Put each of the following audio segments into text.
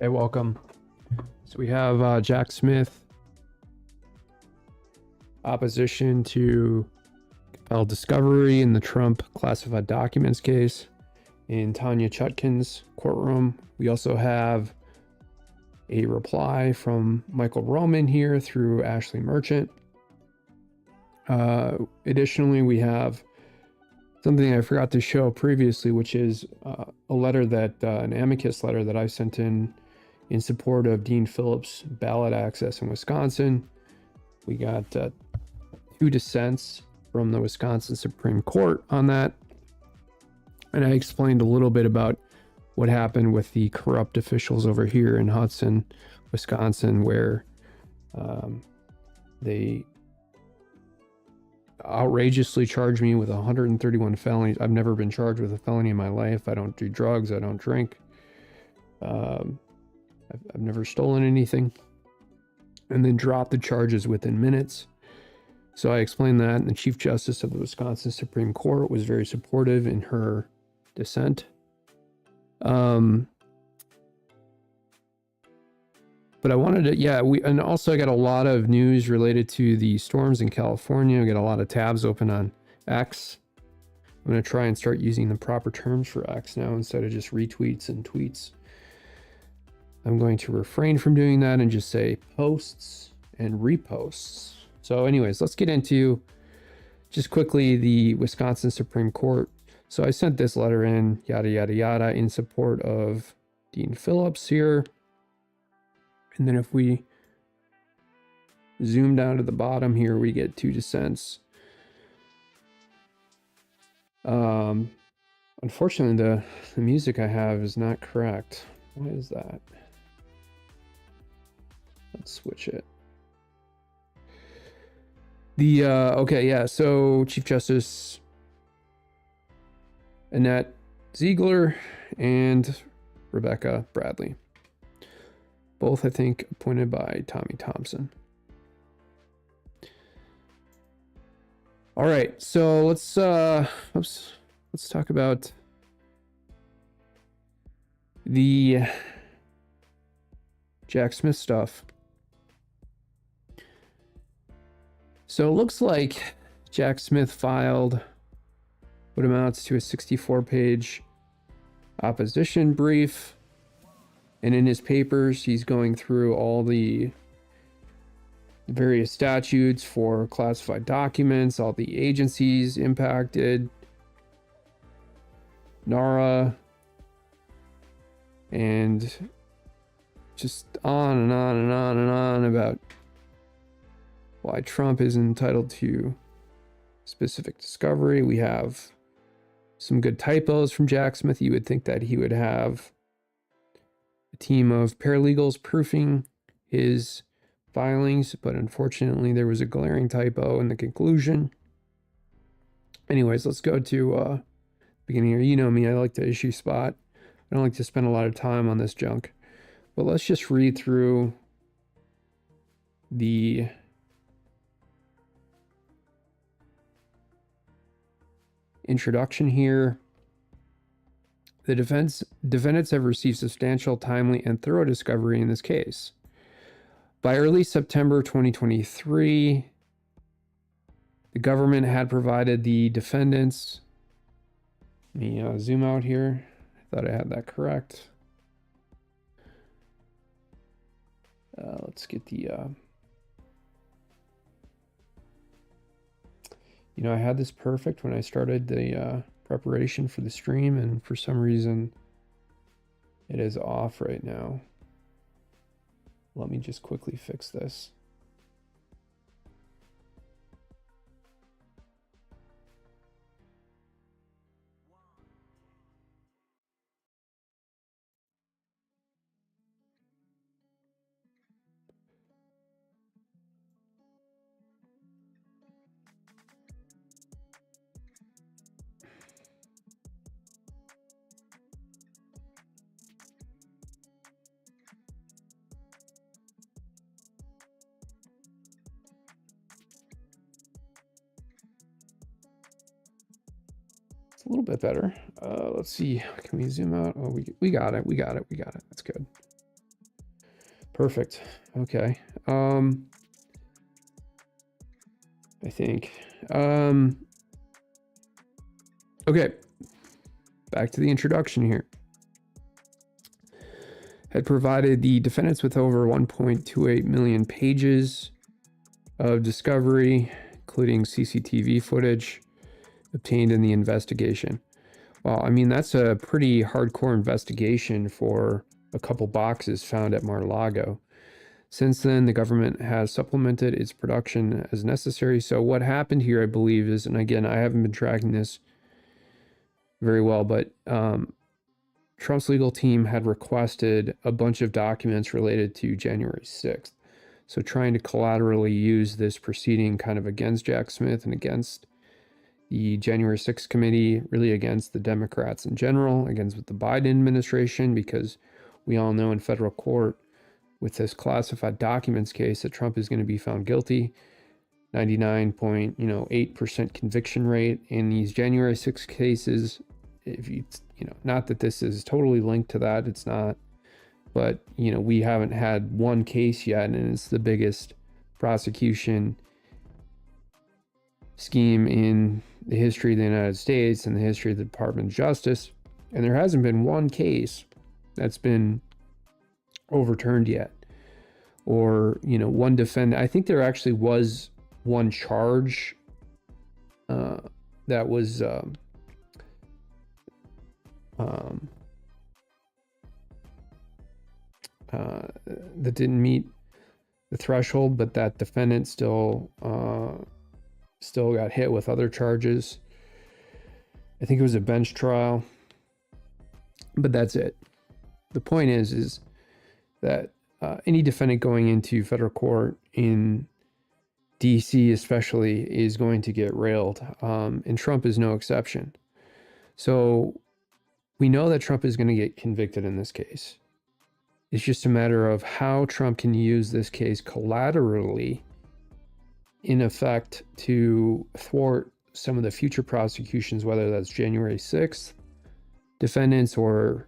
Hey, welcome. So we have Jack Smith, opposition to compel discovery in the Trump classified documents case in Tanya Chutkan's courtroom. We also have a reply from Michael Roman here through Ashley Merchant. Additionally, we have something I forgot to show previously, which is a letter that, an amicus letter that I sent in support of Dean Phillips' ballot access in Wisconsin. We got 2 dissents from the Wisconsin Supreme Court on that. And I explained a little bit about what happened with the corrupt officials over here in Hudson, Wisconsin, where they outrageously charged me with 131 felonies. I've never been charged with a felony in my life. I don't do drugs. I don't drink. I've never stolen anything. And then dropped the charges within minutes. So I explained that, and the Chief Justice of the Wisconsin Supreme Court was very supportive in her dissent. But I wanted to, and also I got a lot of news related to the storms in California. I got a lot of tabs open on X. I'm going to try and start using the proper terms for X now instead of just retweets and tweets. I'm going to refrain from doing that and just say posts and reposts. So anyways, let's get into just quickly the Wisconsin Supreme Court. So I sent this letter in, yada, yada, yada, in support of Dean Phillips here. And then if we zoom down to the bottom here, we get 2 dissents. Unfortunately, the music I have is not correct. Why is that? Let's switch it. So Chief Justice Annette Ziegler and Rebecca Bradley. Both, I think, appointed by Tommy Thompson. All right, so let's talk about the Jack Smith stuff. So it looks like Jack Smith filed what amounts to a 64-page opposition brief. And in his papers, he's going through all the various statutes for classified documents, all the agencies impacted, NARA, and just on and on and on and on about why Trump is entitled to specific discovery. We have some good typos from Jack Smith. You would think that he would have a team of paralegals proofing his filings, but unfortunately there was a glaring typo in the conclusion. Anyways, let's go to beginning here. You know me, I like to issue spot. I don't like to spend a lot of time on this junk. But let's just read through the introduction here. The defendants have received substantial, timely, and thorough discovery in this case. By early September 2023, the government had provided the defendants. Let me zoom out here. I thought I had that correct. Let's get the, I had this perfect when I started the preparation for the stream, and for some reason it is off right now. Let me just quickly fix this. A little bit better. Let's see. Can we zoom out? Oh, we got it. We got it. We got it. That's good. Perfect. Okay. I think. Okay. Back to the introduction here. Had provided the defendants with over 1.28 million pages of discovery, including CCTV footage obtained in the investigation. Well, I mean, that's a pretty hardcore investigation for a couple boxes found at Mar-a-Lago. Since then, the government has supplemented its production as necessary. So what happened here, I believe, is, and again, I haven't been tracking this very well, but Trump's legal team had requested a bunch of documents related to January 6th. So trying to collaterally use this proceeding kind of against Jack Smith and against the January 6th committee, really against the Democrats in general, against the Biden administration, because we all know in federal court with this classified documents case that Trump is going to be found guilty. 99.8% conviction rate in these January 6th cases. If you not that this is totally linked to that, it's not, but we haven't had one case yet, and it's the biggest prosecution scheme in the history of the United States and the history of the Department of Justice, and there hasn't been one case that's been overturned yet, or one defendant. I think there actually was one charge that was that didn't meet the threshold, but that defendant still got hit with other charges. I think it was a bench trial, but that's it. The point is that any defendant going into federal court in DC especially is going to get railed, and Trump is no exception. So we know that Trump is going to get convicted in this case. It's just a matter of how Trump can use this case collaterally, in effect, to thwart some of the future prosecutions, whether that's January 6th defendants, or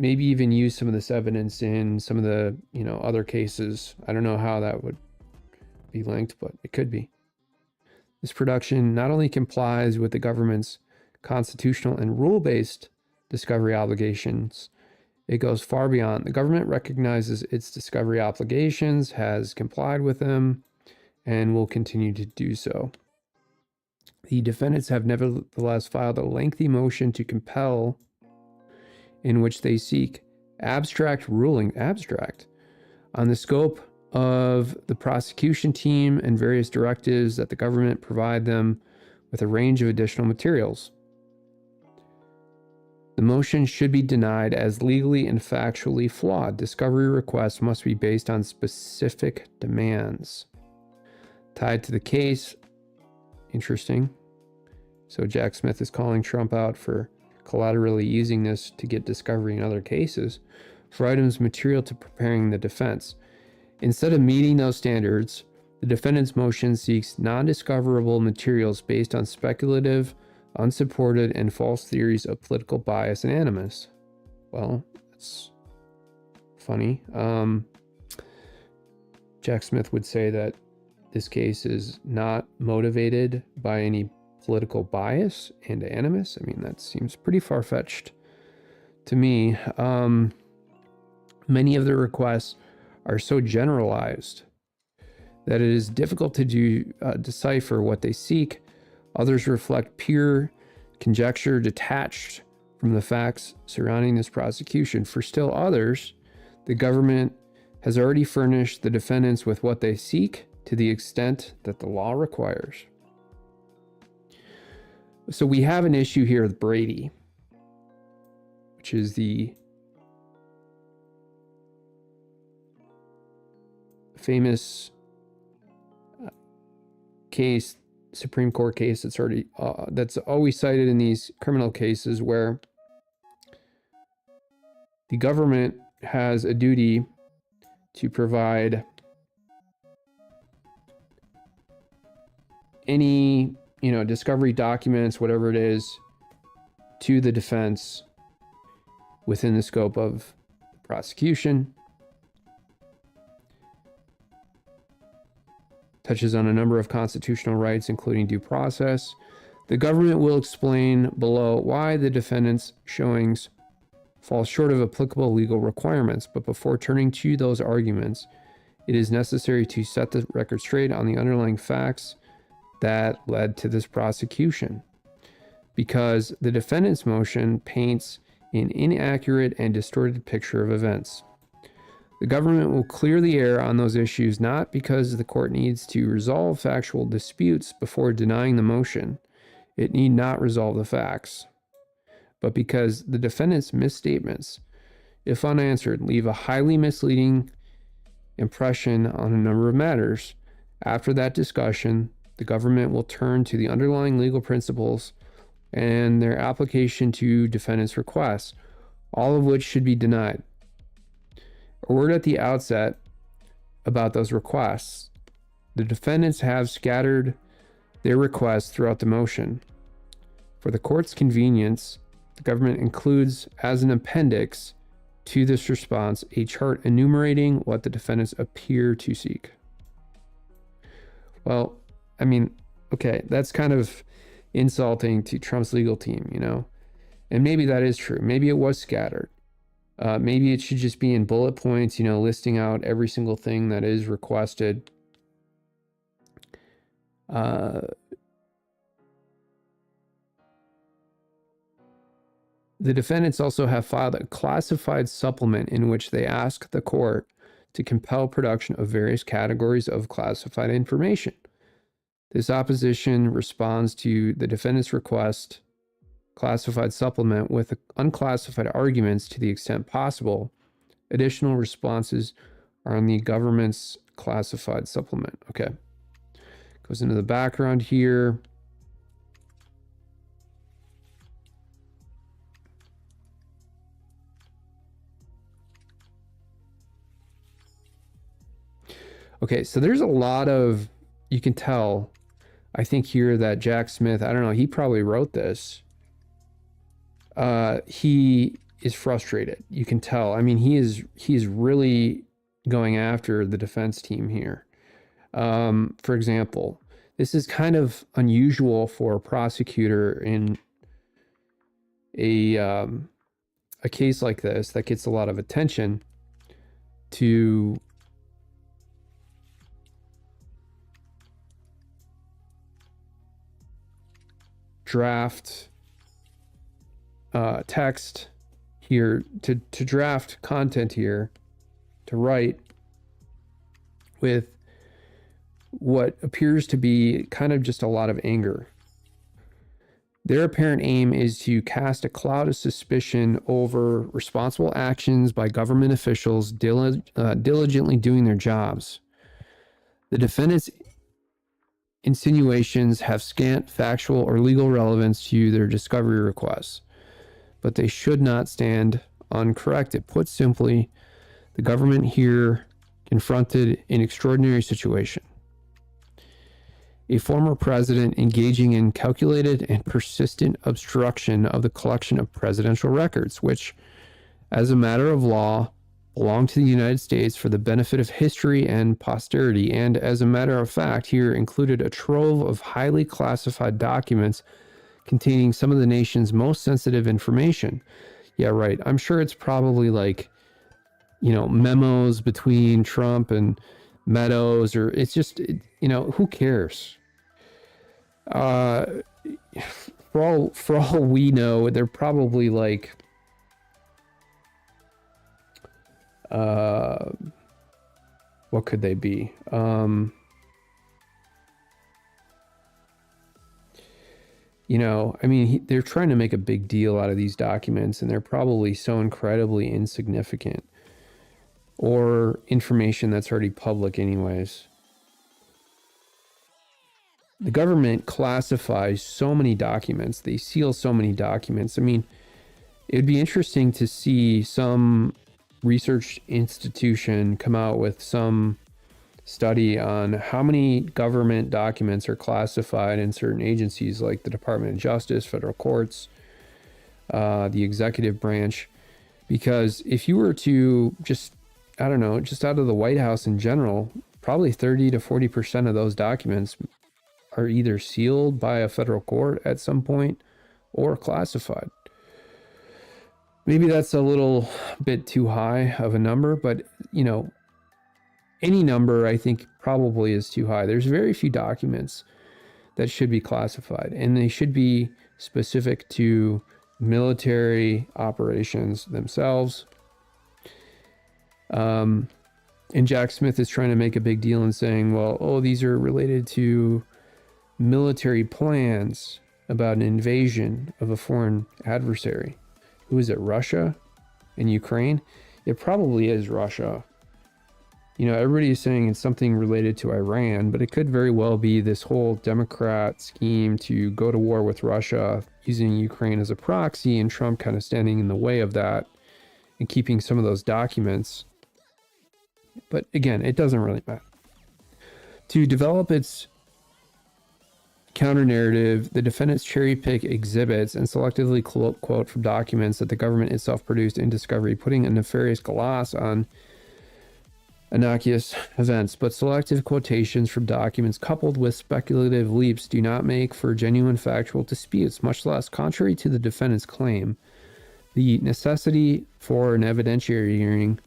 maybe even use some of this evidence in some of the other cases. I don't know how that would be linked, but it could be. This production not only complies with the government's constitutional and rule-based discovery obligations, it goes far beyond. The government recognizes its discovery obligations, has complied with them, and will continue to do so. The defendants have nevertheless filed a lengthy motion to compel, in which they seek abstract on the scope of the prosecution team and various directives that the government provide them with a range of additional materials. The motion should be denied as legally and factually flawed. Discovery requests must be based on specific demands tied to the case. Interesting. So Jack Smith is calling Trump out for collaterally using this to get discovery in other cases for items material to preparing the defense. Instead of meeting those standards, the defendant's motion seeks non-discoverable materials based on speculative, unsupported, and false theories of political bias and animus. Well, that's funny. Jack Smith would say that this case is not motivated by any political bias and animus. I mean, that seems pretty far-fetched to me. Many of the requests are so generalized that it is difficult to decipher what they seek. Others reflect pure conjecture detached from the facts surrounding this prosecution. For still others, the government has already furnished the defendants with what they seek to the extent that the law requires. So we have an issue here with Brady, which is the famous case, Supreme Court case that's always cited in these criminal cases, where the government has a duty to provide any, discovery documents, whatever it is, to the defense within the scope of the prosecution. Touches on a number of constitutional rights, including due process. The government will explain below why the defendant's showings fall short of applicable legal requirements, but before turning to those arguments, it is necessary to set the record straight on the underlying facts that led to this prosecution, because the defendant's motion paints an inaccurate and distorted picture of events. The government will clearly err on those issues, not because the court needs to resolve factual disputes before denying the motion. It need not resolve the facts, but because the defendant's misstatements, if unanswered, leave a highly misleading impression on a number of matters. After that discussion, the government will turn to the underlying legal principles and their application to defendant's requests, all of which should be denied. A word at the outset about those requests. The defendants have scattered their requests throughout the motion. For the court's convenience, the government includes as an appendix to this response a chart enumerating what the defendants appear to seek. Well, I mean, okay, that's kind of insulting to Trump's legal team, and maybe that is true. Maybe it was scattered. Maybe it should just be in bullet points, listing out every single thing that is requested. The defendants also have filed a classified supplement in which they ask the court to compel production of various categories of classified information. This opposition responds to the defendant's request classified supplement with unclassified arguments to the extent possible. Additional responses are on the government's classified supplement. Okay. Goes into the background here. Okay, so there's a lot of, you can tell, I think here that Jack Smith, I don't know, he probably wrote this. He is frustrated. You can tell. I mean, he is really going after the defense team here. For example, this is kind of unusual for a prosecutor in a case like this that gets a lot of attention to draft text here, to draft content here, to write with what appears to be kind of just a lot of anger. Their apparent aim is to cast a cloud of suspicion over responsible actions by government officials diligently doing their jobs. The defendants' insinuations have scant factual or legal relevance to their discovery requests, but they should not stand uncorrected. Put simply, the government here confronted an extraordinary situation. A former president engaging in calculated and persistent obstruction of the collection of presidential records, which, as a matter of law, belong to the United States for the benefit of history and posterity, and as a matter of fact, here included a trove of highly classified documents containing some of the nation's most sensitive information. Yeah, right. I'm sure it's probably like, memos between Trump and Meadows, or it's just, who cares? For all we know, they're probably like, what could they be? They're trying to make a big deal out of these documents, and they're probably so incredibly insignificant, or information that's already public anyways. The government classifies so many documents. They seal so many documents. It'd be interesting to see some research institution come out with some study on how many government documents are classified in certain agencies like the Department of Justice, federal courts, the executive branch. Because if you were to just out of the White House in general, probably 30 to 40% of those documents are either sealed by a federal court at some point or classified. Maybe that's a little bit too high of a number, but any number I think probably is too high. There's very few documents that should be classified, and they should be specific to military operations themselves. And Jack Smith is trying to make a big deal and saying, these are related to military plans about an invasion of a foreign adversary. Who is it, Russia and Ukraine? It probably is Russia. Everybody is saying it's something related to Iran, but it could very well be this whole Democrat scheme to go to war with Russia using Ukraine as a proxy, and Trump kind of standing in the way of that and keeping some of those documents. But again, it doesn't really matter. To develop its counter-narrative, the defendants cherry-pick exhibits and selectively quote from documents that the government itself produced in discovery, putting a nefarious gloss on innocuous events. But selective quotations from documents coupled with speculative leaps do not make for genuine factual disputes, much less, contrary to the defendant's claim, the necessity for an evidentiary hearing.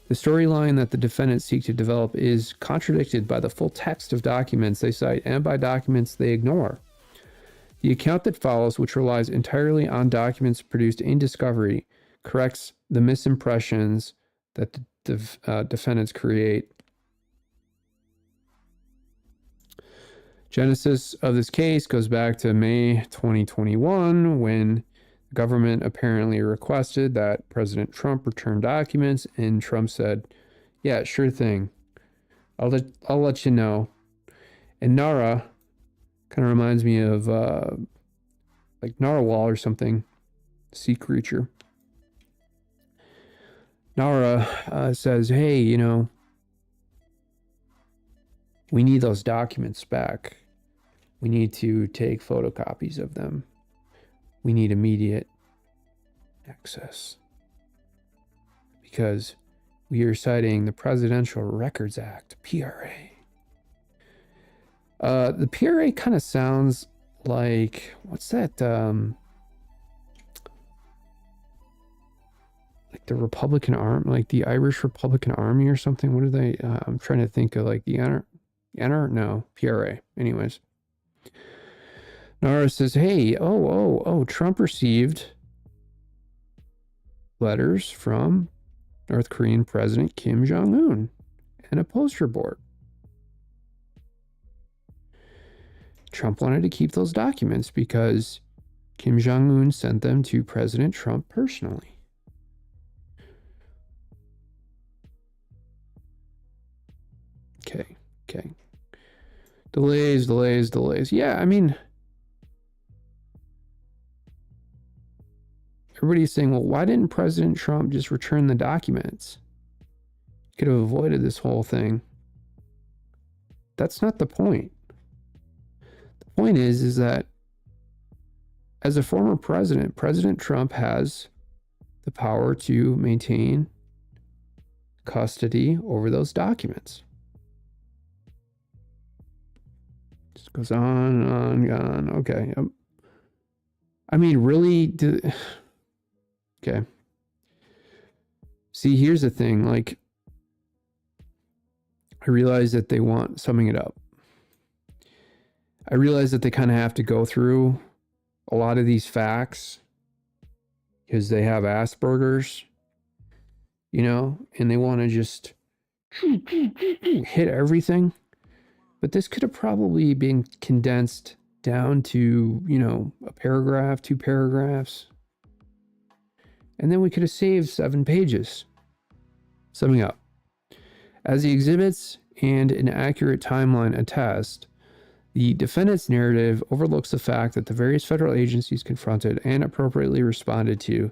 The storyline that the defendants seek to develop is contradicted by the full text of documents they cite and by documents they ignore. The account that follows, which relies entirely on documents produced in discovery, corrects the misimpressions that the defendants create. Genesis of this case goes back to May 2021, when the government apparently requested that President Trump return documents, and Trump said, "Yeah, sure thing. I'll let you know." And Nara kind of reminds me of like narwhal or something, sea creature. Nara says, "Hey, we need those documents back. We need to take photocopies of them. We need immediate access, because we are citing the Presidential Records Act, PRA." The PRA kind of sounds like, what's that? Like the Republican Army, like the Irish Republican Army or something. What are they? I'm trying to think of like the NR? No, PRA. Anyways. Nara says, "Hey, Trump received letters from North Korean President Kim Jong-un and a poster board." Trump wanted to keep those documents because Kim Jong-un sent them to President Trump personally. Okay. Delays. Yeah, I mean, everybody's saying, well, why didn't President Trump just return the documents? He could have avoided this whole thing. That's not the point. The point is that as a former president, President Trump has the power to maintain custody over those documents. Just goes on and on and on. Okay. I mean, really? Okay. See, here's the thing. Like, I realize that they want summing it up. I realize that they kind of have to go through a lot of these facts because they have Asperger's, you know, and they want to just hit everything. But this could have probably been condensed down to, you know, a paragraph, 2 paragraphs. And then we could have saved 7 pages. Summing up. As the exhibits and an accurate timeline attest, the defendant's narrative overlooks the fact that the various federal agencies confronted and appropriately responded to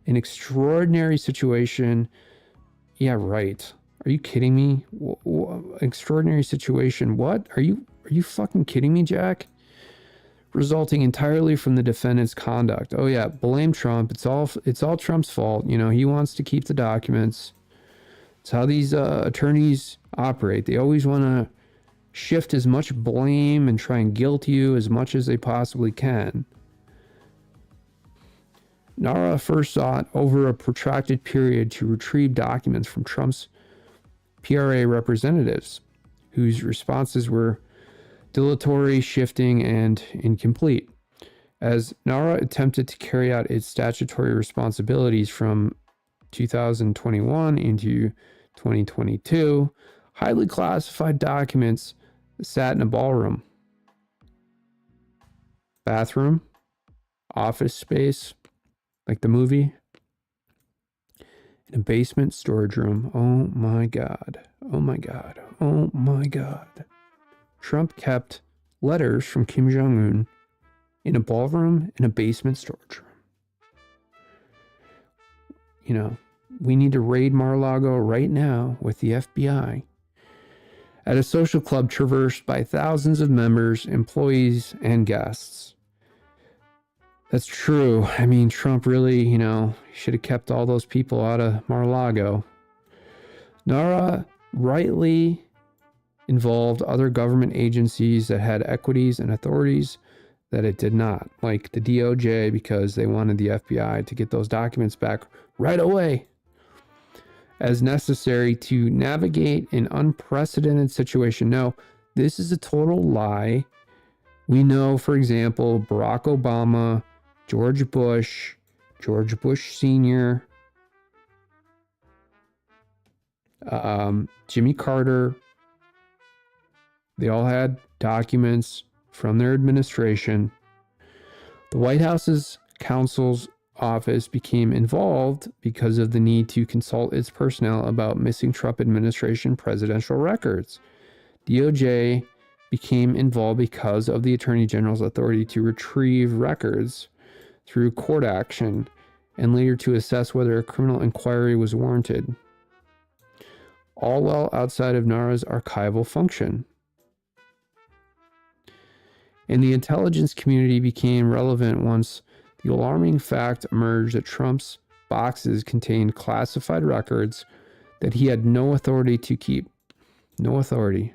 an extraordinary situation. Yeah, right. Are you kidding me? Extraordinary situation. What? Are you fucking kidding me, Jack? Resulting entirely from the defendant's conduct. Oh yeah, blame Trump. It's all Trump's fault. You know, he wants to keep the documents. It's how these attorneys operate. They always want to shift as much blame and try and guilt you as much as they possibly can. NARA first sought over a protracted period to retrieve documents from Trump's PRA representatives, whose responses were dilatory, shifting, and incomplete. As NARA attempted to carry out its statutory responsibilities from 2021 into 2022, highly classified documents sat in a ballroom, bathroom, office space, like the movie, in a basement storage room. Oh my God. Oh my God. Oh my God. Trump kept letters from Kim Jong-un in a ballroom in a basement storage room. You know, we need to raid Mar-a-Lago right now with the FBI at a social club traversed by thousands of members, employees, and guests. That's true. I mean, Trump really, you know, should have kept all those people out of Mar-a-Lago. NARA rightly involved other government agencies that had equities and authorities that it did not, like the DOJ, because they wanted the FBI to get those documents back right away as necessary to navigate an unprecedented situation. No, this is a total lie. We know, for example, Barack Obama, George Bush Sr., Jimmy Carter, they all had documents from their administration. The White House's counsel's office became involved because of the need to consult its personnel about missing Trump administration presidential records. DOJ became involved because of the Attorney General's authority to retrieve records through court action and later to assess whether a criminal inquiry was warranted. All while outside of NARA's archival function. And the intelligence community became relevant once the alarming fact emerged that Trump's boxes contained classified records that he had no authority to keep. No authority.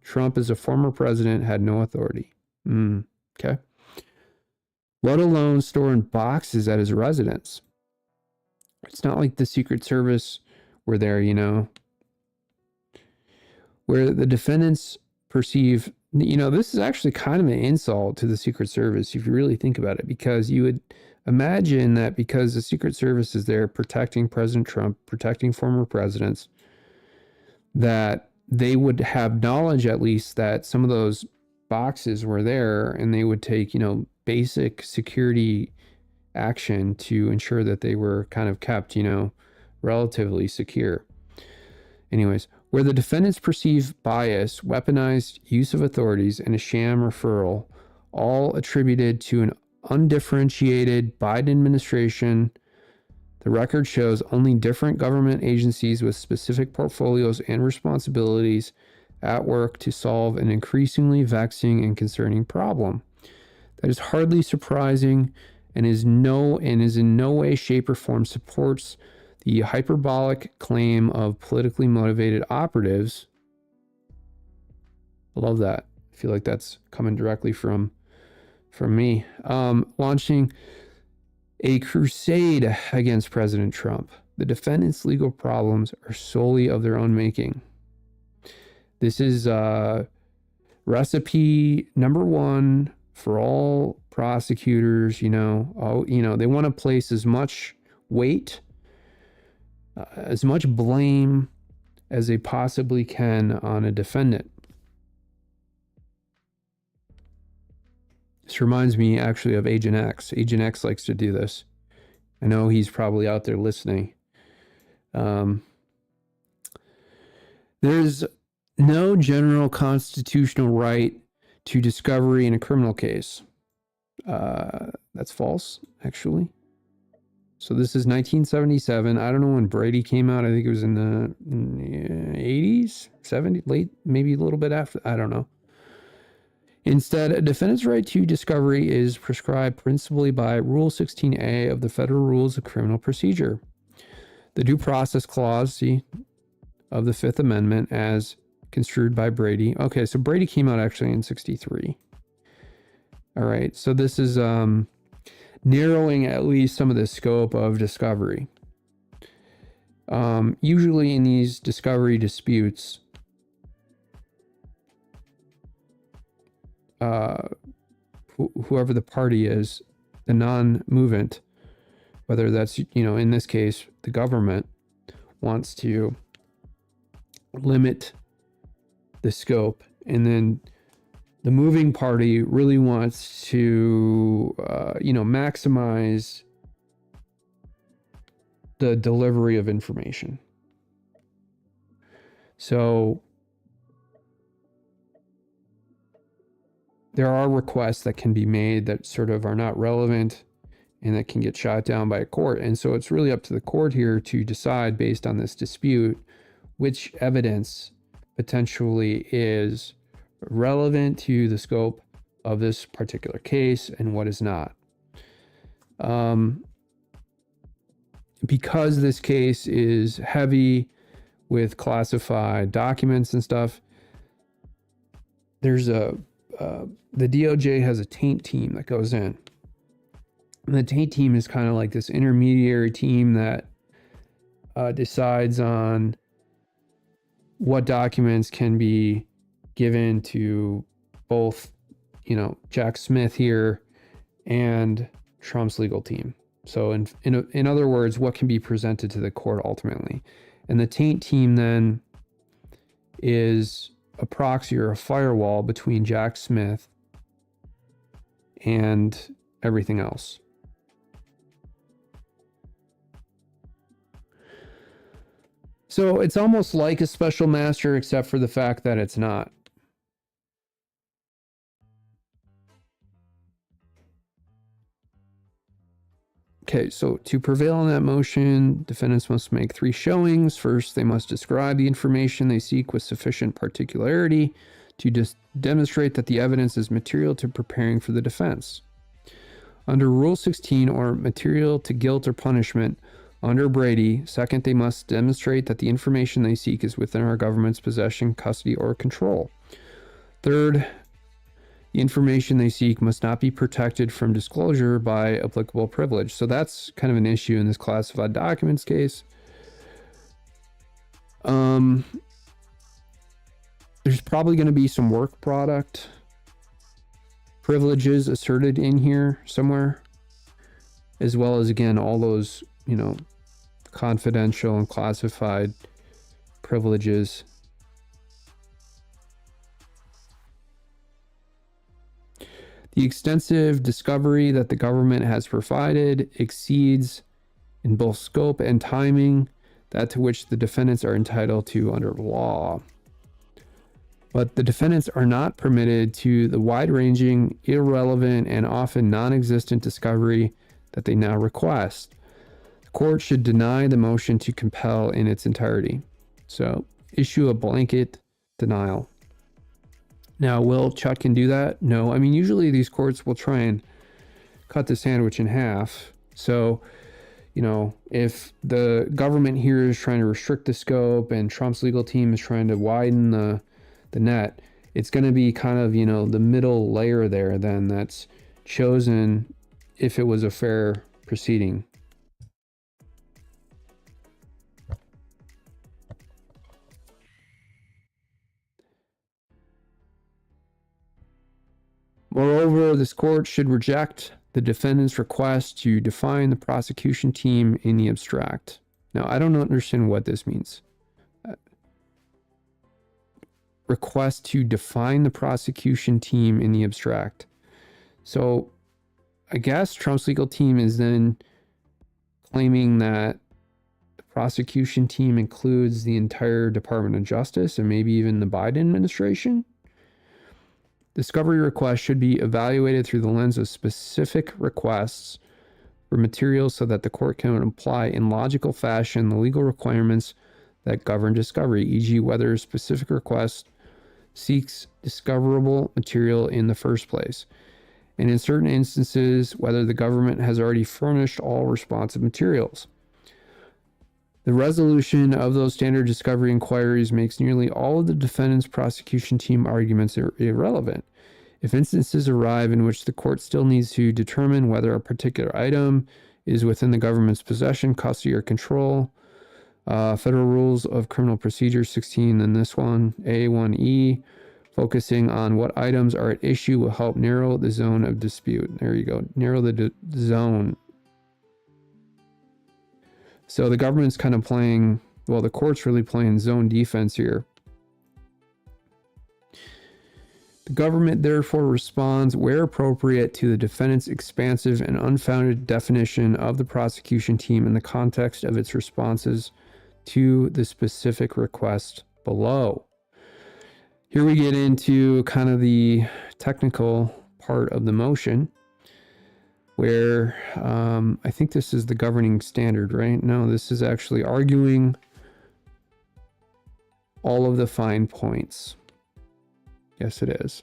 Trump, as a former president, had no authority. Okay. Let alone store in boxes at his residence. It's not like the Secret Service were there, you know, where the defendants perceive, you know, this is actually kind of an insult to the Secret Service if you really think about it, because you would imagine that because the Secret Service is there protecting President Trump, protecting former presidents, that they would have knowledge at least that some of those boxes were there, and they would take, basic security action to ensure that they were kind of kept, relatively secure. Anyways, where the defendants perceive bias, weaponized use of authorities, and a sham referral, all attributed to an undifferentiated Biden administration, the record shows only different government agencies with specific portfolios and responsibilities at work to solve an increasingly vexing and concerning problem. That is hardly surprising and is in no way, shape, or form supports the hyperbolic claim of politically motivated operatives. I love that. I feel like that's coming directly from me. Launching a crusade against President Trump. The defendants' legal problems are solely of their own making. This is recipe number one for all prosecutors. They want to place as much weight, as much blame as they possibly can on a defendant. This reminds me actually of Agent X. Agent X likes to do this. I know he's probably out there listening. There's no general constitutional right to discovery in a criminal case. That's false, actually. So this is 1977. I don't know when Brady came out. I think it was in the 80s, 70s, late, maybe a little bit after. I don't know. Instead, a defendant's right to discovery is prescribed principally by Rule 16A of the Federal Rules of Criminal Procedure. The Due Process Clause, of the Fifth Amendment as construed by Brady. Okay, so Brady came out actually in 63. All right, so this is narrowing at least some of the scope of discovery. Usually in these discovery disputes, whoever the party is, the non-movant, whether that's, in this case, the government, wants to limit the scope, and then the moving party really wants to, maximize the delivery of information. So there are requests that can be made that sort of are not relevant and that can get shot down by a court. And so it's really up to the court here to decide, based on this dispute, which evidence potentially is relevant to the scope of this particular case and what is not. Because this case is heavy with classified documents and stuff, there's the DOJ has a taint team that goes in. And the taint team is kind of like this intermediary team that decides on what documents can be given to both, Jack Smith here and Trump's legal team. So in other words, what can be presented to the court ultimately. And the taint team then is a proxy or a firewall between Jack Smith and everything else. So it's almost like a special master, except for the fact that it's not. Okay, so to prevail on that motion, defendants must make 3 showings. First, they must describe the information they seek with sufficient particularity to demonstrate that the evidence is material to preparing for the defense. Under Rule 16, or material to guilt or punishment, under Brady, second, they must demonstrate that the information they seek is within our government's possession, custody, or control. Third, the information they seek must not be protected from disclosure by applicable privilege. So that's kind of an issue in this classified documents case. There's probably going to be some work product privileges asserted in here somewhere, as well as, again, all those, confidential and classified privileges. The extensive discovery that the government has provided exceeds in both scope and timing that to which the defendants are entitled to under law. But the defendants are not permitted to the wide-ranging, irrelevant, and often non-existent discovery that they now request. The court should deny the motion to compel in its entirety. So, issue a blanket denial. Now, will Chutkan do that? No. I mean, usually these courts will try and cut the sandwich in half. So, you know, if the government here is trying to restrict the scope and Trump's legal team is trying to widen the net, it's going to be kind of, you know, the middle layer there then that's chosen if it was a fair proceeding. Moreover, this court should reject the defendant's request to define the prosecution team in the abstract. Now, I don't understand what this means. Request to define the prosecution team in the abstract. So I guess Trump's legal team is then claiming that the prosecution team includes the entire Department of Justice and maybe even the Biden administration. Discovery requests should be evaluated through the lens of specific requests for materials so that the court can apply in logical fashion the legal requirements that govern discovery, e.g. whether a specific request seeks discoverable material in the first place, and in certain instances, whether the government has already furnished all responsive materials. The resolution of those standard discovery inquiries makes nearly all of the defendant's prosecution team arguments irrelevant. If instances arrive in which the court still needs to determine whether a particular item is within the government's possession, custody, or control, Federal Rules of Criminal Procedure 16, and this one, A1E, focusing on what items are at issue will help narrow the zone of dispute. There you go, narrow the zone. So the government's kind of playing, well, the court's really playing zone defense here. The government therefore responds where appropriate to the defendant's expansive and unfounded definition of the prosecution team in the context of its responses to the specific request below. Here we get into kind of the technical part of the motion where I think this is the governing standard, right? No, this is actually arguing all of the fine points. Yes, it is.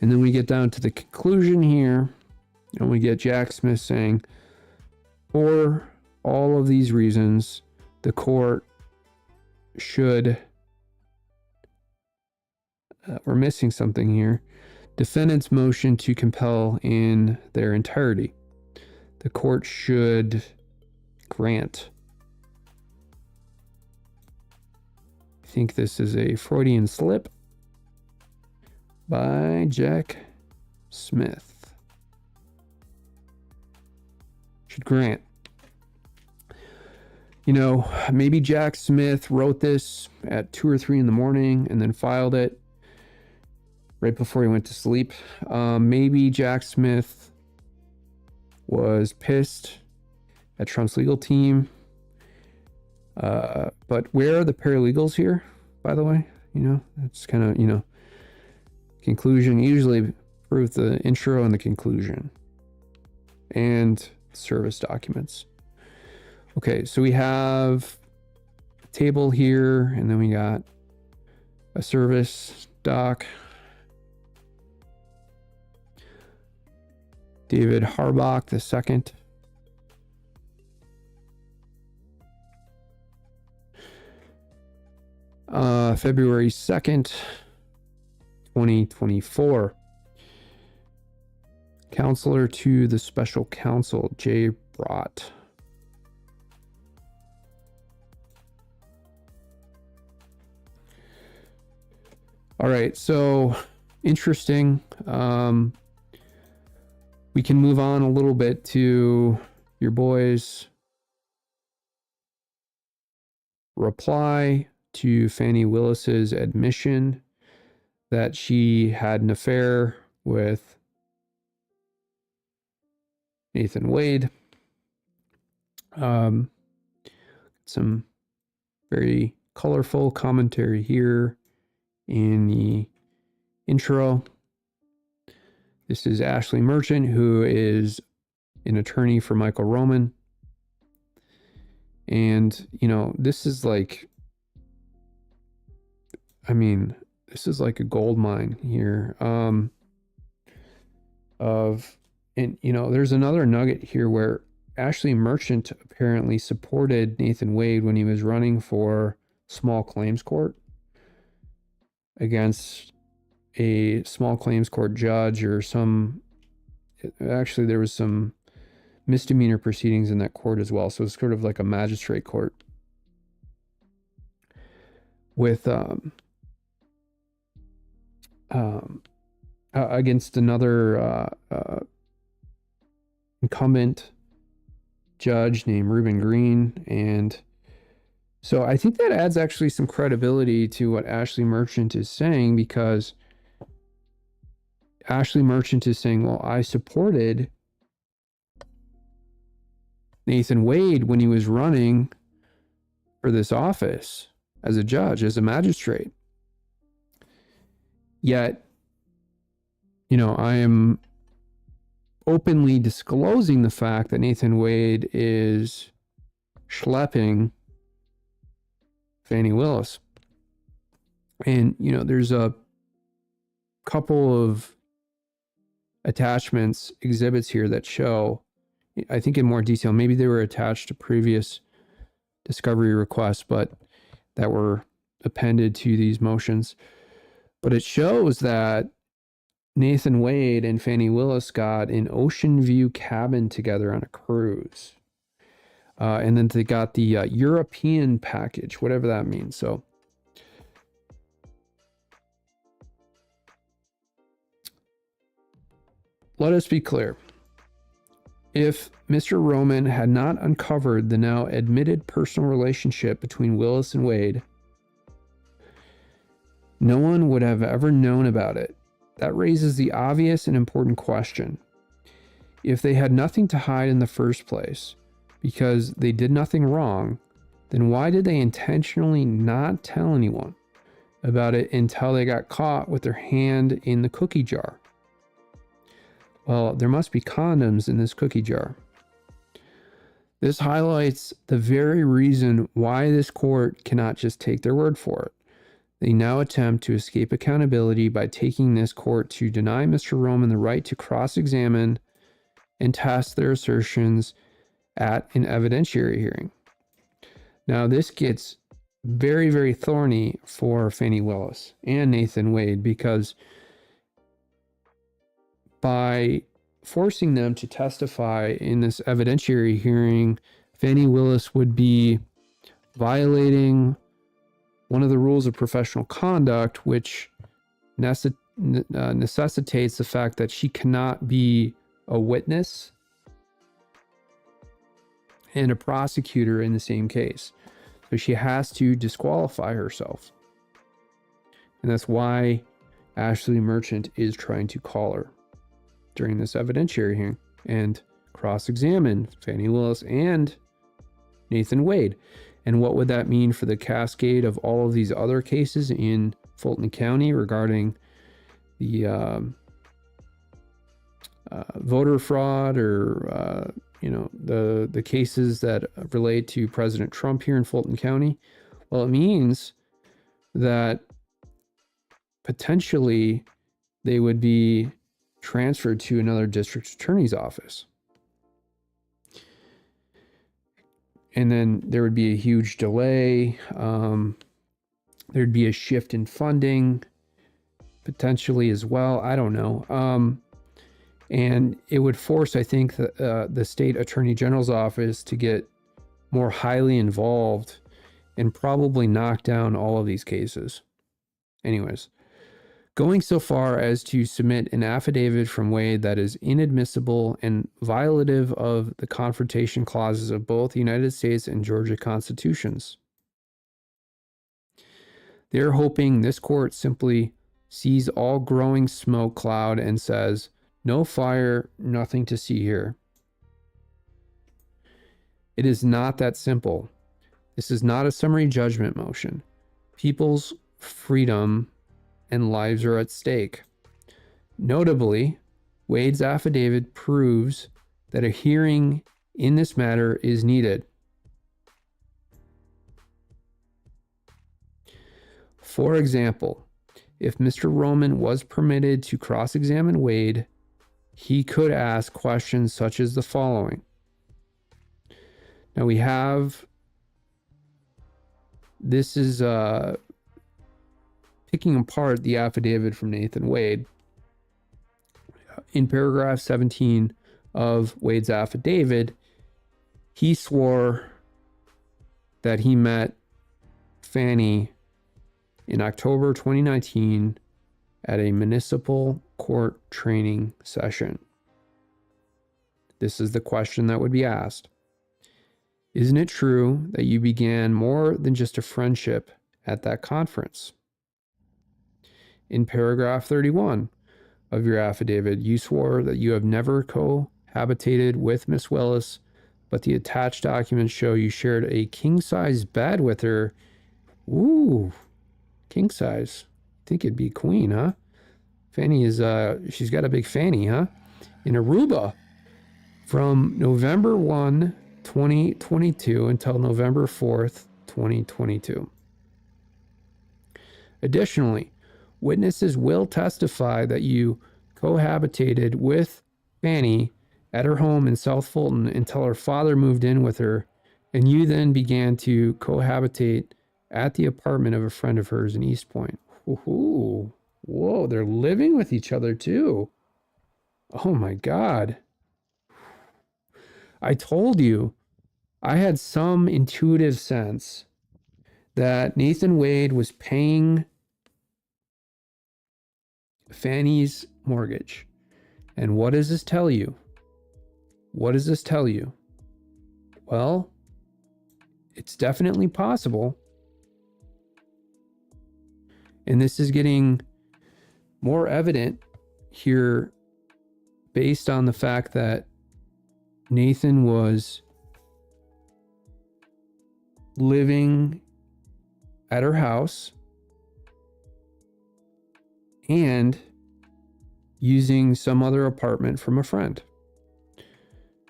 And then we get down to the conclusion here, and we get Jack Smith saying, for all of these reasons, the court should, we're missing something here, defendant's motion to compel in their entirety. The court should grant. I think this is a Freudian slip by Jack Smith. Should grant. You know, maybe Jack Smith wrote this at 2 or 3 in the morning and then filed it right before he went to sleep. Maybe Jack Smith was pissed at Trump's legal team. But where are the paralegals here, by the way? You know, that's kind of, you know, conclusion. Usually prove the intro and the conclusion and service documents. Okay, so we have a table here, and then we got a service doc. David Harbach II. February 2nd, 2024. Counselor to the Special Counsel, Jay Brott. All right, so interesting. We can move on a little bit to your boy's reply to Fani Willis's admission that she had an affair with Nathan Wade. Some very colorful commentary here in the intro. This is Ashley Merchant, who is an attorney for Michael Roman. And, you know, this is like, I mean, this is like a gold mine here. And, you know, there's another nugget here where Ashley Merchant apparently supported Nathan Wade when he was running for small claims court against a small claims court judge or actually there was some misdemeanor proceedings in that court as well. So it's sort of like a magistrate court with against another incumbent judge named Reuben Green. And so I think that adds actually some credibility to what Ashley Merchant is saying, because Ashley Merchant is saying, well, I supported Nathan Wade when he was running for this office as a judge, as a magistrate. Yet, you know, I am openly disclosing the fact that Nathan Wade is schlepping Fani Willis. And, you know, there's a couple of attachments, exhibits here that show, I think in more detail, maybe they were attached to previous discovery requests, but that were appended to these motions. But it shows that Nathan Wade and Fani Willis got an ocean view cabin together on a cruise. And then they got the European package, whatever that means. So let us be clear. If Mr. Roman had not uncovered the now admitted personal relationship between Willis and Wade, no one would have ever known about it. That raises the obvious and important question. If they had nothing to hide in the first place, because they did nothing wrong, then why did they intentionally not tell anyone about it until they got caught with their hand in the cookie jar? Well, there must be condoms in this cookie jar. This highlights the very reason why this court cannot just take their word for it. They now attempt to escape accountability by taking this court to deny Mr. Roman the right to cross-examine and test their assertions at an evidentiary hearing. Now, this gets very, very thorny for Fani Willis and Nathan Wade, because by forcing them to testify in this evidentiary hearing, Fani Willis would be violating one of the rules of professional conduct, which necessitates the fact that she cannot be a witness and a prosecutor in the same case. So she has to disqualify herself. And that's why Ashley Merchant is trying to call her during this evidentiary hearing and cross-examine Fani Willis and Nathan Wade. And what would that mean for the cascade of all of these other cases in Fulton County regarding the voter fraud, or the cases that relate to President Trump here in Fulton County? Well, it means that potentially they would be transferred to another district attorney's office. And then there would be a huge delay. There'd be a shift in funding potentially as well. I don't know. And it would force, I think, the state attorney general's office to get more highly involved and probably knock down all of these cases. Anyways, going so far as to submit an affidavit from Wade that is inadmissible and violative of the confrontation clauses of both the United States and Georgia constitutions. They're hoping this court simply sees all growing smoke cloud and says, no fire, nothing to see here. It is not that simple. This is not a summary judgment motion. People's freedom and lives are at stake. Notably, Wade's affidavit proves that a hearing in this matter is needed. For example, if Mr. Roman was permitted to cross-examine Wade, he could ask questions such as the following. Now we have, this is picking apart the affidavit from Nathan Wade. In paragraph 17 of Wade's affidavit, he swore that he met Fanny in October 2019 at a municipal court training session. This is the question that would be asked. Isn't it true that you began more than just a friendship at that conference? In paragraph 31 of your affidavit, you swore that you have never cohabitated with Miss Willis, but the attached documents show you shared a king-size bed with her. Ooh, king size. I think it'd be queen, huh? Fanny is, she's got a big fanny, huh? In Aruba from November 1, 2022 until November 4th, 2022. Additionally, witnesses will testify that you cohabitated with Fanny at her home in South Fulton until her father moved in with her, and you then began to cohabitate at the apartment of a friend of hers in East Point. Ooh, whoa, they're living with each other too. Oh my God. I told you, I had some intuitive sense that Nathan Wade was paying Fanny's mortgage. And what does this tell you? What does this tell you? Well, it's definitely possible. And this is getting more evident here based on the fact that Nathan was living at her house and using some other apartment from a friend.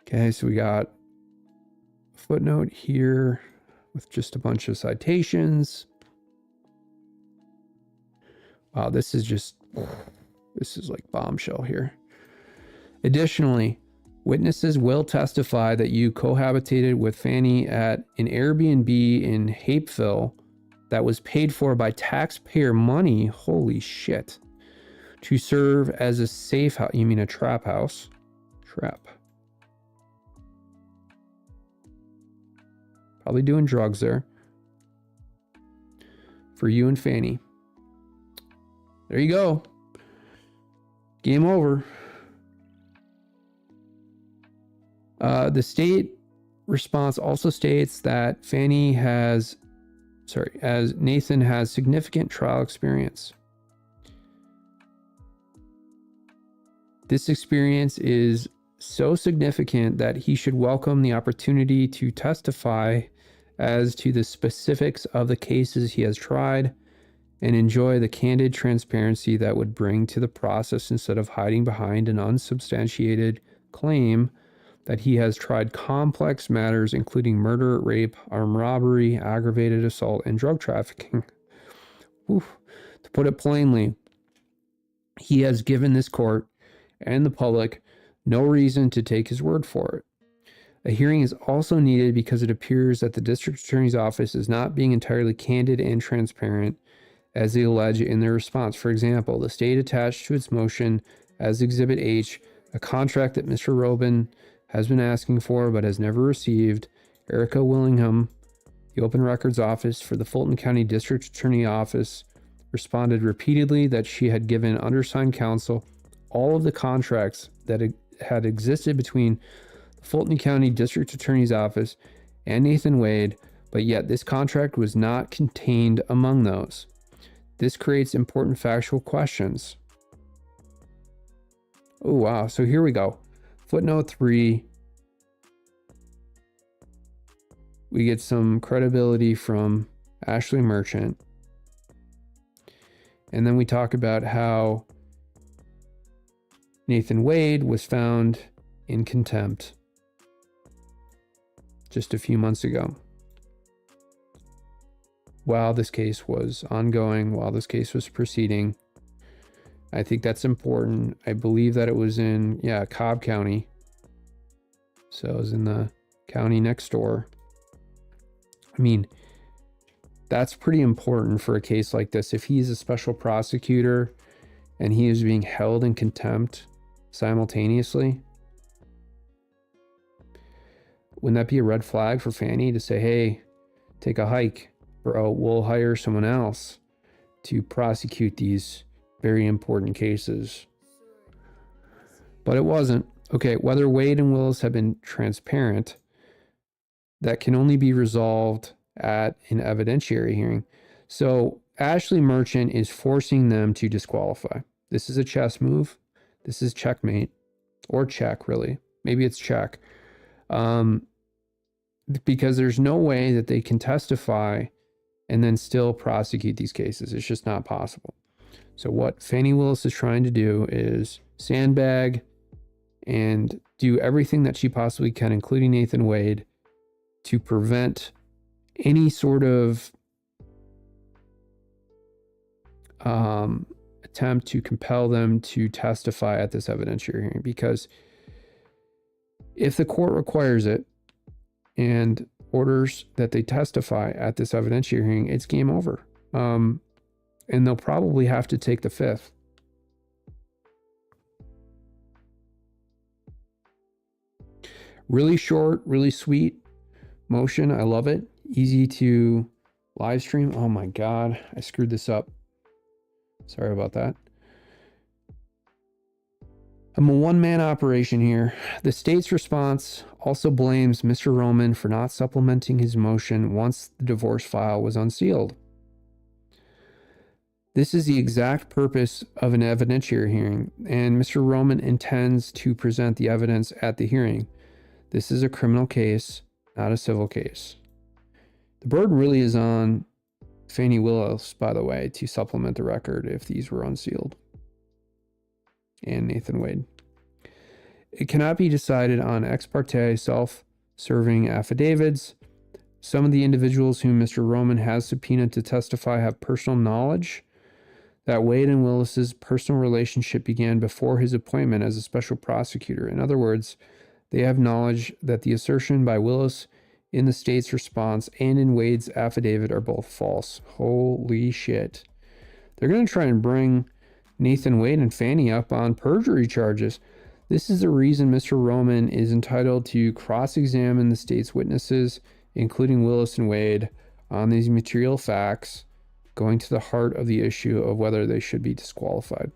Okay, so we got a footnote here with just a bunch of citations. Wow, this is like bombshell here. Additionally, witnesses will testify that you cohabitated with Fanny at an Airbnb in Hapeville that was paid for by taxpayer money. Holy shit. To serve as a safe house. You mean a trap house? Trap. Probably doing drugs there. For you and Fanny. There you go. Game over. The state response also states that as Nathan has significant trial experience. This experience is so significant that he should welcome the opportunity to testify as to the specifics of the cases he has tried and enjoy the candid transparency that would bring to the process instead of hiding behind an unsubstantiated claim that he has tried complex matters including murder, rape, armed robbery, aggravated assault, and drug trafficking. Oof. To put it plainly, he has given this court and the public no reason to take his word for it. A hearing is also needed because it appears that the district attorney's office is not being entirely candid and transparent as they allege in their response. For example, the state attached to its motion as Exhibit H a contract that Mr. Robin has been asking for but has never received. Erica Willingham, the Open Records Office for the Fulton County District Attorney Office, responded repeatedly that she had given undersigned counsel all of the contracts that had existed between the Fulton County District Attorney's Office and Nathan Wade, but yet this contract was not contained among those. This creates important factual questions. Oh, wow. So here we go. Footnote 3. We get some credibility from Ashley Merchant. And then we talk about how Nathan Wade was found in contempt just a few months ago, while this case was ongoing, while this case was proceeding. I think that's important. I believe that it was in, Cobb County. So it was in the county next door. I mean, that's pretty important for a case like this. If he's a special prosecutor and he is being held in contempt simultaneously, wouldn't that be a red flag for Fani to say, hey, take a hike, bro, we'll hire someone else to prosecute these very important cases? But it wasn't. Okay, whether Wade and Willis have been transparent, that can only be resolved at an evidentiary hearing. So Ashley Merchant is forcing them to disqualify. This is a chess move. This is checkmate, or check, really. Maybe it's check. Because there's no way that they can testify and then still prosecute these cases. It's just not possible. So what Fani Willis is trying to do is sandbag and do everything that she possibly can, including Nathan Wade, to prevent any sort of attempt to compel them to testify at this evidentiary hearing. Because if the court requires it and orders that they testify at this evidentiary hearing, it's game over. And they'll probably have to take the fifth. Really short, really sweet motion. I love it. Easy to live stream. Oh my God, I screwed this up. Sorry about that. I'm a one-man operation here. The state's response also blames Mr. Roman for not supplementing his motion once the divorce file was unsealed. This is the exact purpose of an evidentiary hearing, and Mr. Roman intends to present the evidence at the hearing. This is a criminal case, not a civil case. The burden really is on Fani Willis, by the way, to supplement the record if these were unsealed. And Nathan Wade. It cannot be decided on ex parte self-serving affidavits. Some of the individuals whom Mr. Roman has subpoenaed to testify have personal knowledge that Wade and Willis's personal relationship began before his appointment as a special prosecutor. In other words, they have knowledge that the assertion by Willis in the state's response and in Wade's affidavit are both false. Holy shit. They're going to try and bring Nathan Wade and Fani up on perjury charges. This is the reason Mr. Roman is entitled to cross-examine the state's witnesses, including Willis and Wade, on these material facts, going to the heart of the issue of whether they should be disqualified.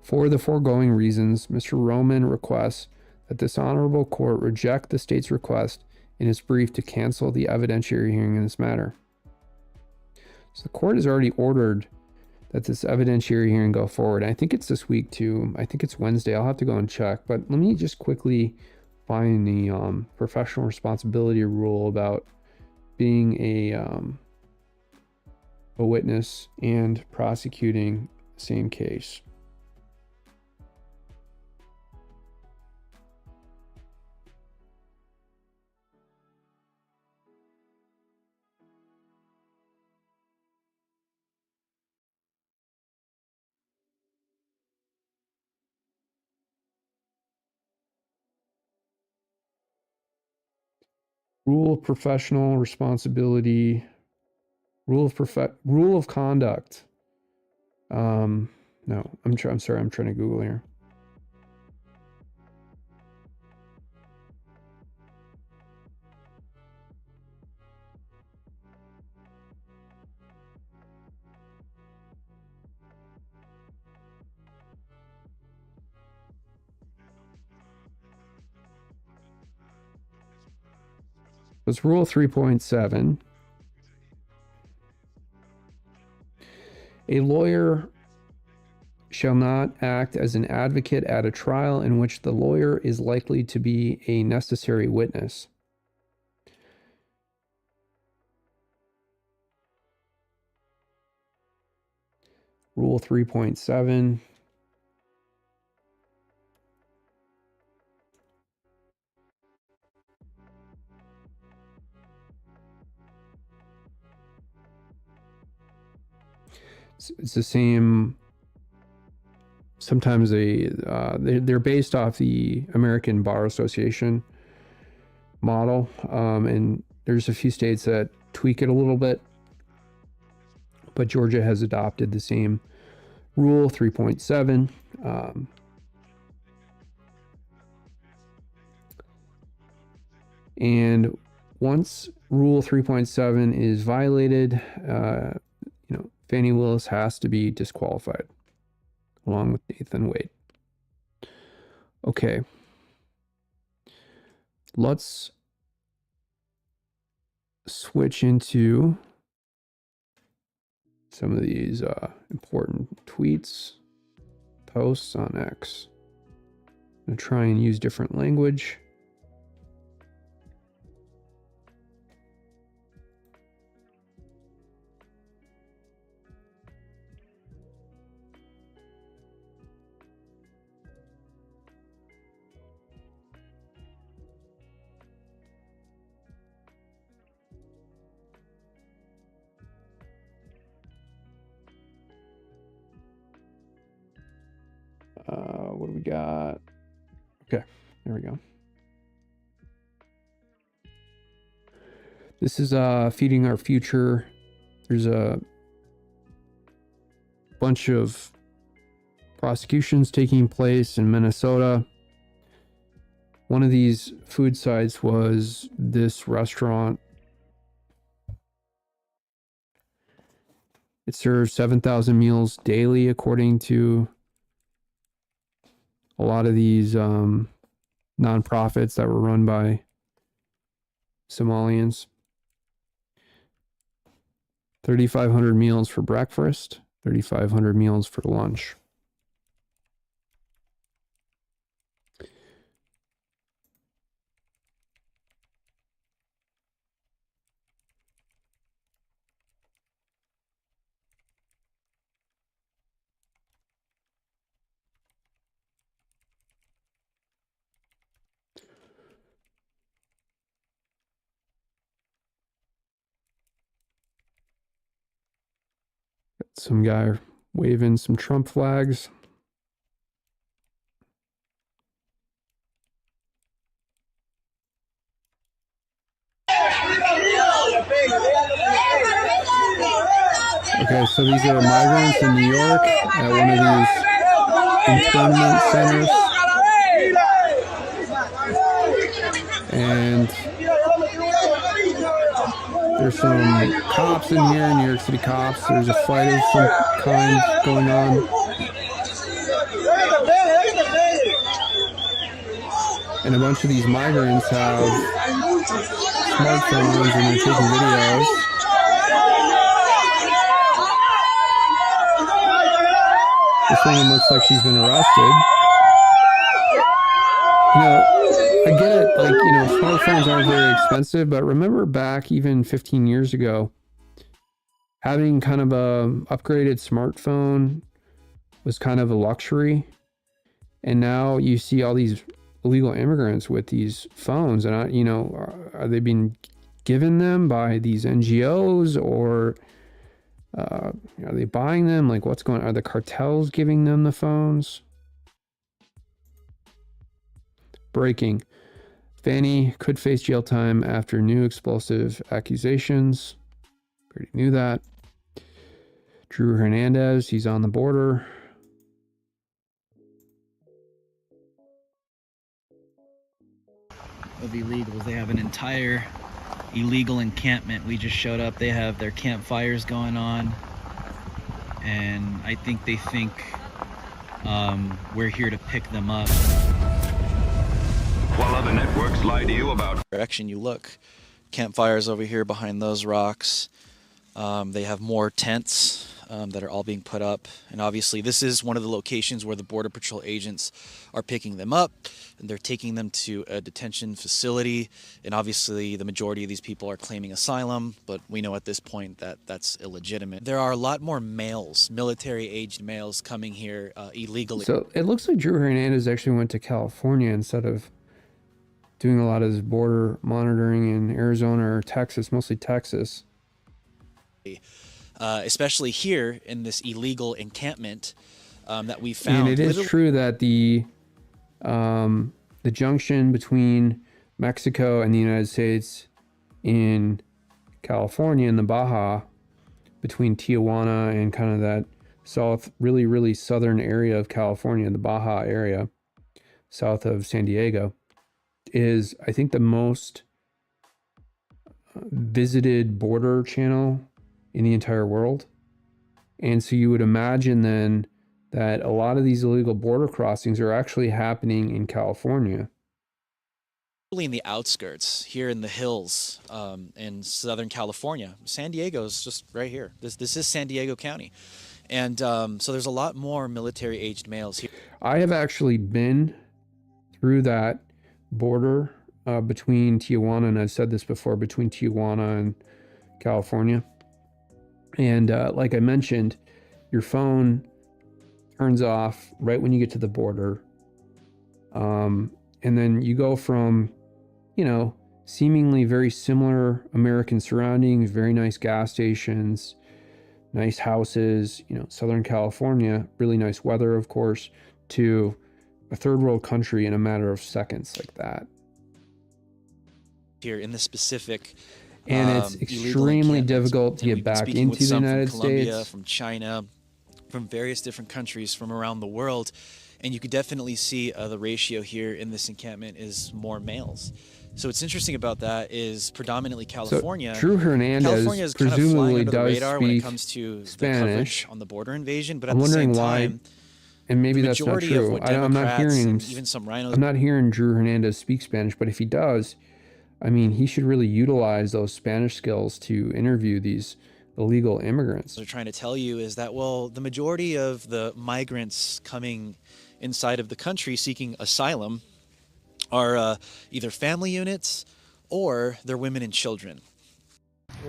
For the foregoing reasons, Mr. Roman requests that this honorable court reject the state's request in its brief to cancel the evidentiary hearing in this matter. So the court has already ordered that this evidentiary hearing go forward. I think it's this week too. I think it's Wednesday. I'll have to go and check. But let me just quickly find the professional responsibility rule about being a witness and prosecuting the same case. Rule of professional responsibility, rule of conduct. No, I'm sorry, I'm trying to Google here. It's Rule 3.7. A lawyer shall not act as an advocate at a trial in which the lawyer is likely to be a necessary witness. Rule 3.7. It's the same. Sometimes they're based off the American Bar Association model, and there's a few states that tweak it a little bit, but Georgia has adopted the same rule 3.7. And once rule 3.7 is violated, Fani Willis has to be disqualified, along with Nathan Wade. Okay. Let's switch into some of these important tweets, posts on X. I'm going to try and use different language. What do we got? Okay, there we go. This is Feeding Our Future. There's a bunch of prosecutions taking place in Minnesota. One of these food sites was this restaurant. It serves 7,000 meals daily, according to a lot of these nonprofits that were run by Somalians. 3,500 meals for breakfast, 3,500 meals for lunch. Some guy waving some Trump flags. Okay, so these are migrants in New York at one of these internment centers. And there's some cops in here, New York City cops. There's a fight of some kind going on. And a bunch of these migrants have smartphones and they're taking videos. This woman looks like she's been arrested. I get it, smartphones aren't very expensive, but remember back even 15 years ago, having kind of a upgraded smartphone was kind of a luxury. And now you see all these illegal immigrants with these phones, and are they being given them by these NGOs, or are they buying them? Like, what's going on? Are the cartels giving them the phones? Breaking. Fani could face jail time after new explosive accusations. Already knew that. Drew Hernandez, he's on the border. Of illegals, they have an entire illegal encampment. We just showed up. They have their campfires going on, and I think they think we're here to pick them up. While other networks lie to you about direction you look. Campfires over here behind those rocks. They have more tents that are all being put up. And obviously this is one of the locations where the Border Patrol agents are picking them up, and they're taking them to a detention facility. And obviously the majority of these people are claiming asylum, but we know at this point that that's illegitimate. There are a lot more males, military-aged males, coming here illegally. So it looks like Drew Hernandez actually went to California instead of doing a lot of his border monitoring in Arizona or Texas, mostly Texas. Especially here in this illegal encampment that we found. And it is true that the junction between Mexico and the United States in California, in the Baja, between Tijuana and kind of that really southern area of California, the Baja area, south of San Diego, is, I think, the most visited border channel in the entire world. And so you would imagine then that a lot of these illegal border crossings are actually happening in California. In the outskirts, here in the hills in Southern California. San Diego's just right here. This is San Diego County. And so there's a lot more military-aged males here. I have actually been through that border between Tijuana, and I've said this before, between Tijuana and California. And like I mentioned, your phone turns off right when you get to the border. And then you go from, you know, seemingly very similar American surroundings, very nice gas stations, nice houses, you know, Southern California, really nice weather, of course, to a third world country in a matter of seconds like that. Here in the specific, and it's extremely difficult to get back into the United States. From China, from various different countries from around the world, and you could definitely see the ratio here in this encampment is more males. So what's interesting about that is predominantly California. So Drew Hernandez California is kind of flying presumably under the does radar when it speak comes to Spanish. the coverage on the border invasion, but at I'm the same wondering why, time, and maybe the that's not majority of true. what I'm not Democrats hearing, and even some rhinos. I'm not hearing Drew Hernandez speak Spanish, but if he does, I mean, he should really utilize those Spanish skills to interview these illegal immigrants. They're trying to tell you is that, well, the majority of the migrants coming inside of the country seeking asylum are either family units or they're women and children.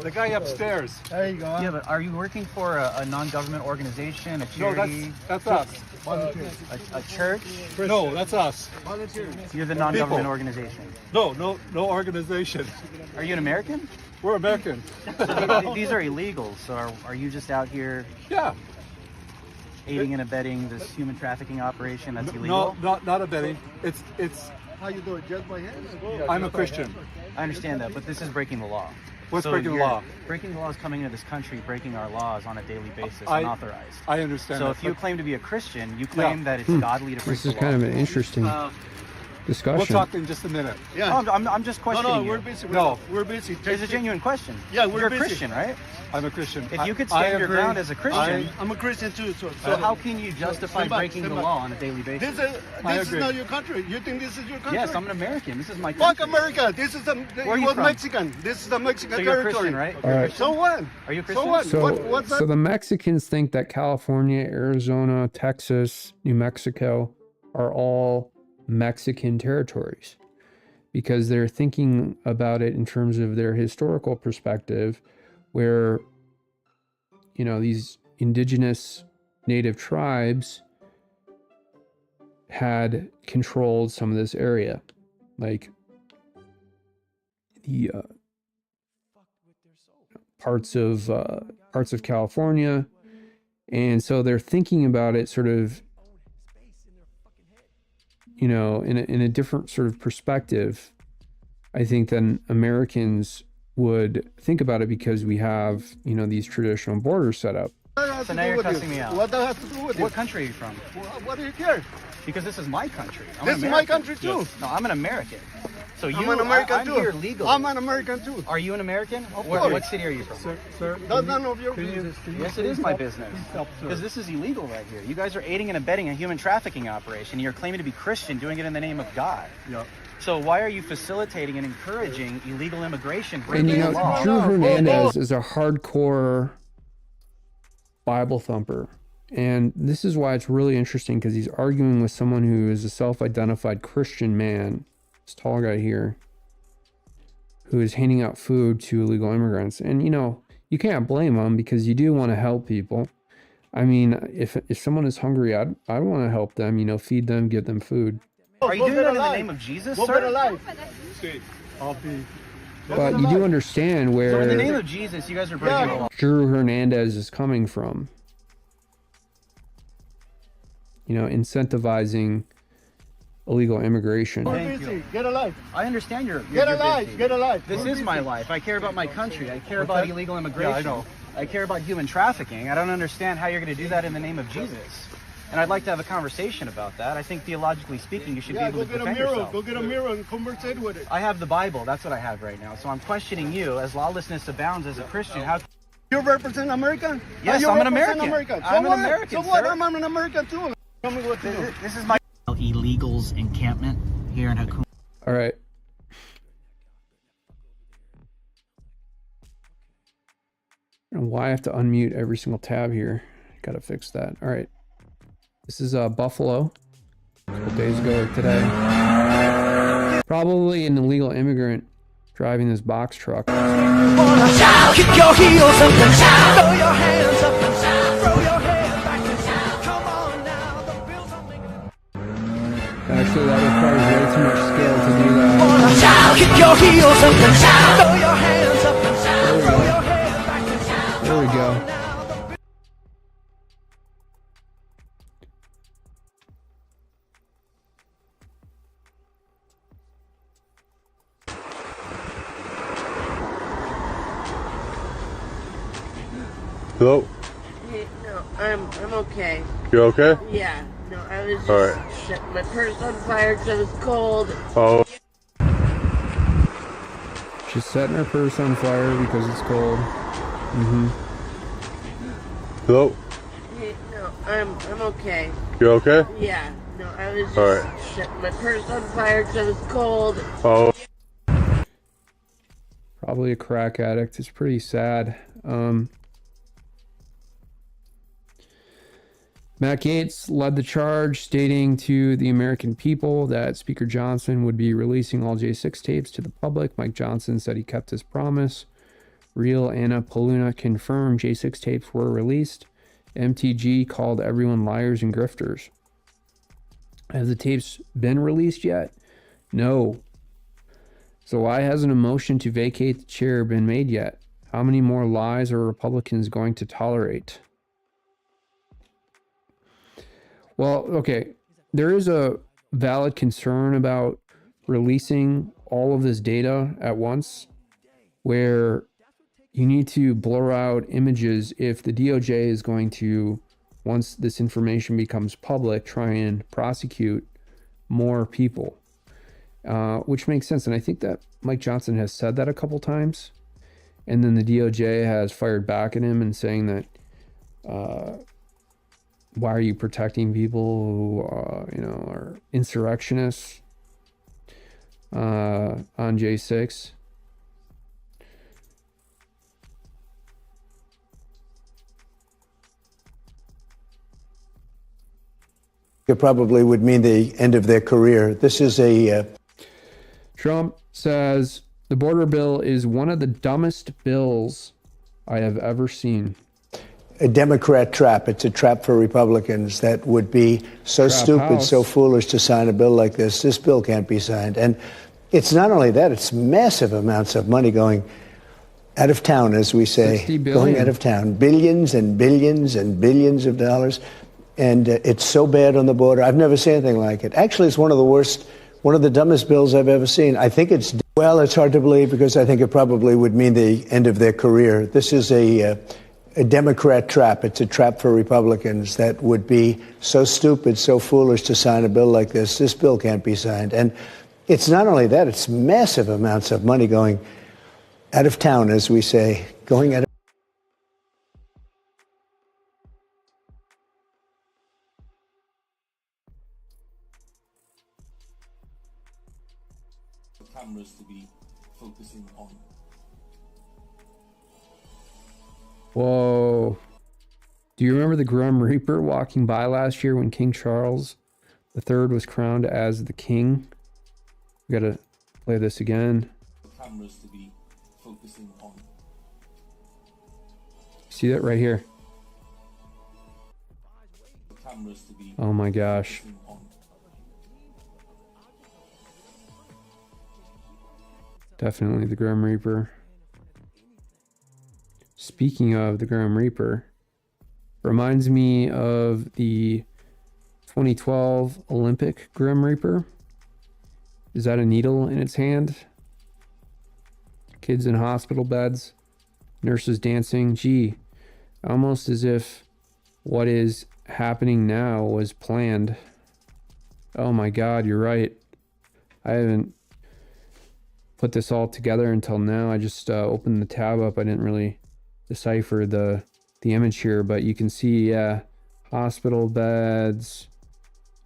The guy upstairs. There you go. Yeah, but are you working for a non-government organization, a No, charity, that's us. a church? No, that's us. You're the non-government People. organization. No organization. Are you an American? We're American. So these are illegal. So are you just out here Yeah. aiding and abetting this human trafficking operation that's illegal? No, not abetting. It's. How you doing? Just my hands? I'm a Christian. I understand that, but this is breaking the law. What's So breaking the you're- law? Breaking the law is coming into this country, breaking our laws on a daily basis, I- unauthorized. I understand. So that, if you but claim to be a Christian, you claim that it's godly to break This the is law. kind of an interesting discussion. we'll talk in just a minute. Yeah. No, I'm just questioning you. we're busy. No. We're busy. It's a genuine question. Yeah, we're You're a busy. Christian, right? I'm a Christian. If you could I stand your agree. ground as a Christian, I'm a Christian too. so how can you justify Stand back, breaking the stand back. law on a daily basis? This is agree. not your country. You think this is your country? Yes, I'm an American. This is my Fuck country. America. This is Where are you you was from? Mexican. This is the Mexican So you're a territory. Christian, right? All right. So what? Are you a Christian? So what? So, What's that? so the Mexicans think that California, Arizona, Texas, New Mexico are all Mexican territories because they're thinking about it in terms of their historical perspective, where, you know, these indigenous native tribes had controlled some of this area, like the parts of California, and so they're thinking about it sort of, you know, in a different sort of perspective, I think, than Americans would think about it, because we have, you know, these traditional borders set up. What that has So to now do you're with you? cussing me out. What that has to do with What you? country are you from? What do you care? Because this is my country. I'm This an is my American. country too. No, I'm an American. So you, I'm an American I'm too. here legally. I'm an American too. Are you an American? Of What course. city are you from? Sir, That's none of your business. Yes, it is my business. stop, sir. Because this is illegal right here. You guys are aiding and abetting a human trafficking operation. You're claiming to be Christian, doing it in the name of God. Yeah. So why are you facilitating and encouraging illegal immigration, And breaking you the know, law? Drew Hernandez is a hardcore Bible thumper. And this is why it's really interesting, because he's arguing with someone who is a self-identified Christian man, this tall guy here, who is handing out food to illegal immigrants. And, you know, you can't blame him, because you do want to help people. I mean, if someone is hungry, I'd want to help them, you know, feed them, give them food. Are you doing that in the name of Jesus, Go better sir? life. I'll be. But you do understand So in the name where of Jesus, you guys are breaking the law. Drew Hernandez is coming from. You know, incentivizing illegal immigration. Go Thank busy. you. Get a life. I understand you're Get a you're life. busy. Get a life. This Go is busy. my life. I care about my country. I care about that? illegal immigration. Yeah, I know. I care about human trafficking. I don't understand how you're going to do that in the name of Jesus. And I'd like to have a conversation about that. I think theologically speaking, you should Yeah, be able go to get a defend mirror. yourself. Go get a mirror and conversate with it. I have the Bible. That's what I have right now. So I'm questioning you. As lawlessness abounds as a Christian, how... You represent American? Yes, You I'm an represent American. So I'm an what? American, So what? sir. I'm an American too. Tell me what to do. This is my... Illegals encampment here in Hakuna. All right. And why I have to unmute every single tab here. Got to fix that. All right. This is Buffalo. A couple days ago or today. Probably an illegal immigrant driving this box truck. Kick your heels up and shout. Throw your hands up and shout. Throw your head back and shout. Come on now, the bills are making. Actually, that requires way too much skill to do that. Shout. Kick your heels up and shout. Throw your hands up and shout. Throw your head back and shout. There we Come go. on now, the bills- Hello? No, I'm okay. You okay? Yeah, no, I was just All right. setting my purse on fire because it was cold. Oh. She's setting her purse on fire because it's cold. Hello? No, I'm okay. You okay? Yeah, no, I was just All right. setting my purse on fire because it was cold. Oh. Probably a crack addict. It's pretty sad. Matt Gaetz led the charge, stating to the American people that Speaker Johnson would be releasing all J6 tapes to the public. Mike Johnson said he kept his promise. Real Anna Paluna confirmed J6 tapes were released. MTG called everyone liars and grifters. Have the tapes been released yet? No. So why hasn't a motion to vacate the chair been made yet? How many more lies are Republicans going to tolerate? Well, okay, there is a valid concern about releasing all of this data at once, where you need to blur out images if the DOJ is going to, once this information becomes public, try and prosecute more people, which makes sense. And I think that Mike Johnson has said that a couple times, and then the DOJ has fired back at him and saying that, why are you protecting people who, are insurrectionists on J6? It probably would mean the end of their career. This is a... Trump says the border bill is one of the dumbest bills I have ever seen. A Democrat trap. It's a trap for Republicans that would be so Trap stupid, house. so foolish to sign a bill like this. This bill can't be signed. And it's not only that, it's massive amounts of money going out of town, as we say. 60 Going billion. out of town. Billions and billions and billions of dollars. And it's so bad on the border. I've never seen anything like it. Actually, it's one of the worst, one of the dumbest bills I've ever seen. I think it's, well, it's hard to believe because I think it probably would mean the end of their career. This is a Democrat trap. It's a trap for Republicans that would be so stupid, so foolish to sign a bill like this. This bill can't be signed. And it's not only that, it's massive amounts of money going out of town, as we say, going out of cameras to be focusing on. Whoa. Do you remember the Grim Reaper walking by last year when King Charles III was crowned as the king? We gotta play this again. Cameras to be focusing on. See that right here? Cameras to be Oh my gosh. focusing on. Definitely the Grim Reaper. Speaking of the Grim Reaper, reminds me of the 2012 Olympic Grim Reaper. Is that a needle in its hand? Kids in hospital beds, nurses dancing. Gee, almost as if what is happening now was planned. Oh my God, you're right. I haven't put this all together until now. I just opened the tab up. I didn't really decipher the image here, but you can see, yeah, hospital beds,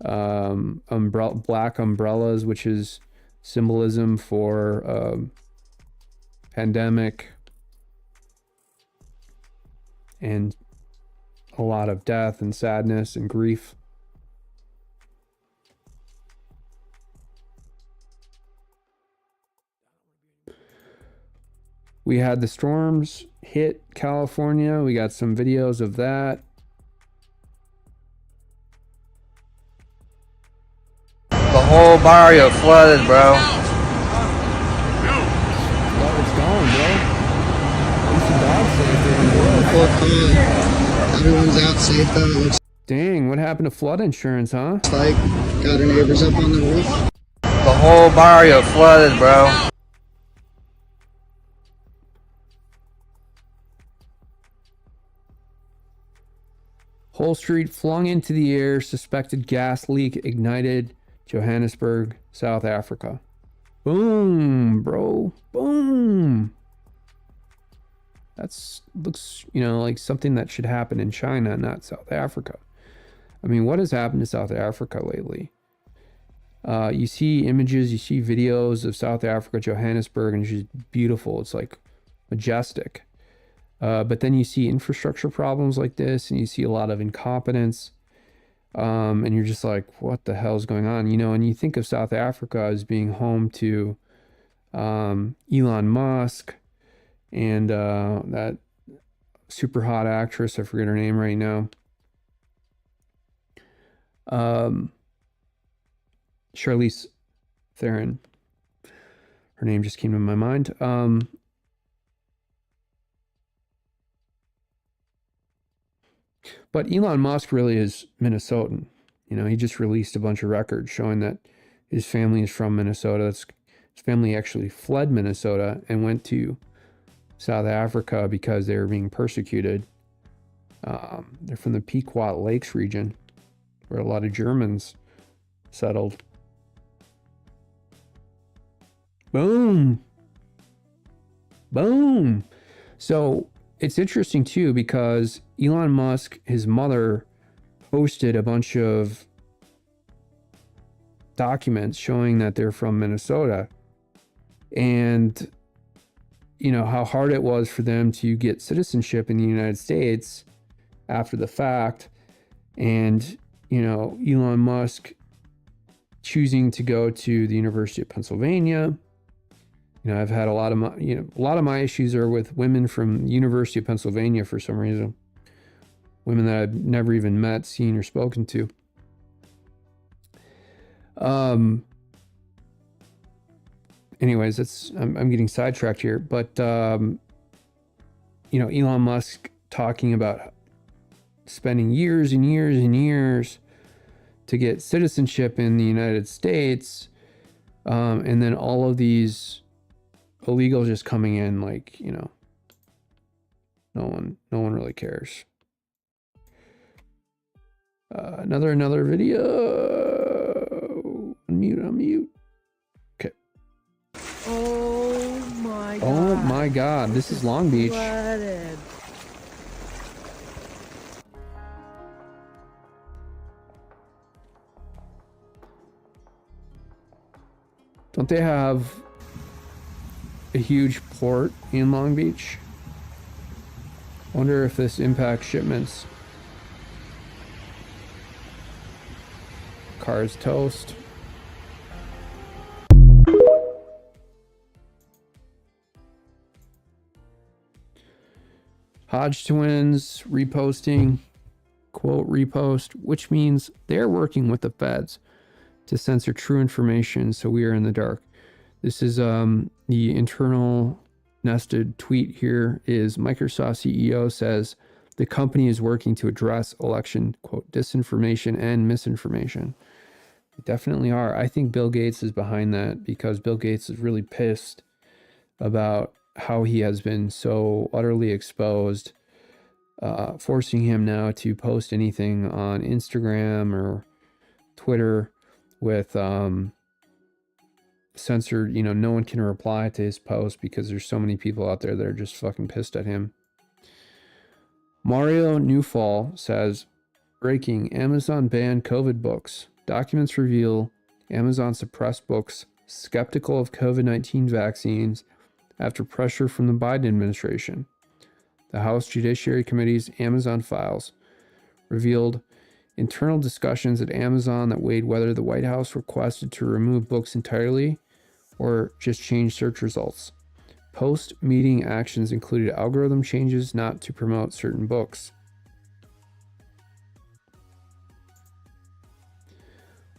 black umbrellas, which is symbolism for pandemic and a lot of death and sadness and grief. We had the storms hit California. We got some videos of that. The whole barrio flooded, bro. Well, it's gone, bro. At least the dog's safe. Everyone's out safe though. It looks Dang, what happened to flood insurance, huh? like got our neighbors up on the roof. The whole barrio flooded, bro. Whole street flung into the air, suspected gas leak ignited, Johannesburg, South Africa. Boom, bro. Boom. That's looks, you know, like something that should happen in China, not South Africa. I mean, what has happened to South Africa lately? You see images, you see videos of South Africa, Johannesburg, and it's just beautiful. It's like majestic. But then you see infrastructure problems like this, and you see a lot of incompetence. And you're just like, what the hell is going on? You know, and you think of South Africa as being home to Elon Musk and that super hot actress, I forget her name right now. Charlize Theron. Her name just came to my mind. But Elon Musk really is Minnesotan. You know, he just released a bunch of records showing that his family is from Minnesota. His family actually fled Minnesota and went to South Africa because they were being persecuted. They're from the Pequot Lakes region, where a lot of Germans settled. Boom. Boom. So it's interesting too, because Elon Musk, his mother, posted a bunch of documents showing that they're from Minnesota, and you know how hard it was for them to get citizenship in the United States after the fact. And you know, Elon Musk choosing to go to the University of Pennsylvania. You know, I've had a lot of my issues are with women from University of Pennsylvania for some reason. Women that I've never even met, seen, or spoken to. Anyways, I'm getting sidetracked here, but you know, Elon Musk talking about spending years and years and years to get citizenship in the United States, and then all of these illegals just coming in, like, you know, no one really cares. Another video. Unmute. Okay. Oh my God. Oh my God, this is Long Beach. Flooded. Don't they have a huge port in Long Beach? Wonder if this impacts shipments car is toast. Hodge twins reposting, quote repost, which means they're working with the feds to censor true information, so we are in the dark. This is the internal nested tweet here is Microsoft CEO says the company is working to address election, quote, disinformation and misinformation. They definitely are. I think Bill Gates is behind that because Bill Gates is really pissed about how he has been so utterly exposed, forcing him now to post anything on Instagram or Twitter with censored, no one can reply to his post because there's so many people out there that are just fucking pissed at him. Mario Newfall says, breaking, Amazon banned COVID books. Documents reveal Amazon suppressed books skeptical of COVID-19 vaccines after pressure from the Biden administration. The House Judiciary Committee's Amazon files revealed internal discussions at Amazon that weighed whether the White House requested to remove books entirely or just change search results. Post-meeting actions included algorithm changes not to promote certain books.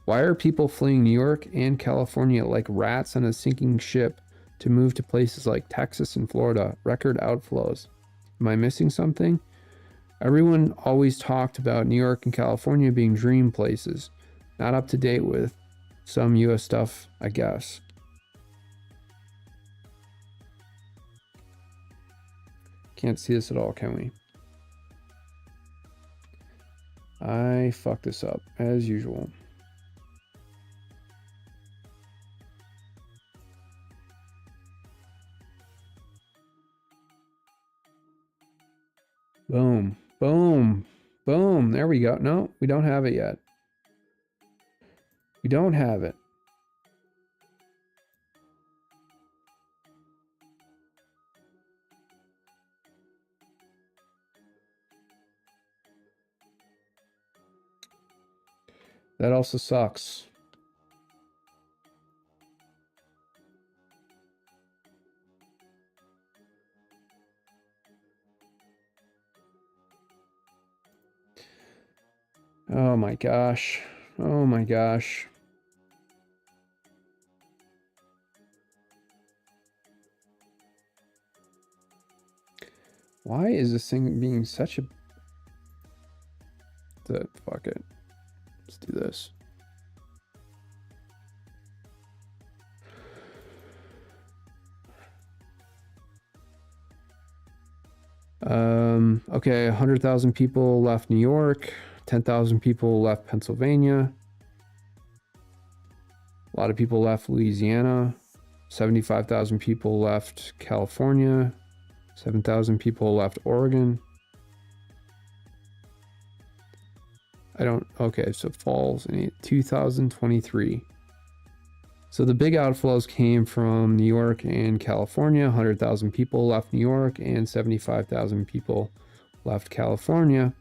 Why are people fleeing New York and California like rats on a sinking ship to move to places like Texas and Florida? Record outflows. Am I missing something? Everyone always talked about New York and California being dream places. Not up to date with some US stuff, I guess. Can't see this at all, can we? I fucked this up, as usual. Boom, boom, boom. There we go. No, we don't have it yet. We don't have it. That also sucks. Oh my gosh. Oh my gosh. Why is this thing being such a... Fuck it. Let's do this. Okay, 100,000 people left New York. 10,000 people left Pennsylvania. A lot of people left Louisiana. 75,000 people left California. 7,000 people left Oregon. Okay, so falls in 2023. So the big outflows came from New York and California. 100,000 people left New York and 75,000 people left California.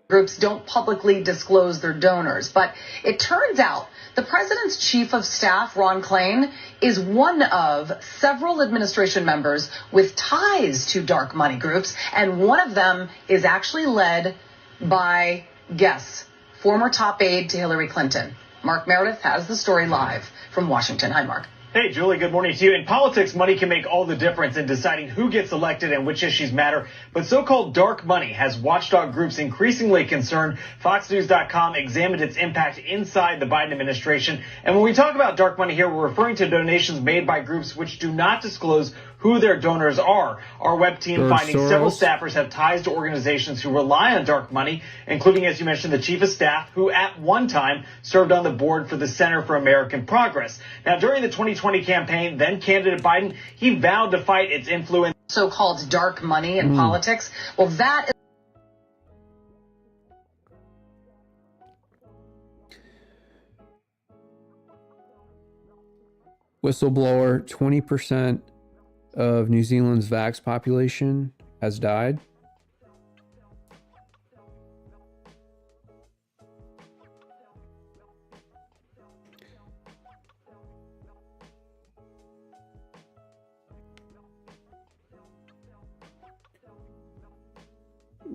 Groups don't publicly disclose their donors, but it turns out the president's chief of staff, Ron Klain, is one of several administration members with ties to dark money groups, and one of them is actually led by, guess, former top aide to Hillary Clinton. Mark Meredith has the story live from Washington. Hi, Mark. Hey, Julie, good morning to you. In politics, money can make all the difference in deciding who gets elected and which issues matter. But so-called dark money has watchdog groups increasingly concerned. FoxNews.com examined its impact inside the Biden administration. And when we talk about dark money here, we're referring to donations made by groups which do not disclose who their donors are. Our web team finding several staffers have ties to organizations who rely on dark money, including, as you mentioned, the chief of staff, who at one time served on the board for the Center for American Progress. Now, during the 2020 campaign, then candidate Biden, he vowed to fight its influence. So-called dark money in politics. Well, that is... Whistleblower, 20% of New Zealand's vax population has died.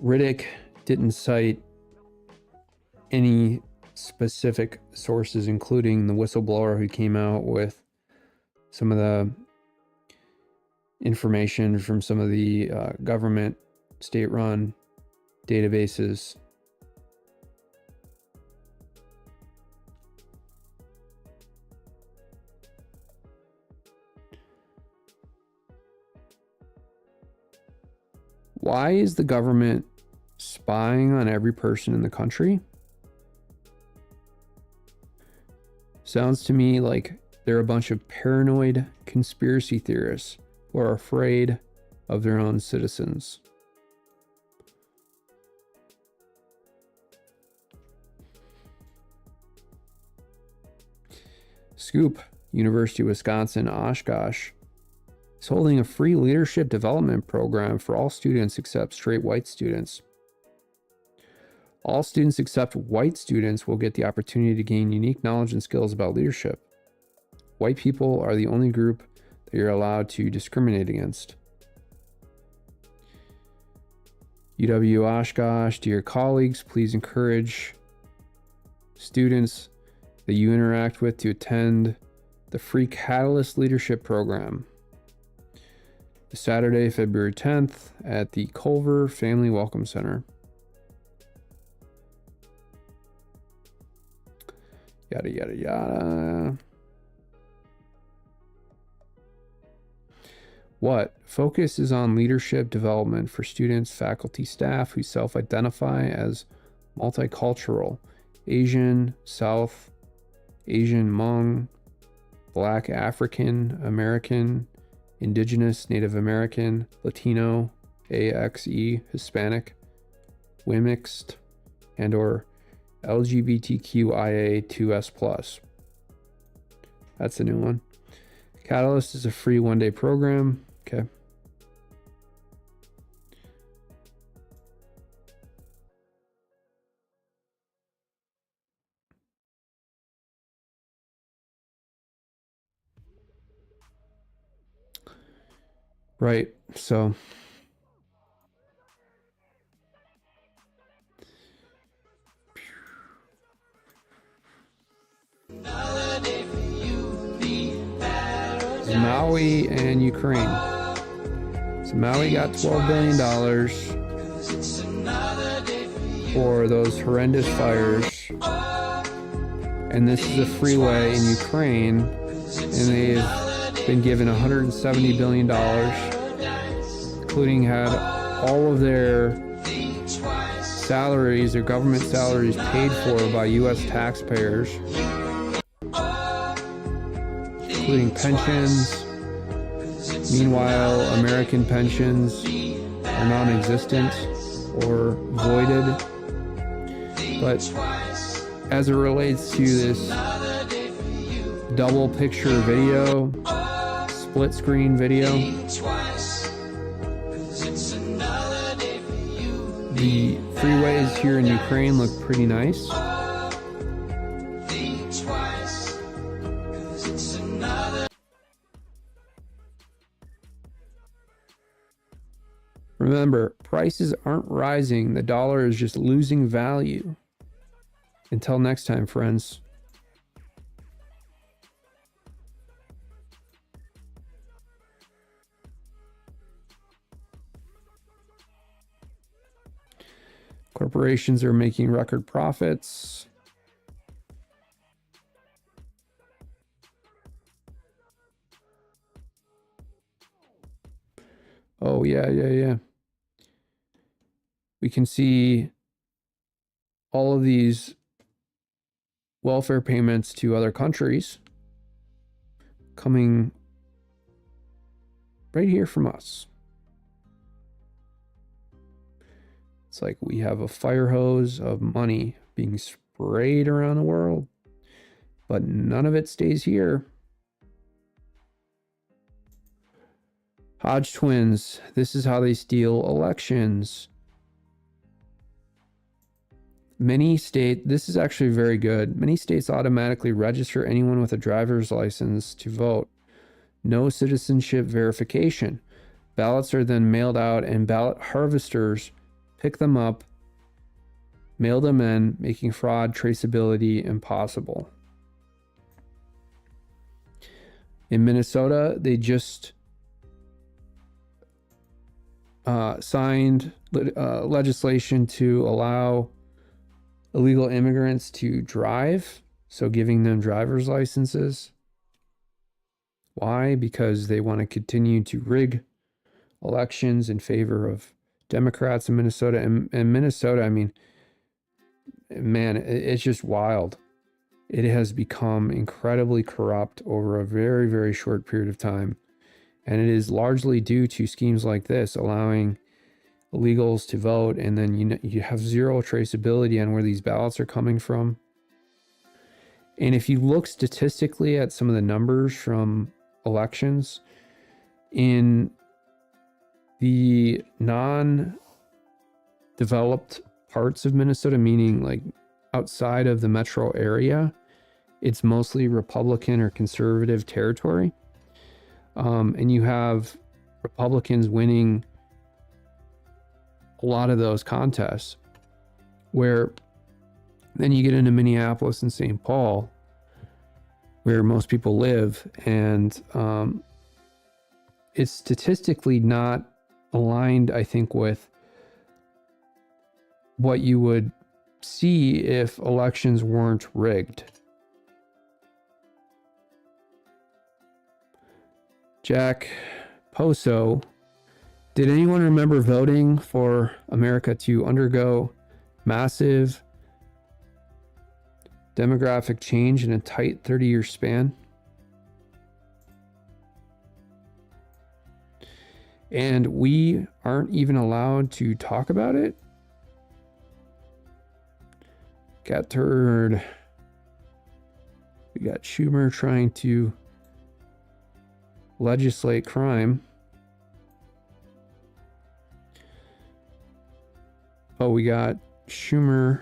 Riddick didn't cite any specific sources, including the whistleblower who came out with some of the information from some of the government state-run databases. Why is the government spying on every person in the country? Sounds to me like they're a bunch of paranoid conspiracy theorists who are afraid of their own citizens. Scoop, University of Wisconsin, Oshkosh, is holding a free leadership development program for all students except straight white students. All students except white students will get the opportunity to gain unique knowledge and skills about leadership. White people are the only group that you're allowed to discriminate against. UW Oshkosh, dear colleagues, please encourage students that you interact with to attend the free Catalyst Leadership Program. Saturday, February 10th at the Culver Family Welcome Center. Yada, yada, yada. What? Focus is on leadership development for students, faculty, staff who self-identify as multicultural, Asian, South Asian, Hmong, Black, African, American, Indigenous, Native American, Latino, AXE, Hispanic, Wimixed, and or LGBTQIA2S+. That's a new one. Catalyst is a free one-day program. Okay. Right, so Maui and Ukraine. So Maui got $12 billion for those horrendous fires. And this is a freeway in Ukraine. And they've been given $170 billion, including had all of their salaries, their government salaries paid for by U.S. taxpayers, including pensions. Meanwhile, American pensions are non-existent or voided. But as it relates to this double picture video, split screen video, the freeways here in Ukraine look pretty nice. Remember, prices aren't rising. The dollar is just losing value. Until next time, friends. Corporations are making record profits. Oh, yeah. We can see all of these welfare payments to other countries coming right here from us. It's like we have a fire hose of money being sprayed around the world, but none of it stays here. Hodge twins. This is how they steal elections. This is actually very good. Many states automatically register anyone with a driver's license to vote. No citizenship verification. Ballots are then mailed out and ballot harvesters pick them up, mail them in, making fraud traceability impossible. In Minnesota, they just signed legislation to allow illegal immigrants to drive, so giving them driver's licenses. Why? Because they want to continue to rig elections in favor of Democrats in Minnesota. And Minnesota, I mean, man, it's just wild. It has become incredibly corrupt over a very, very short period of time. And it is largely due to schemes like this, allowing illegals to vote, and then you have zero traceability on where these ballots are coming from. And if you look statistically at some of the numbers from elections in the non-developed parts of Minnesota, meaning like outside of the metro area, it's mostly Republican or conservative territory. And you have Republicans winning a lot of those contests, where then you get into Minneapolis and St. Paul, where most people live, and it's statistically not aligned, I think, with what you would see if elections weren't rigged. Jack Poso, did anyone remember voting for America to undergo massive demographic change in a tight 30-year span? And we aren't even allowed to talk about it? Got turd. We got Schumer trying to legislate crime. Oh, we got Schumer.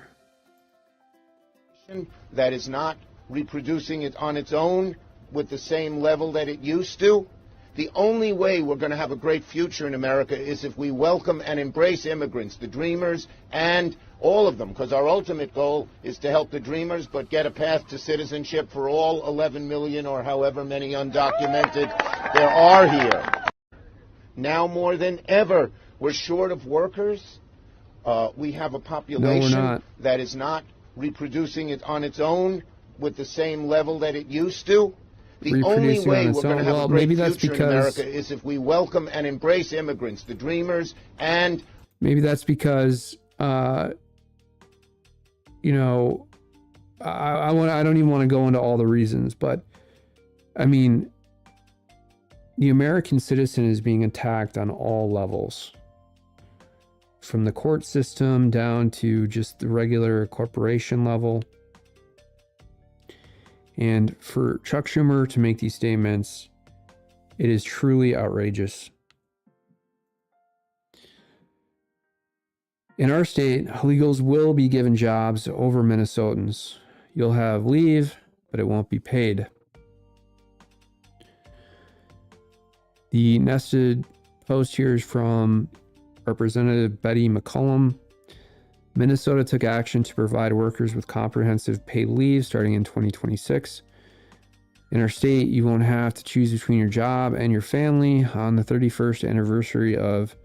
That is not reproducing it on its own with the same level that it used to. The only way we're going to have a great future in America is if we welcome and embrace immigrants, the dreamers, and all of them, because our ultimate goal is to help the dreamers, but get a path to citizenship for all 11 million or however many undocumented there are here. Now more than ever, we're short of workers. We have a population that is not reproducing it on its own with the same level that it used to. The only way we're going to have a great future in America is if we welcome and embrace immigrants, the dreamers, and... Maybe that's because, you know, I don't even want to go into all the reasons, but, I mean, the American citizen is being attacked on all levels. From the court system down to just the regular corporation level. And for Chuck Schumer to make these statements, it is truly outrageous. In our state, illegals will be given jobs over Minnesotans. You'll have leave, but it won't be paid. The nested post here is from Representative Betty McCollum. Minnesota took action to provide workers with comprehensive paid leave starting in 2026. In our state, you won't have to choose between your job and your family. On the 31st anniversary of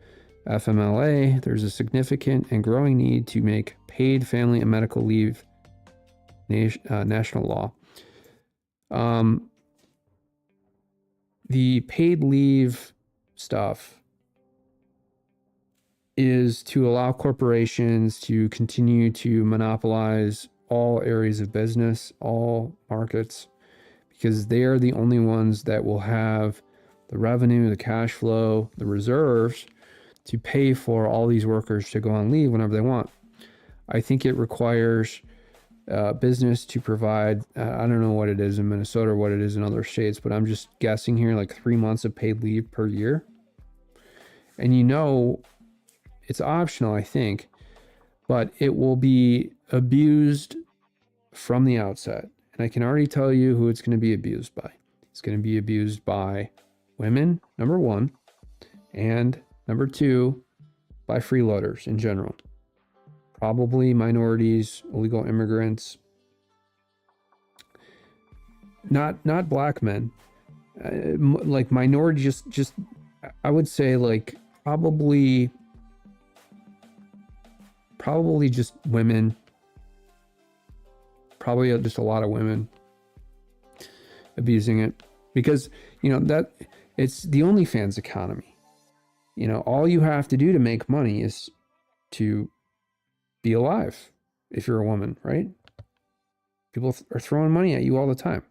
FMLA, there's a significant and growing need to make paid family and medical leave national law. The paid leave stuff is to allow corporations to continue to monopolize all areas of business, all markets, because they are the only ones that will have the revenue, the cash flow, the reserves to pay for all these workers to go on leave whenever they want. I think it requires business to provide, I don't know what it is in Minnesota or what it is in other states, but I'm just guessing here, like 3 months of paid leave per year. And you know, it's optional, I think, but it will be abused from the outset. And I can already tell you who it's going to be abused by. It's going to be abused by women, number one, and number two, by freeloaders in general. Probably minorities, illegal immigrants, not black men, like minority, just I would say like probably just women, probably just a lot of women abusing it, because you know that it's the OnlyFans economy. You know, all you have to do to make money is to be alive if you're a woman, right? People are throwing money at you all the time.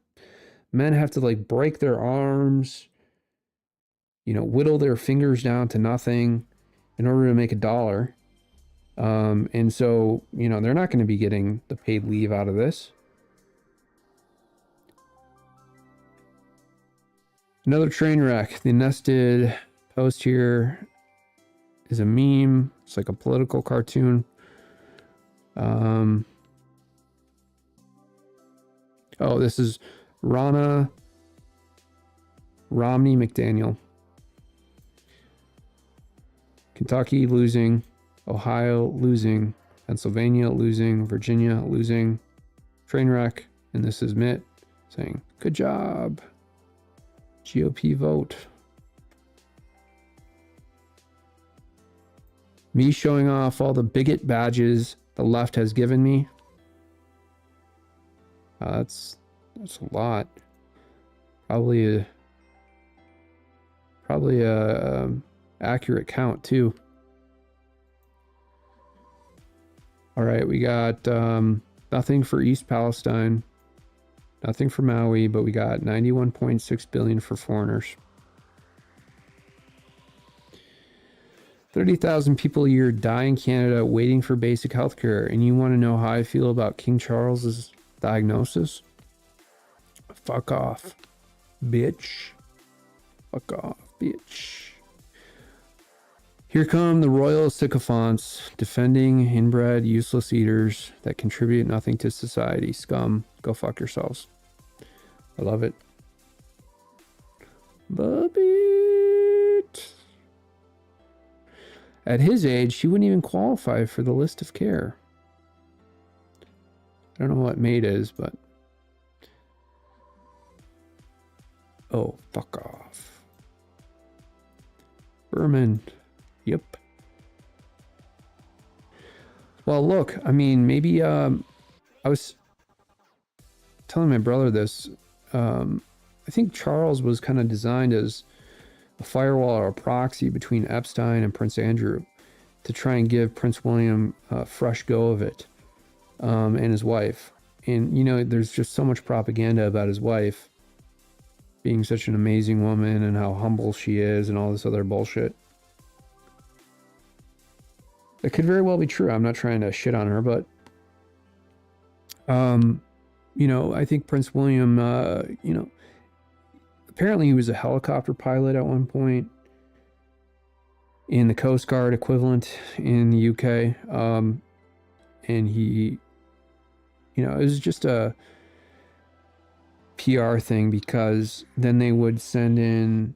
Men have to like break their arms, you know, whittle their fingers down to nothing in order to make $1. And so, you know, they're not going to be getting the paid leave out of this. Another train wreck. The nested post here is a meme. It's like a political cartoon. Oh, this is Ronna Romney McDaniel. Kentucky losing, Ohio losing, Pennsylvania losing, Virginia losing. Train wreck. And this is Mitt saying, good job. GOP vote. Me showing off all the bigot badges the left has given me. That's a lot. Probably a accurate count too. All right, we got nothing for East Palestine, nothing for Maui, but we got 91.6 billion for foreigners. 30,000 people a year die in Canada waiting for basic health care. And you want to know how I feel about King Charles's diagnosis? Fuck off, bitch. Fuck off, bitch. Here come the royal sycophants defending inbred, useless eaters that contribute nothing to society. Scum, go fuck yourselves. I love it. Love it. At his age, he wouldn't even qualify for the list of care. I don't know what mate is, but... Oh, fuck off. Berman. Yep. Well, look, I mean, maybe, I was telling my brother this. I think Charles was kind of designed as a firewall or a proxy between Epstein and Prince Andrew to try and give Prince William a fresh go of it, and his wife. And, you know, there's just so much propaganda about his wife being such an amazing woman and how humble she is and all this other bullshit. It could very well be true. I'm not trying to shit on her, but, you know, I think Prince William, you know, apparently he was a helicopter pilot at one point in the Coast Guard equivalent in the UK. And he, you know, it was just a PR thing, because then they would send in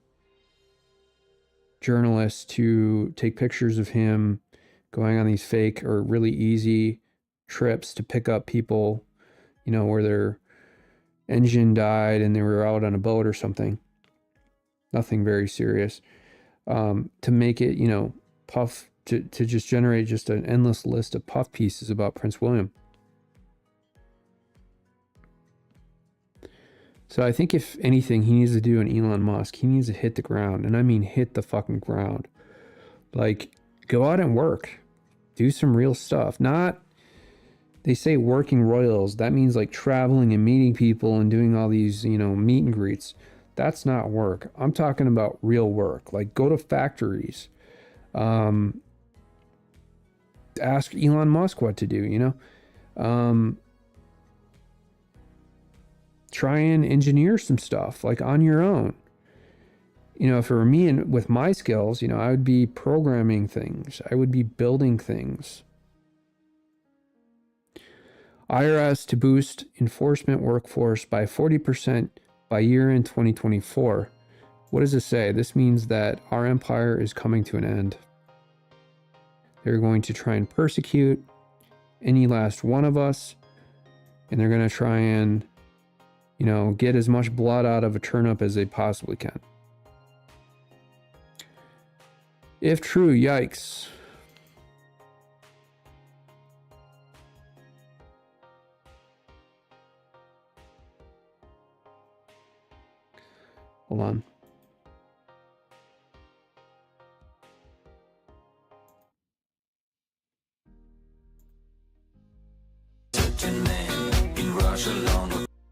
journalists to take pictures of him going on these fake or really easy trips to pick up people, you know, where their engine died and they were out on a boat or something. Nothing very serious. To make it, you know, puff, to just generate just an endless list of puff pieces about Prince William. So I think if anything, he needs to do an Elon Musk. He needs to hit the ground. And I mean hit the fucking ground. Like, go out and work. Do some real stuff. Not, they say working royals. That means like traveling and meeting people and doing all these, you know, meet and greets. That's not work. I'm talking about real work. Like, go to factories. Ask Elon Musk what to do, you know? Try and engineer some stuff like on your own. You know, if it were me and with my skills, you know, I would be programming things. I would be building things. IRS to boost enforcement workforce by 40% by year-end 2024. What does this say? This means that our empire is coming to an end. They're going to try and persecute any last one of us, and they're going to try and, you know, get as much blood out of a turnip as they possibly can. If true, yikes. Hold on.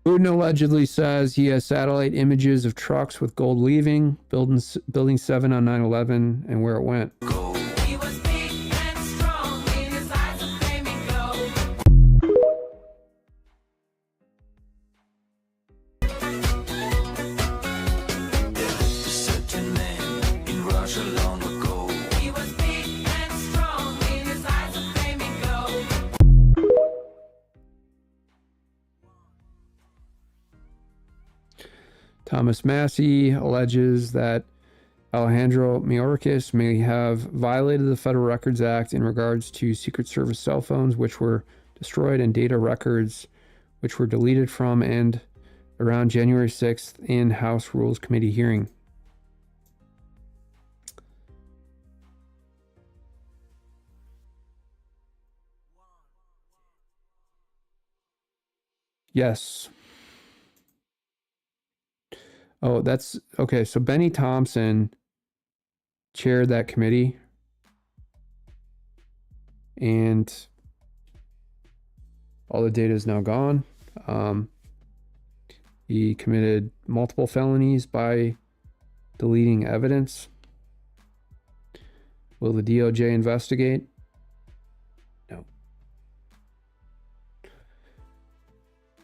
Putin allegedly says he has satellite images of trucks with gold leaving Building 7 on 9/11 and where it went. Thomas Massey alleges that Alejandro Mayorkas may have violated the Federal Records Act in regards to Secret Service cell phones, which were destroyed, and data records, which were deleted from and around January 6th in House Rules Committee hearing. Yes. Oh, that's okay. So Benny Thompson chaired that committee, and all the data is now gone. He committed multiple felonies by deleting evidence. Will the DOJ investigate? No.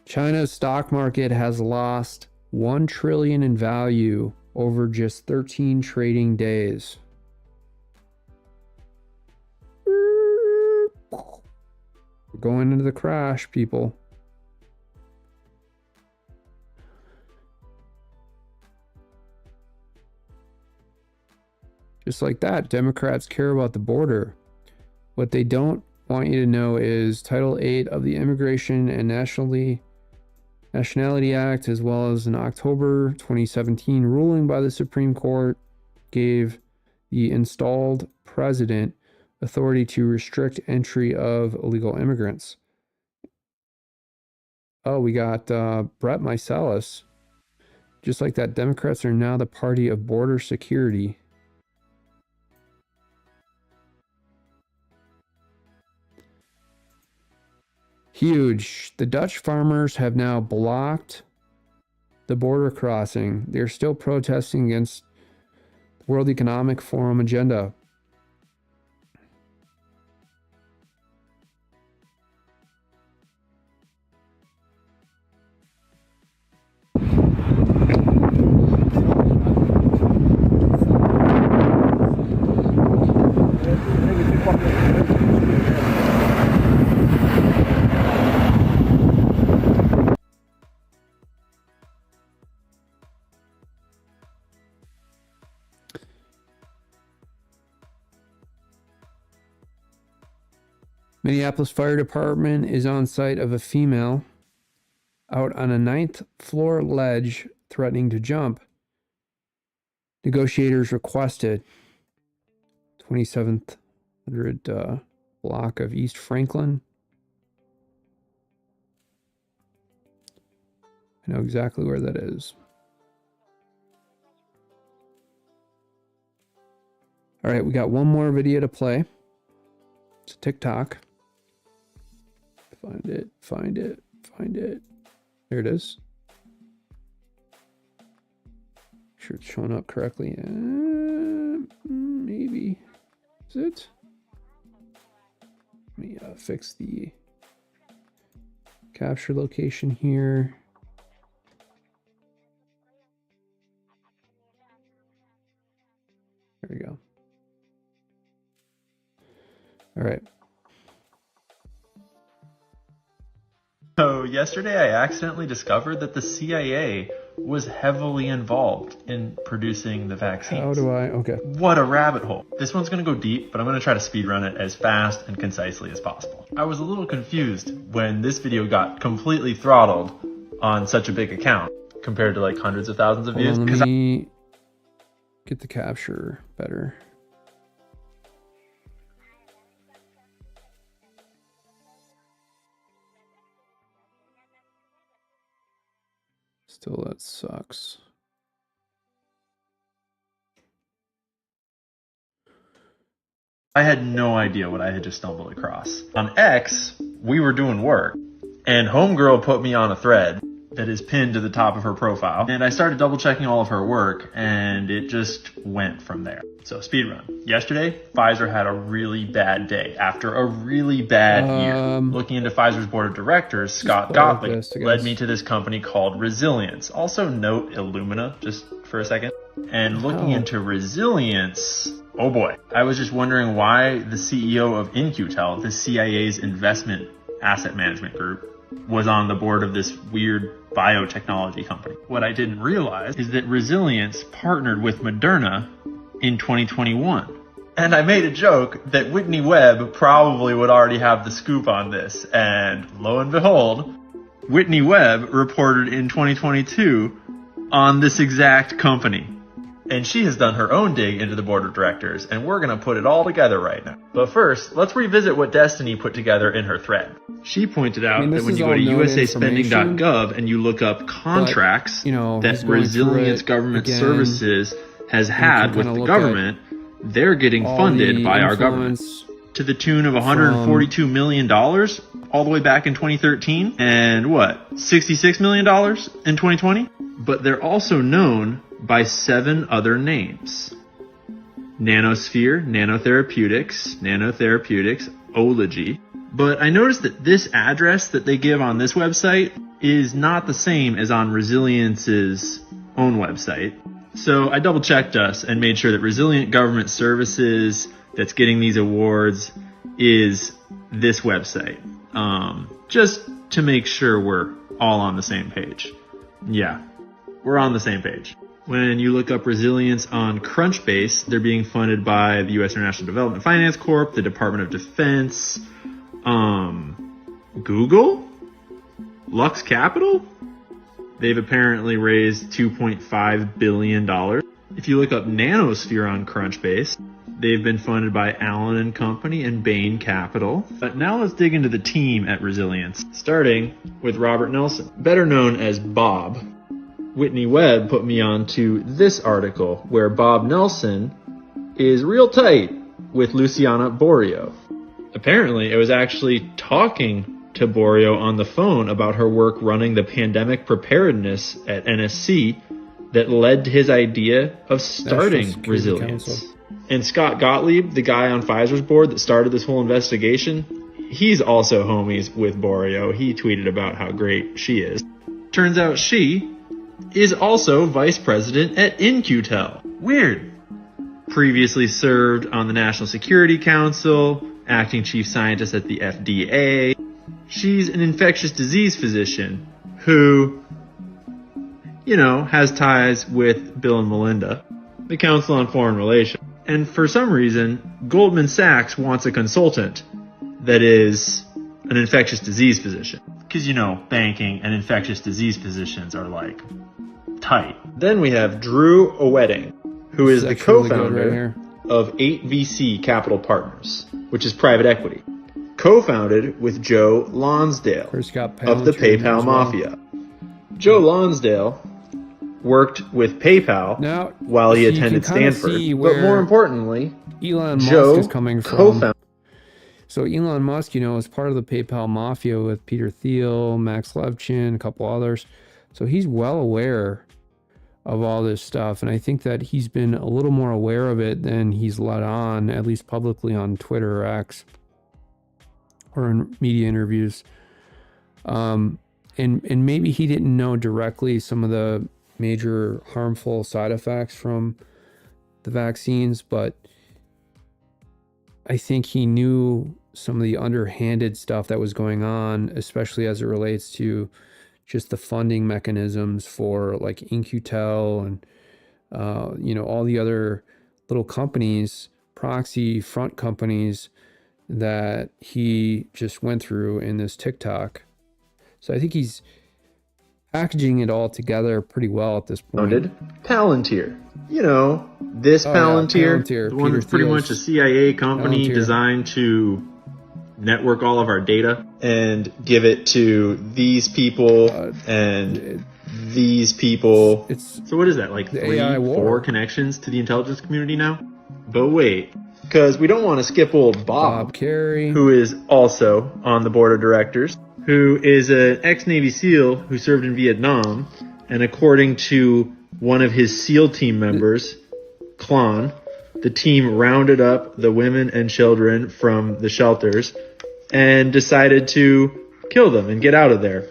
China's stock market has lost $1 trillion in value over just 13 trading days. We're going into the crash, people. Just like that, Democrats care about the border. What they don't want you to know is Title 8 of the Immigration and Nationality Act, as well as an October 2017 ruling by the Supreme Court, gave the installed president authority to restrict entry of illegal immigrants. Oh, we got Brett Meiselas. Just like that, Democrats are now the party of border security. Huge. The Dutch farmers have now blocked the border crossing. They're still protesting against the World Economic Forum agenda. Minneapolis Fire Department is on site of a female out on a 9th floor ledge threatening to jump. Negotiators requested 2700 block of East Franklin. I know exactly where that is. All right, we got one more video to play. It's a TikTok. Find it, find it, find it. There it is. Make sure it's showing up correctly. Maybe. Is it? Let me fix the capture location here. There you go. All right. So yesterday I accidentally discovered that the CIA was heavily involved in producing the vaccines. How do I? Okay. What a rabbit hole. This one's going to go deep, but I'm going to try to speed run it as fast and concisely as possible. I was a little confused when this video got completely throttled on such a big account compared to like hundreds of thousands of views. Let me get the capture better. Still, that sucks. I had no idea what I had just stumbled across. On X, we were doing work, and Homegirl put me on a thread that is pinned to the top of her profile, and I started double checking all of her work, and it just went from there. So speedrun. Yesterday, Pfizer had a really bad day after a really bad year. Looking into Pfizer's board of directors, Scott Gottlieb led me to this company called Resilience. Also note Illumina, just for a second. And looking into Resilience, oh boy, I was just wondering why the CEO of In-Q-Tel, the CIA's investment asset management group, was on the board of this weird biotechnology company. What I didn't realize is that Resilience partnered with Moderna in 2021. And I made a joke that Whitney Webb probably would already have the scoop on this. And lo and behold, Whitney Webb reported in 2022 on this exact company. And she has done her own dig into the board of directors, and we're going to put it all together right now. But first, let's revisit what Destiny put together in her thread. She pointed out that when you go to usaspending.gov and you look up contracts that Resilience Government Services has had with the government, they're getting funded by our government to the tune of $142 million all the way back in 2013 and $66 million in 2020? But they're also known by 7 other names: Nanosphere, Nanotherapeutics, Ology. But I noticed that this address that they give on this website is not the same as on Resilience's own website. So I double checked us and made sure that Resilient Government Services that's getting these awards is this website. Just to make sure we're all on the same page. Yeah, we're on the same page. When you look up Resilience on Crunchbase, they're being funded by the U.S. International Development Finance Corp., the Department of Defense, Google, Lux Capital. They've apparently raised $2.5 billion. If you look up Nanosphere on Crunchbase, they've been funded by Allen & Company and Bain Capital. But now let's dig into the team at Resilience, starting with Robert Nelson, better known as Bob. Whitney Webb put me on to this article where Bob Nelson is real tight with Luciana Borio. Apparently, it was actually talking to Borio on the phone about her work running the pandemic preparedness at NSC that led to his idea of starting Resilience. And Scott Gottlieb, the guy on Pfizer's board that started this whole investigation, he's also homies with Borio. He tweeted about how great she is. Turns out she is also vice president at In-Q-Tel. Weird. Previously served on the National Security Council, acting chief scientist at the FDA. She's an infectious disease physician who, has ties with Bill and Melinda, the Council on Foreign Relations. And for some reason, Goldman Sachs wants a consultant that is an infectious disease physician. Because, banking and infectious disease physicians are like tight. Then we have Drew Owetting, who is the co-founder of 8VC Capital Partners, which is private equity. Co-founded with Joe Lonsdale of the PayPal Mafia. Joe Lonsdale worked with PayPal while he attended Stanford. But more importantly, Elon Musk is coming from. So Elon Musk, is part of the PayPal Mafia with Peter Thiel, Max Levchin, a couple others. So he's well aware of all this stuff. And I think that he's been a little more aware of it than he's let on, at least publicly on Twitter or X or in media interviews. And maybe he didn't know directly some of the major harmful side effects from the vaccines, but I think he knew some of the underhanded stuff that was going on, especially as it relates to just the funding mechanisms for like In-Q-Tel and all the other little companies, proxy front companies that he just went through in this TikTok. So I think he's packaging it all together pretty well at this point. Palantir. This Palantir, the one that's pretty much a CIA company designed to network all of our data and give it to these people and these people. So what is that, like 4 connections to the intelligence community now? But wait, because we don't want to skip old Bob Kerrey, who is also on the board of directors, who is an ex-Navy SEAL who served in Vietnam, and according to one of his SEAL team members, Klon, the team rounded up the women and children from the shelters and decided to kill them and get out of there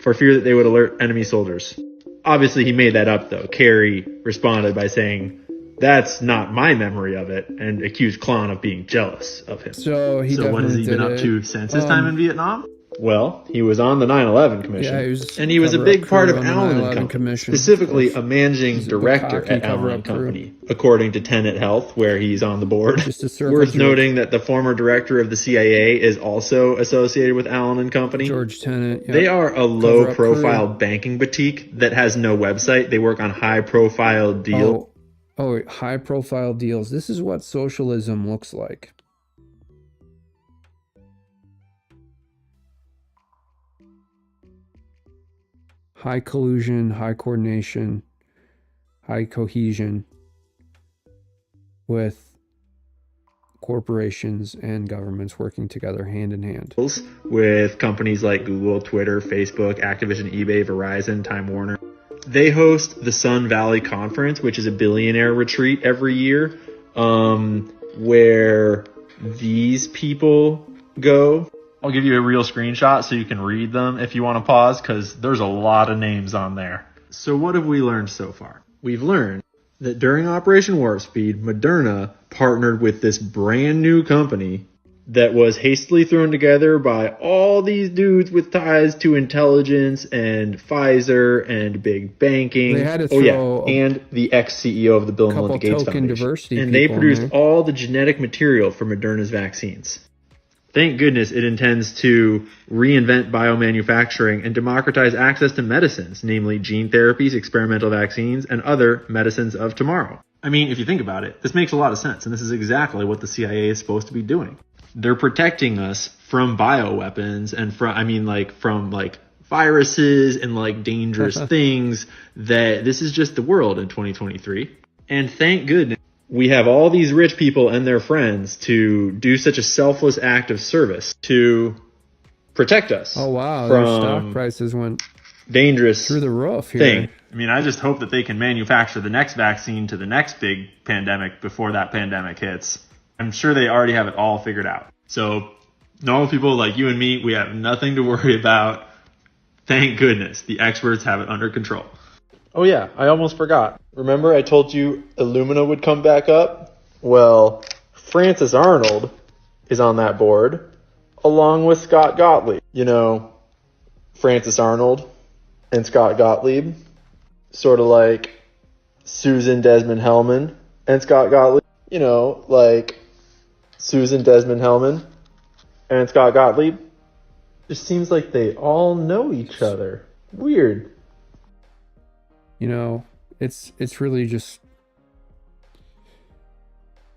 for fear that they would alert enemy soldiers. Obviously, he made that up, though. Kerry responded by saying, "That's not my memory of it," and accused Klon of being jealous of him. So what has he been up to since his time in Vietnam? Well, he was on the 9/11 Commission, and he was a big part of Allen and Company, specifically a managing director at Allen and Company, according to Tenet Health, where he's on the board. Worth noting that the former director of the CIA is also associated with Allen and Company. George Tenet. Yeah. They are a low-profile banking boutique that has no website. They work on high-profile deals. Oh, high-profile deals. This is what socialism looks like. High collusion, high coordination, high cohesion with corporations and governments working together hand in hand. With companies like Google, Twitter, Facebook, Activision, eBay, Verizon, Time Warner. They host the Sun Valley Conference, which is a billionaire retreat every year, where these people go. I'll give you a real screenshot so you can read them if you want to pause, because there's a lot of names on there. So what have we learned so far? We've learned that during Operation Warp Speed, Moderna partnered with this brand new company that was hastily thrown together by all these dudes with ties to intelligence and Pfizer and big banking. They had to throw and the ex-CEO of the Bill and Melinda Gates Foundation. And they produced all the genetic material for Moderna's vaccines. Thank goodness it intends to reinvent biomanufacturing and democratize access to medicines, namely gene therapies, experimental vaccines, and other medicines of tomorrow. I mean, if you think about it, this makes a lot of sense, and this is exactly what the CIA is supposed to be doing. They're protecting us from bioweapons and from viruses and dangerous things. That this is just the world in 2023. And thank goodness we have all these rich people and their friends to do such a selfless act of service to protect us. Oh wow, from their stock prices went dangerous through the roof here. Thing. I mean, I just hope that they can manufacture the next vaccine to the next big pandemic before that pandemic hits. I'm sure they already have it all figured out. So normal people like you and me, we have nothing to worry about. Thank goodness the experts have it under control. Oh yeah, I almost forgot. Remember I told you Illumina would come back up? Well, Francis Arnold is on that board, along with Scott Gottlieb. You know, Francis Arnold and Scott Gottlieb, sort of like Susan Desmond-Hellmann and Scott Gottlieb. You know, like Susan Desmond-Hellmann and Scott Gottlieb. It seems like they all know each other. Weird. You know, it's really just,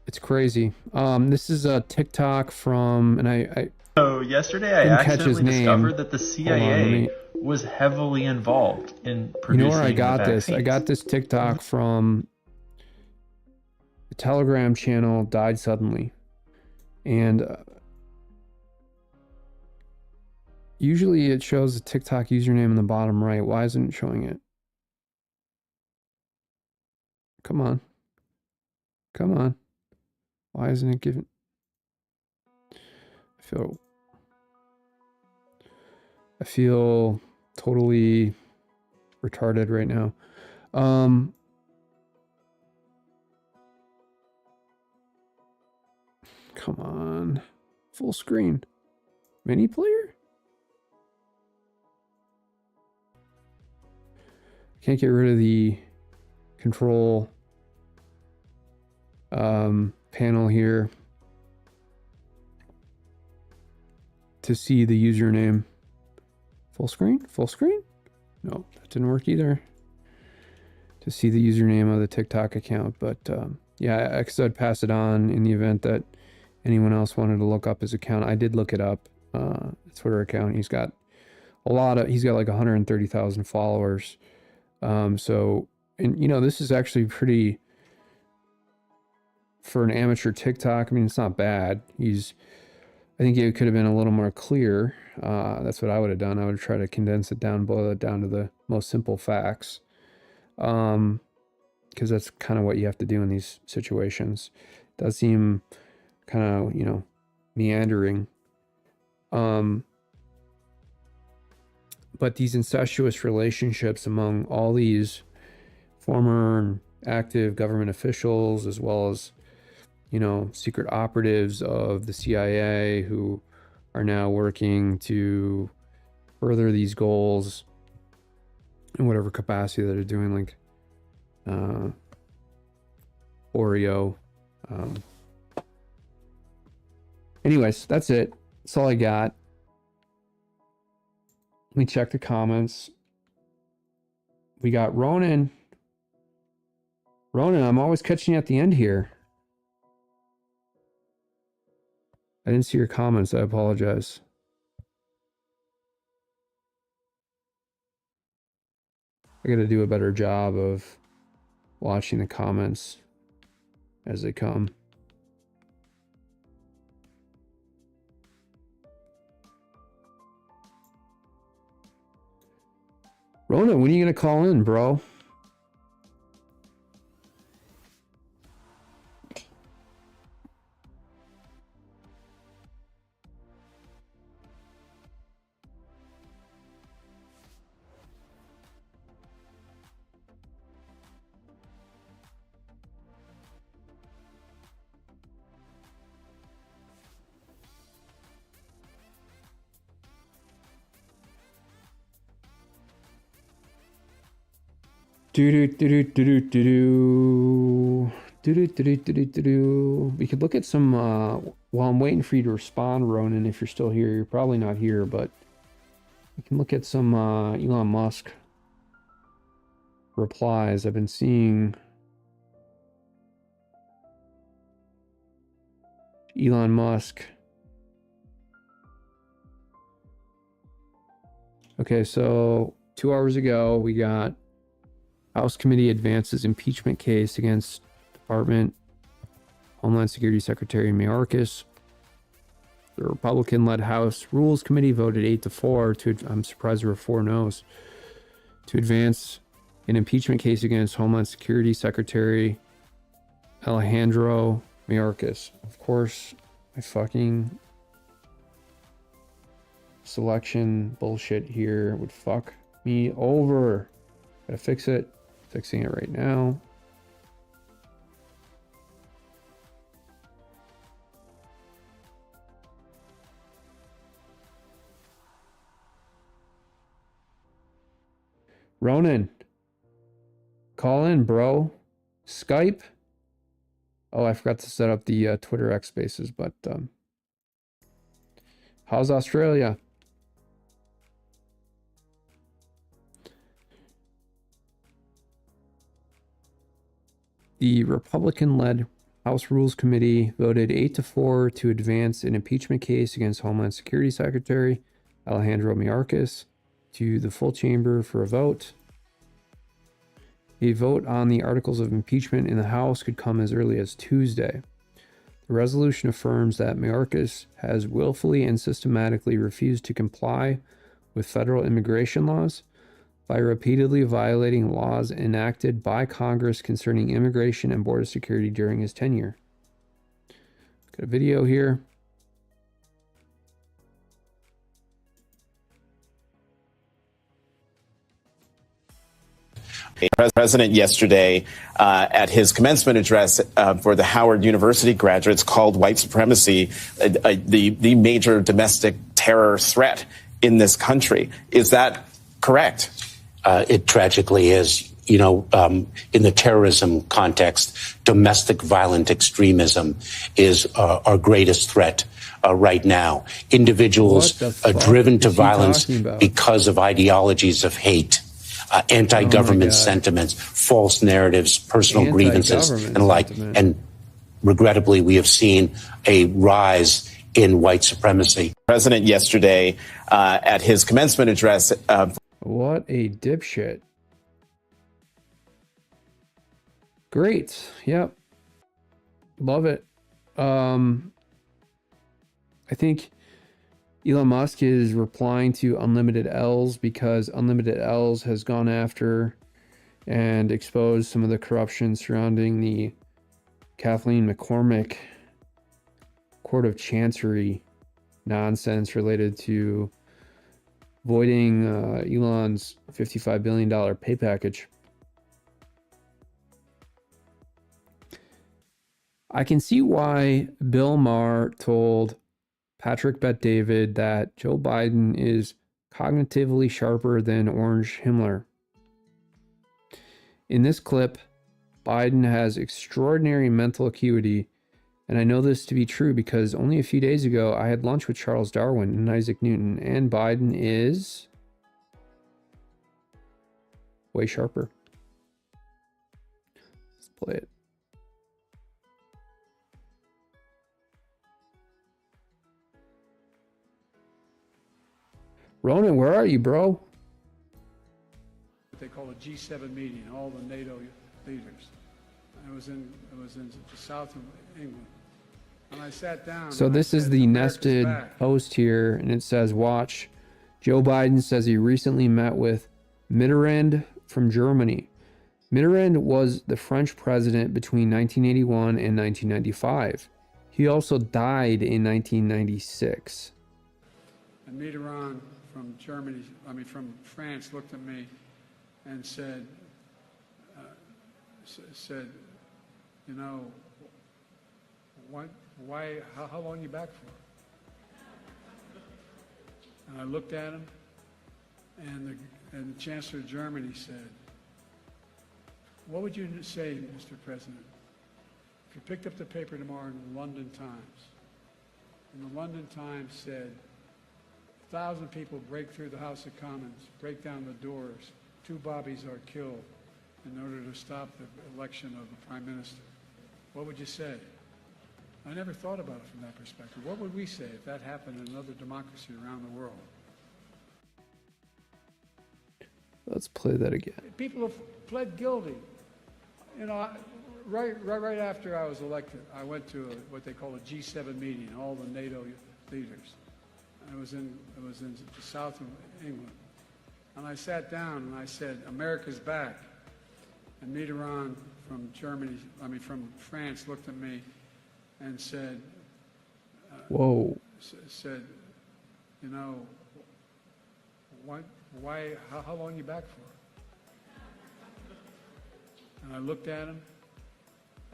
it's crazy. This is a TikTok from, and So yesterday I accidentally discovered that the CIA was heavily involved in producing. You know where I got this? I got this TikTok from the Telegram channel Died Suddenly. And usually it shows the TikTok username in the bottom right. Why isn't it showing it? Come on. Come on. Why isn't it giving? I feel totally retarded right now. Come on. Full screen. Mini player? Can't get rid of the control panel here to see the username. Full screen? Full screen? No, that didn't work either. To see the username of the TikTok account, but yeah, I said pass it on in the event that anyone else wanted to look up his account. I did look it up. Twitter account. He's got like 130,000 followers. So, and you know, this is actually pretty for an amateur TikTok. I mean, it's not bad. I think it could have been a little more clear. That's what I would have done. I would try to condense it down, boil it down to the most simple facts. Because that's kind of what you have to do in these situations. It does seem kind of, you know, meandering. But these incestuous relationships among all these former and active government officials, as well as, you know, secret operatives of the CIA who are now working to further these goals in whatever capacity that they're doing, like Oreo. Anyways, that's it. That's all I got. Let me check the comments. We got Ronan. Ronan, I'm always catching you at the end here. I didn't see your comments. I apologize. I got to do a better job of watching the comments as they come. Ronan, when are you going to call in, bro? We could look at some while I'm waiting for you to respond, Ronan. If you're still here, you're probably not here, but we can look at some Elon Musk replies. I've been seeing Elon Musk. Okay, so 2 hours ago we got House Committee advances impeachment case against Department Homeland Security Secretary Mayorkas. The Republican-led House Rules Committee voted 8-4 to, I'm surprised there were 4 no's, to advance an impeachment case against Homeland Security Secretary Alejandro Mayorkas. Of course, my fucking selection bullshit here would fuck me over. Gotta fix it. Fixing it right now. Ronan, call in, bro. Skype. Oh, I forgot to set up the Twitter X Spaces, but how's Australia? The Republican-led House Rules Committee voted 8-4 to advance an impeachment case against Homeland Security Secretary Alejandro Mayorkas to the full chamber for a vote. A vote on the articles of impeachment in the House could come as early as Tuesday. The resolution affirms that Mayorkas has willfully and systematically refused to comply with federal immigration laws by repeatedly violating laws enacted by Congress concerning immigration and border security during his tenure. Got a video here. President yesterday at his commencement address for the Howard University graduates called white supremacy the major domestic terror threat in this country. Is that correct? It tragically is. You know, in the terrorism context, domestic violent extremism is our greatest threat right now. Individuals driven to violence because of ideologies of hate, anti-government sentiments, false narratives, personal grievances, and the like. And regrettably, we have seen a rise in white supremacy. President yesterday at his commencement address. What a dipshit. Great. Yep. Love it. I think Elon Musk is replying to Unlimited L's because Unlimited L's has gone after and exposed some of the corruption surrounding the Kathleen McCormick Court of Chancery nonsense related to voiding Elon's $55 billion pay package. I can see why Bill Maher told Patrick Bet-David that Joe Biden is cognitively sharper than Orange Himmler. In this clip, Biden has extraordinary mental acuity, and I know this to be true because only a few days ago I had lunch with Charles Darwin and Isaac Newton, and Biden is way sharper. Let's play it. Ronan, where are you, bro? What they call a G7 meeting, all the NATO leaders. I was in the south of England. And I sat down. So this is the nested post here, and it says, watch. Joe Biden says he recently met with Mitterrand from Germany. Mitterrand was the French president between 1981 and 1995. He also died in 1996. And Mitterrand from Germany, from France, looked at me and said, you know, how long are you back for? And I looked at him, and the Chancellor of Germany said, what would you say, Mr. President, if you picked up the paper tomorrow in the London Times, and the London Times said, 1,000 people break through the House of Commons, break down the doors, 2 bobbies are killed in order to stop the election of the Prime Minister. What would you say? I never thought about it from that perspective. What would we say if that happened in another democracy around the world? Let's play that again. People have pled guilty. You know, right after I was elected, I went to what they call a G7 meeting, all the NATO leaders. I was in the south of England. And I sat down and I said, America's back. And Mitterrand from Germany, from France, looked at me and said, whoa. Said, you know, how long are you back for? And I looked at him,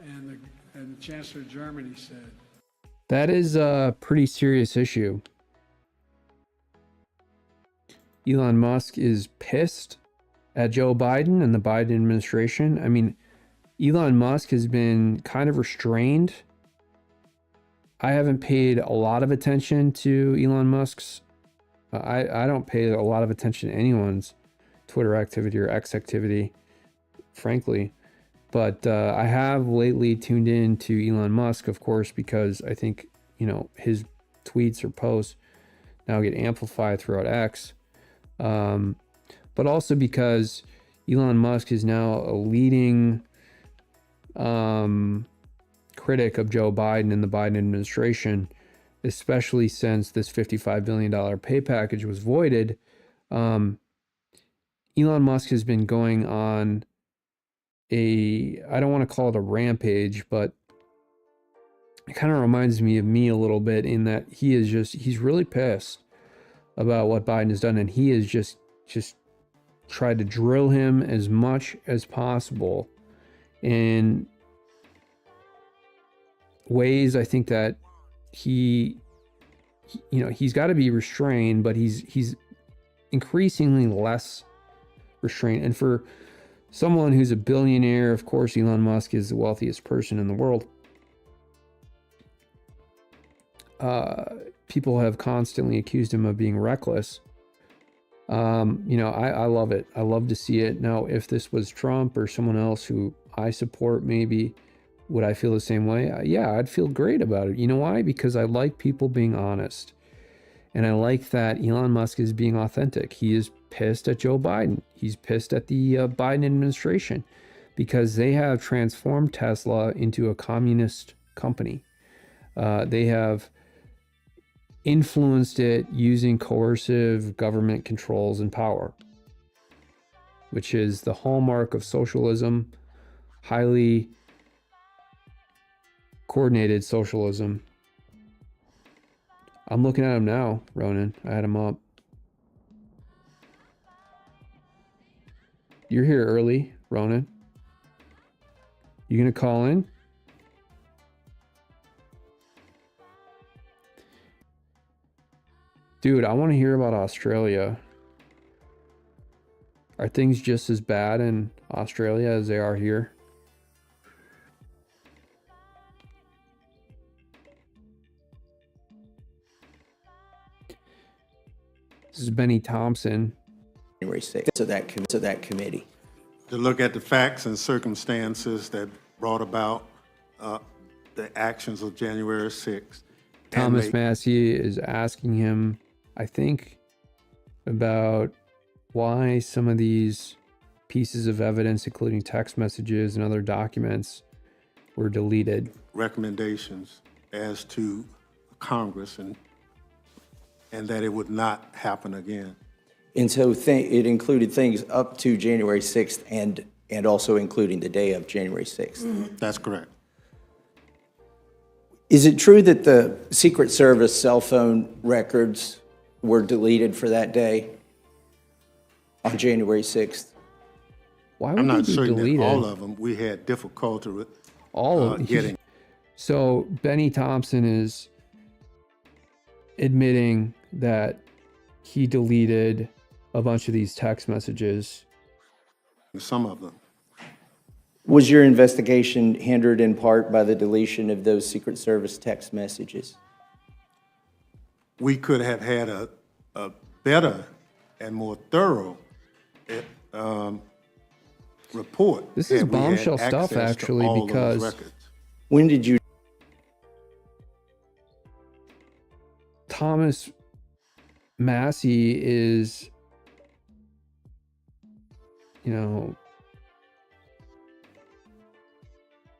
and the Chancellor of Germany said, that is a pretty serious issue. Elon Musk is pissed at Joe Biden and the Biden administration. I mean, Elon Musk has been kind of restrained. I haven't paid a lot of attention to Elon Musk's. I don't pay a lot of attention to anyone's Twitter activity or X activity, frankly. But I have lately tuned in to Elon Musk, of course, because I think, you know, his tweets or posts now get amplified throughout X. But also because Elon Musk is now a leading critic of Joe Biden and the Biden administration, especially since this $55 billion pay package was voided. Elon Musk has been going on I don't want to call it a rampage, but it kind of reminds me of me a little bit in that he's really pissed about what Biden has done, and he is just tried to drill him as much as possible in ways I think that he's got to be restrained, but he's increasingly less restrained. And for someone who's a billionaire, of course, Elon Musk is the wealthiest person in the world. People have constantly accused him of being reckless. I love it. I love to see it. Now, if this was Trump or someone else who I support, maybe would I feel the same way? Yeah, I'd feel great about it. You know why? Because I like people being honest. And I like that Elon Musk is being authentic. He is pissed at Joe Biden. He's pissed at the Biden administration because they have transformed Tesla into a communist company. They have influenced it using coercive government controls and power, which is the hallmark of socialism, highly coordinated socialism. I'm looking at him now, Ronan. I had him up. You're here early, Ronan. You gonna call in? Dude, I want to hear about Australia. Are things just as bad in Australia as they are here? This is Benny Thompson. January 6th to that committee. To look at the facts and circumstances that brought about the actions of January 6th. Thomas Massey is asking him, I think, about why some of these pieces of evidence, including text messages and other documents, were deleted. Recommendations as to Congress and that it would not happen again. And so it included things up to January 6th and also including the day of January 6th. That's correct. Is it true that the Secret Service cell phone records were deleted for that day on January 6th? Why would I'm not they be certain deleted? that all of them. We had difficulty with all of getting. So Benny Thompson is admitting that he deleted a bunch of these text messages. Some of them. Was your investigation hindered in part by the deletion of those Secret Service text messages? We could have had a better and more thorough report. This is had we had bombshell stuff, access to actually, all those because records. When did you? Thomas Massey is,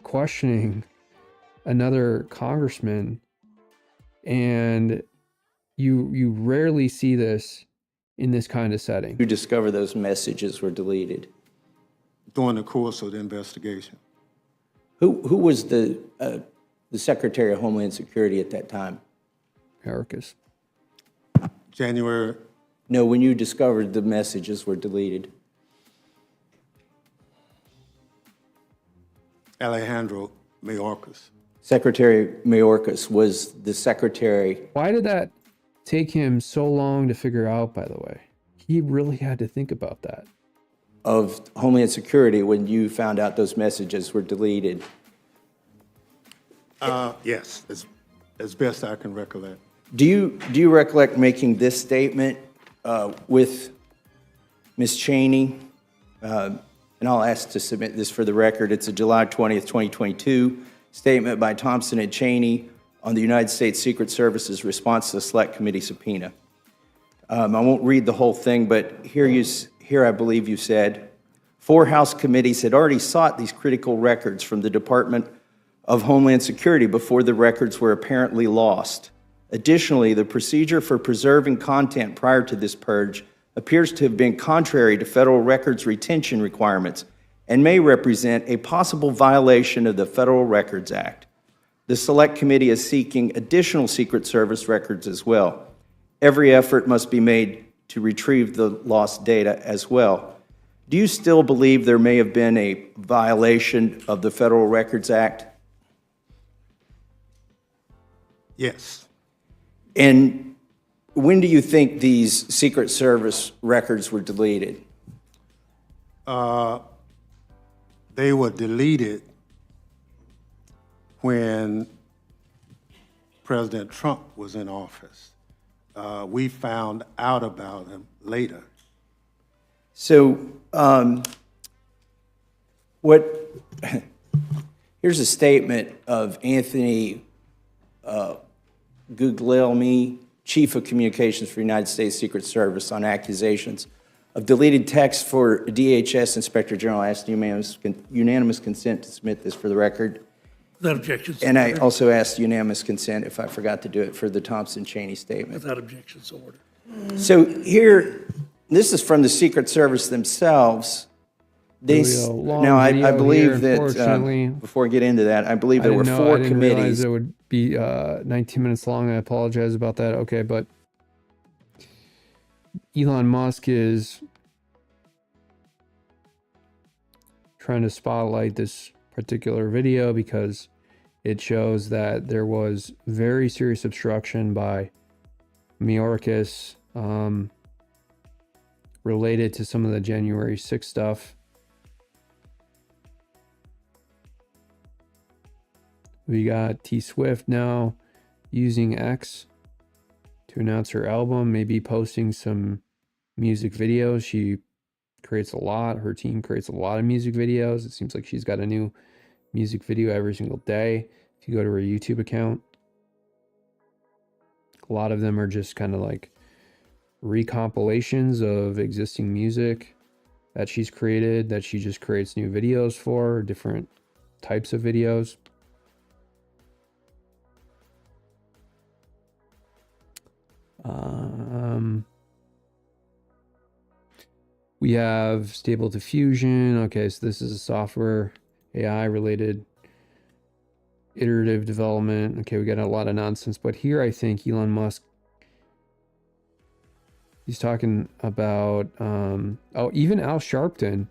questioning another congressman, and you rarely see this in this kind of setting. You discover those messages were deleted during the course of the investigation. Who was the Secretary of Homeland Security at that time? Mayorkas. January. No, when you discovered the messages were deleted. Alejandro Mayorkas. Secretary Mayorkas was the secretary. Why did that take him so long to figure out, by the way? He really had to think about that. Of Homeland Security when you found out those messages were deleted. Yes, as best I can recollect. Do you recollect making this statement with Ms. Cheney? And I'll ask to submit this for the record. It's a July 20th, 2022 statement by Thompson and Cheney on the United States Secret Service's response to the Select Committee subpoena. I won't read the whole thing, but here I believe you said, 4 House committees had already sought these critical records from the Department of Homeland Security before the records were apparently lost. Additionally, the procedure for preserving content prior to this purge appears to have been contrary to federal records retention requirements and may represent a possible violation of the Federal Records Act. The Select Committee is seeking additional Secret Service records as well. Every effort must be made to retrieve the lost data as well. Do you still believe there may have been a violation of the Federal Records Act? Yes. And when do you think these Secret Service records were deleted? They were deleted when President Trump was in office. We found out about him later. So, here's a statement of Anthony Guglielmi, Chief of Communications for the United States Secret Service, on accusations of deleted text for DHS Inspector General. I asked unanimous consent to submit this for the record. Without objection. And I also asked unanimous consent, if I forgot to do it, for the Thompson-Cheney statement. Without objection, so ordered. So here, this is from the Secret Service themselves. They, now, I believe that, before I get into that, I believe there were 4 I didn't committees. realize it would be 19 minutes long. I apologize about that. Okay, but Elon Musk is trying to spotlight this particular video because it shows that there was very serious obstruction by Mayorkas related to some of the January 6th stuff. We got T Swift now using X to announce her album, maybe posting some music videos. She creates a lot. Her team creates a lot of music videos. It seems like she's got a new music video every single day. If you go to her YouTube account, a lot of them are just kind of like recompilations of existing music that she's created, that she just creates new videos for, different types of videos. We have Stable Diffusion. Okay, so this is a software AI related iterative development. Okay, we got a lot of nonsense, but here I think Elon Musk, he's talking about even Al Sharpton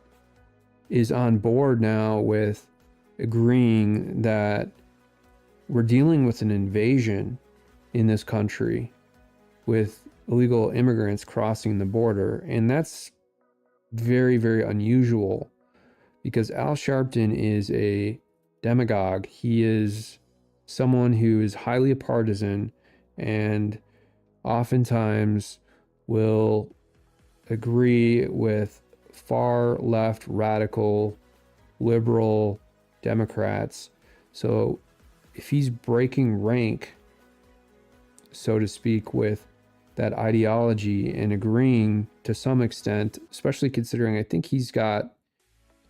is on board now with agreeing that we're dealing with an invasion in this country with illegal immigrants crossing the border. And that's very, very unusual because Al Sharpton is a demagogue. He is someone who is highly partisan and oftentimes will agree with far left, radical, liberal Democrats. So if he's breaking rank, so to speak, with that ideology and agreeing to some extent, especially considering I think he's got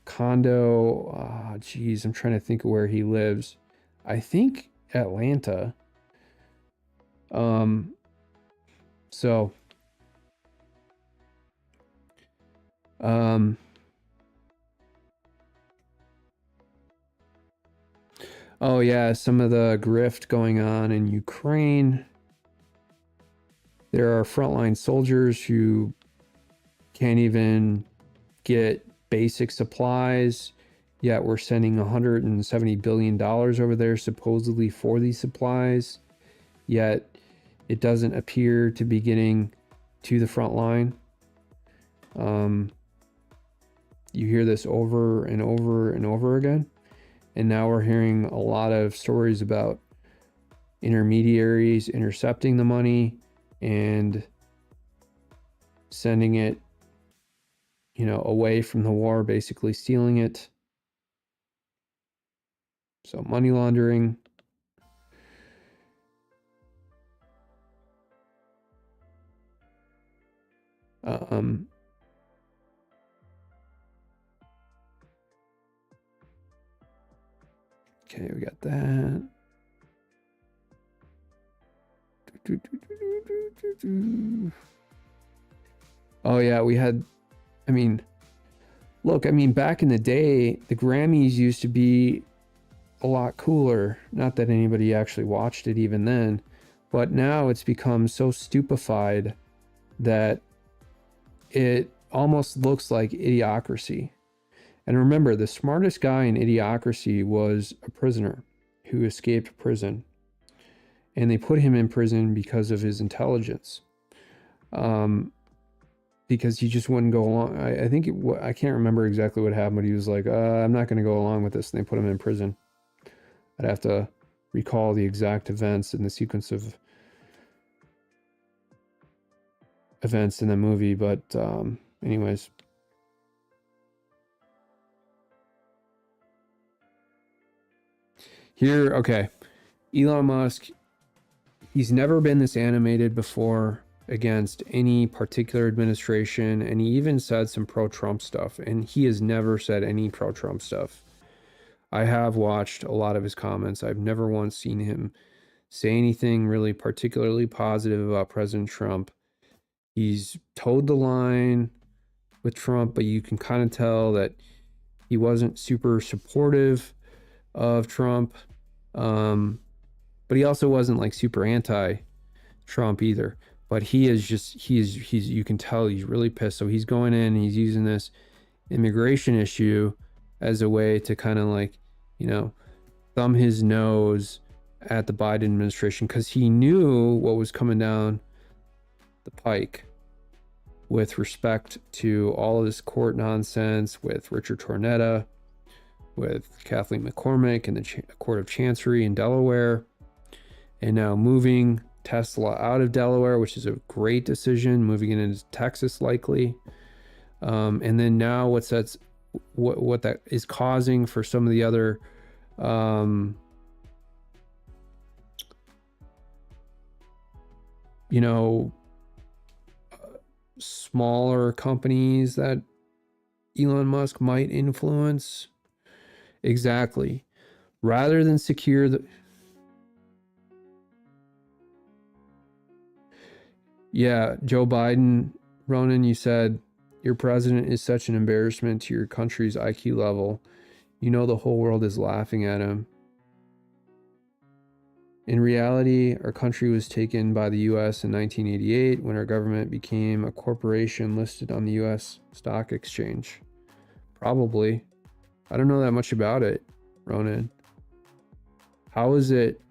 condo, I'm trying to think of where he lives. I think Atlanta. So oh yeah, some of the grift going on in Ukraine. There are frontline soldiers who can't even get basic supplies, yet we're sending $170 billion over there supposedly for these supplies, yet it doesn't appear to be getting to the front line. You hear this over and over and over again, and now we're hearing a lot of stories about intermediaries intercepting the money and sending it, away from the war, basically stealing it. So money laundering. Okay, we got that. Oh yeah, we had, back in the day, the Grammys used to be a lot cooler. Not that anybody actually watched it even then, but now it's become so stupefied that it almost looks like Idiocracy. And remember, the smartest guy in Idiocracy was a prisoner who escaped prison. And they put him in prison because of his intelligence. Because he just wouldn't go along. I think, I can't remember exactly what happened, but he was like, I'm not going to go along with this. And they put him in prison. I'd have to recall the exact events and the sequence of events in the movie. But anyways. Here, okay. Elon Musk, he's never been this animated before against any particular administration, and he even said some pro-Trump stuff, and he has never said any pro-Trump stuff. I have watched a lot of his comments. I've never once seen him say anything really particularly positive about President Trump. He's towed the line with Trump, but you can kind of tell that he wasn't super supportive of Trump, but he also wasn't like super anti-Trump either. But he is just, he's you can tell he's really pissed. So he's going in and he's using this immigration issue as a way to kind of like, you know, thumb his nose at the Biden administration, because he knew what was coming down the pike with respect to all of this court nonsense with Richard Tornetta, with Kathleen McCormick and the Court of Chancery in Delaware, and now moving Tesla out of Delaware, which is a great decision, moving it into Texas likely. And then now what that is causing for some of the other you know, smaller companies that Elon Musk might influence. Exactly. Rather than secure the... Yeah, Joe Biden, Ronan, you said, your president is such an embarrassment to your country's IQ level. You know the whole world is laughing at him. In reality, our country was taken by the U.S. in 1988 when our government became a corporation listed on the U.S. Stock Exchange. Probably. I don't know that much about it, Ronan. How is it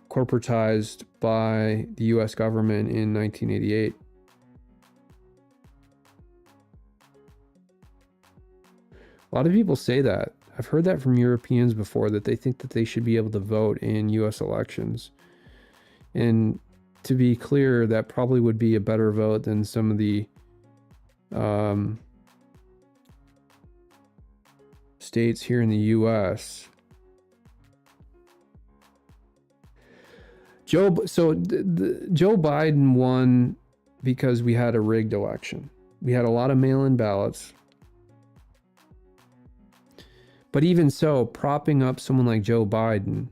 corporatized by the U.S. government in 1988? A lot of people say that. I've heard that from Europeans before, that they think that they should be able to vote in U.S. elections. And to be clear, that probably would be a better vote than some of the states here in the U.S. Joe Biden won because we had a rigged election. We had a lot of mail-in ballots. But even so, propping up someone like Joe Biden,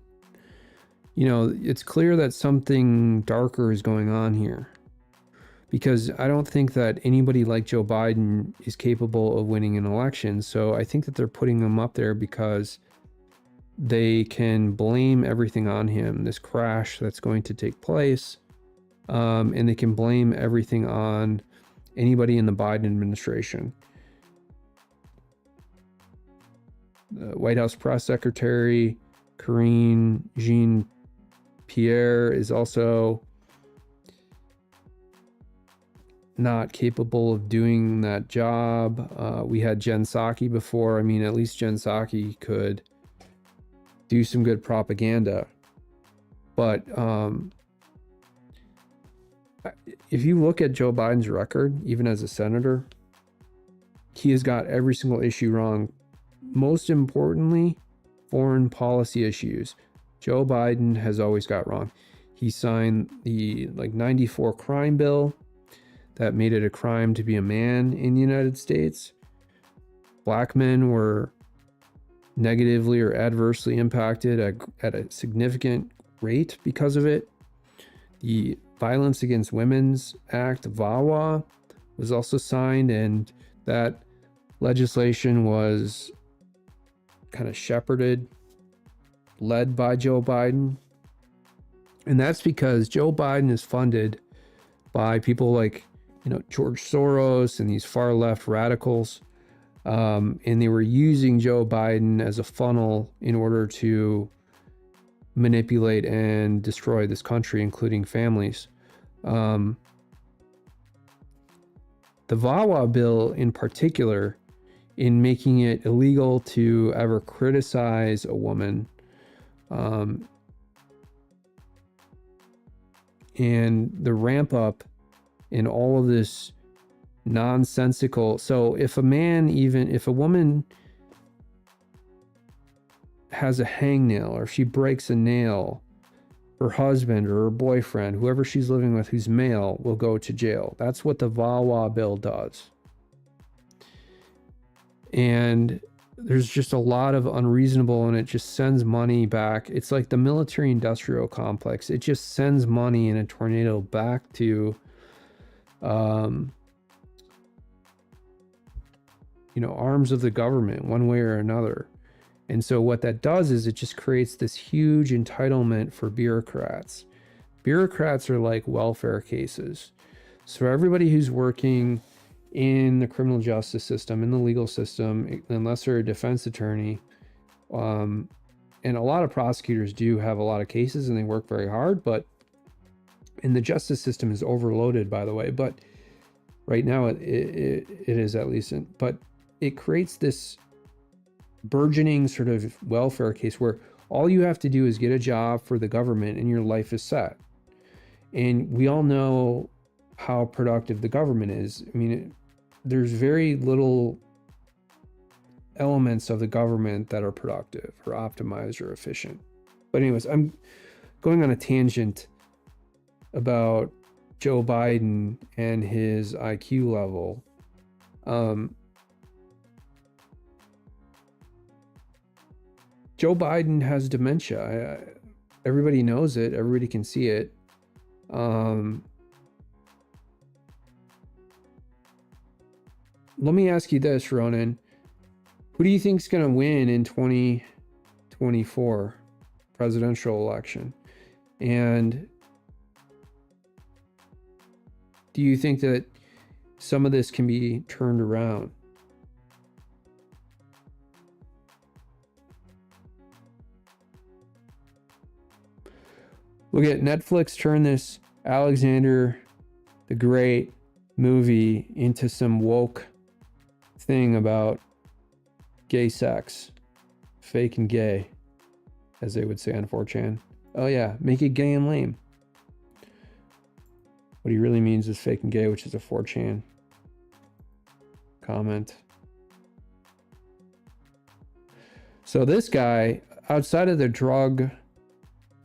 you know, it's clear that something darker is going on here. Because I don't think that anybody like Joe Biden is capable of winning an election. So I think that they're putting him up there because they can blame everything on him, this crash that's going to take place. And they can blame everything on anybody in the Biden administration. The White House press secretary, Karine Jean-Pierre, is also not capable of doing that job. We had Jen Psaki before. I mean, at least Jen Psaki could do some good propaganda. But if you look at Joe Biden's record, even as a senator, he has got every single issue wrong. Most importantly, foreign policy issues. Joe Biden has always got wrong. He signed the 94 crime bill that made it a crime to be a man in the United States. Black men were negatively or adversely impacted at a significant rate because of it. The Violence Against Women's Act, VAWA, was also signed, and that legislation was kind of shepherded, led by Joe Biden. And that's because Joe Biden is funded by people like, George Soros and these far left radicals. And they were using Joe Biden as a funnel in order to manipulate and destroy this country, including families. The VAWA bill in particular, in making it illegal to ever criticize a woman, and the ramp up in all of this nonsensical. So if a woman has a hangnail, or she breaks a nail, her husband or her boyfriend, whoever she's living with who's male, will go to jail. That's what the VAWA bill does. And there's just a lot of unreasonable, and it just sends money back. It's like the military industrial complex. It just sends money in a tornado back to arms of the government, one way or another. And so what that does is it just creates this huge entitlement for bureaucrats. Bureaucrats are like welfare cases. So everybody who's working in the criminal justice system, in the legal system, unless they're a defense attorney, and a lot of prosecutors do have a lot of cases and they work very hard, and the justice system is overloaded, by the way, but right now it is, at least. But it creates this burgeoning sort of welfare case where all you have to do is get a job for the government and your life is set. And we all know how productive the government is. I mean, there's very little elements of the government that are productive or optimized or efficient. But anyways, I'm going on a tangent about Joe Biden and his IQ level. Joe Biden has dementia. Everybody knows it. Everybody can see it. Let me ask you this, Ronan. Who do you think is going to win in 2024 presidential election? And do you think that some of this can be turned around? Look at Netflix turn this Alexander the Great movie into some woke thing about gay sex. Fake and gay, as they would say on 4chan. Oh yeah, make it gay and lame. What he really means is fake and gay, which is a 4chan comment. So this guy, outside of the drug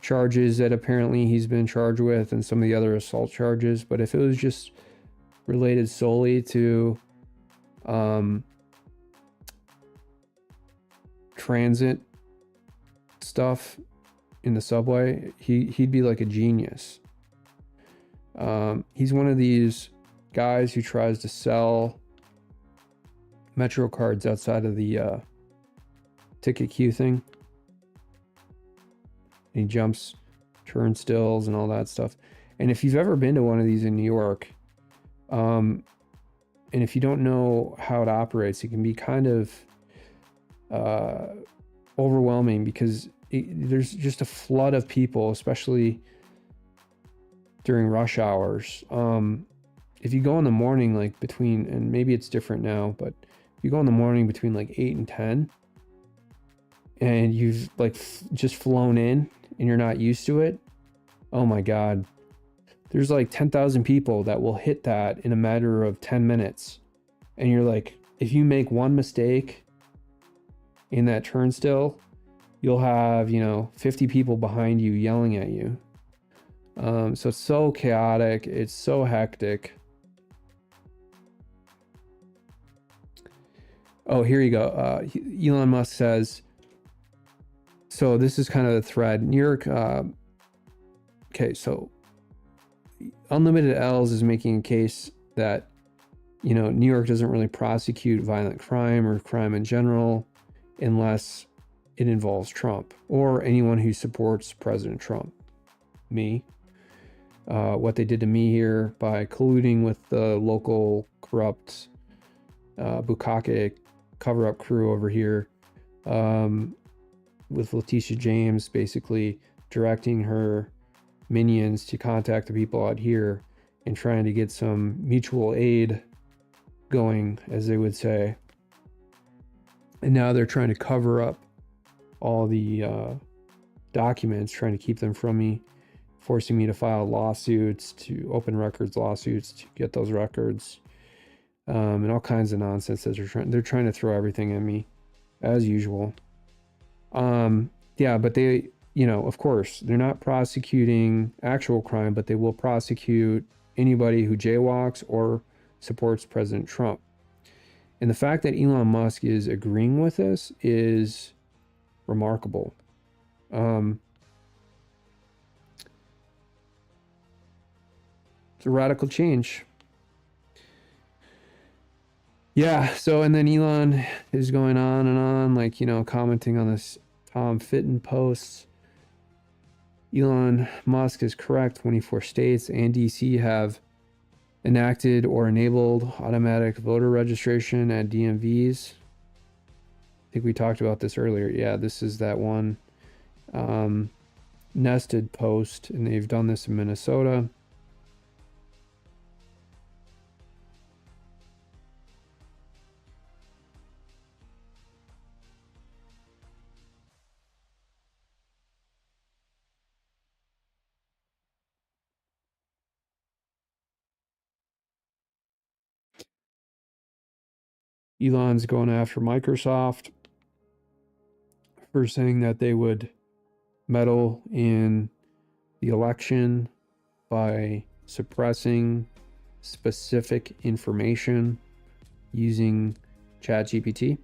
charges that apparently he's been charged with and some of the other assault charges, but if it was just related solely to transit stuff in the subway, he'd be like a genius. He's one of these guys who tries to sell Metro cards outside of the ticket queue thing. And he jumps turnstiles and all that stuff. And if you've ever been to one of these in New York, and if you don't know how it operates, it can be kind of overwhelming because there's just a flood of people, especially during rush hours. If you go in the morning, like between, and maybe it's different now, but if you go in the morning between like 8 and 10, and you've like just flown in and you're not used to it, oh my God, there's like 10,000 people that will hit that in a matter of 10 minutes. And you're like, if you make one mistake in that turnstile, you'll have, 50 people behind you yelling at you. So it's so chaotic. It's so hectic. Oh, here you go. Elon Musk says, so this is kind of the thread. New York, okay, so Unlimited L's is making a case that, New York doesn't really prosecute violent crime or crime in general unless it involves Trump or anyone who supports President Trump. me. What they did to me here by colluding with the local corrupt Bukake cover-up crew over here, with Letitia James basically directing her minions to contact the people out here and trying to get some mutual aid going, as they would say. And now they're trying to cover up all the documents, trying to keep them from me, forcing me to file lawsuits, to open records lawsuits to get those records, and all kinds of nonsense that they're trying to throw everything at me, as usual. Yeah, but they, you know, of course, they're not prosecuting actual crime, but they will prosecute anybody who jaywalks or supports President Trump. And the fact that Elon Musk is agreeing with this is remarkable. It's a radical change. Yeah, so, and then Elon is going on and on, like, you know, commenting on this Tom Fitton post. Elon Musk is correct. 24 states and DC have enacted or enabled automatic voter registration at DMVs. I think we talked about this earlier. Yeah, this is that one nested post, and they've done this in Minnesota. Elon's going after Microsoft for saying that they would meddle in the election by suppressing specific information using ChatGPT.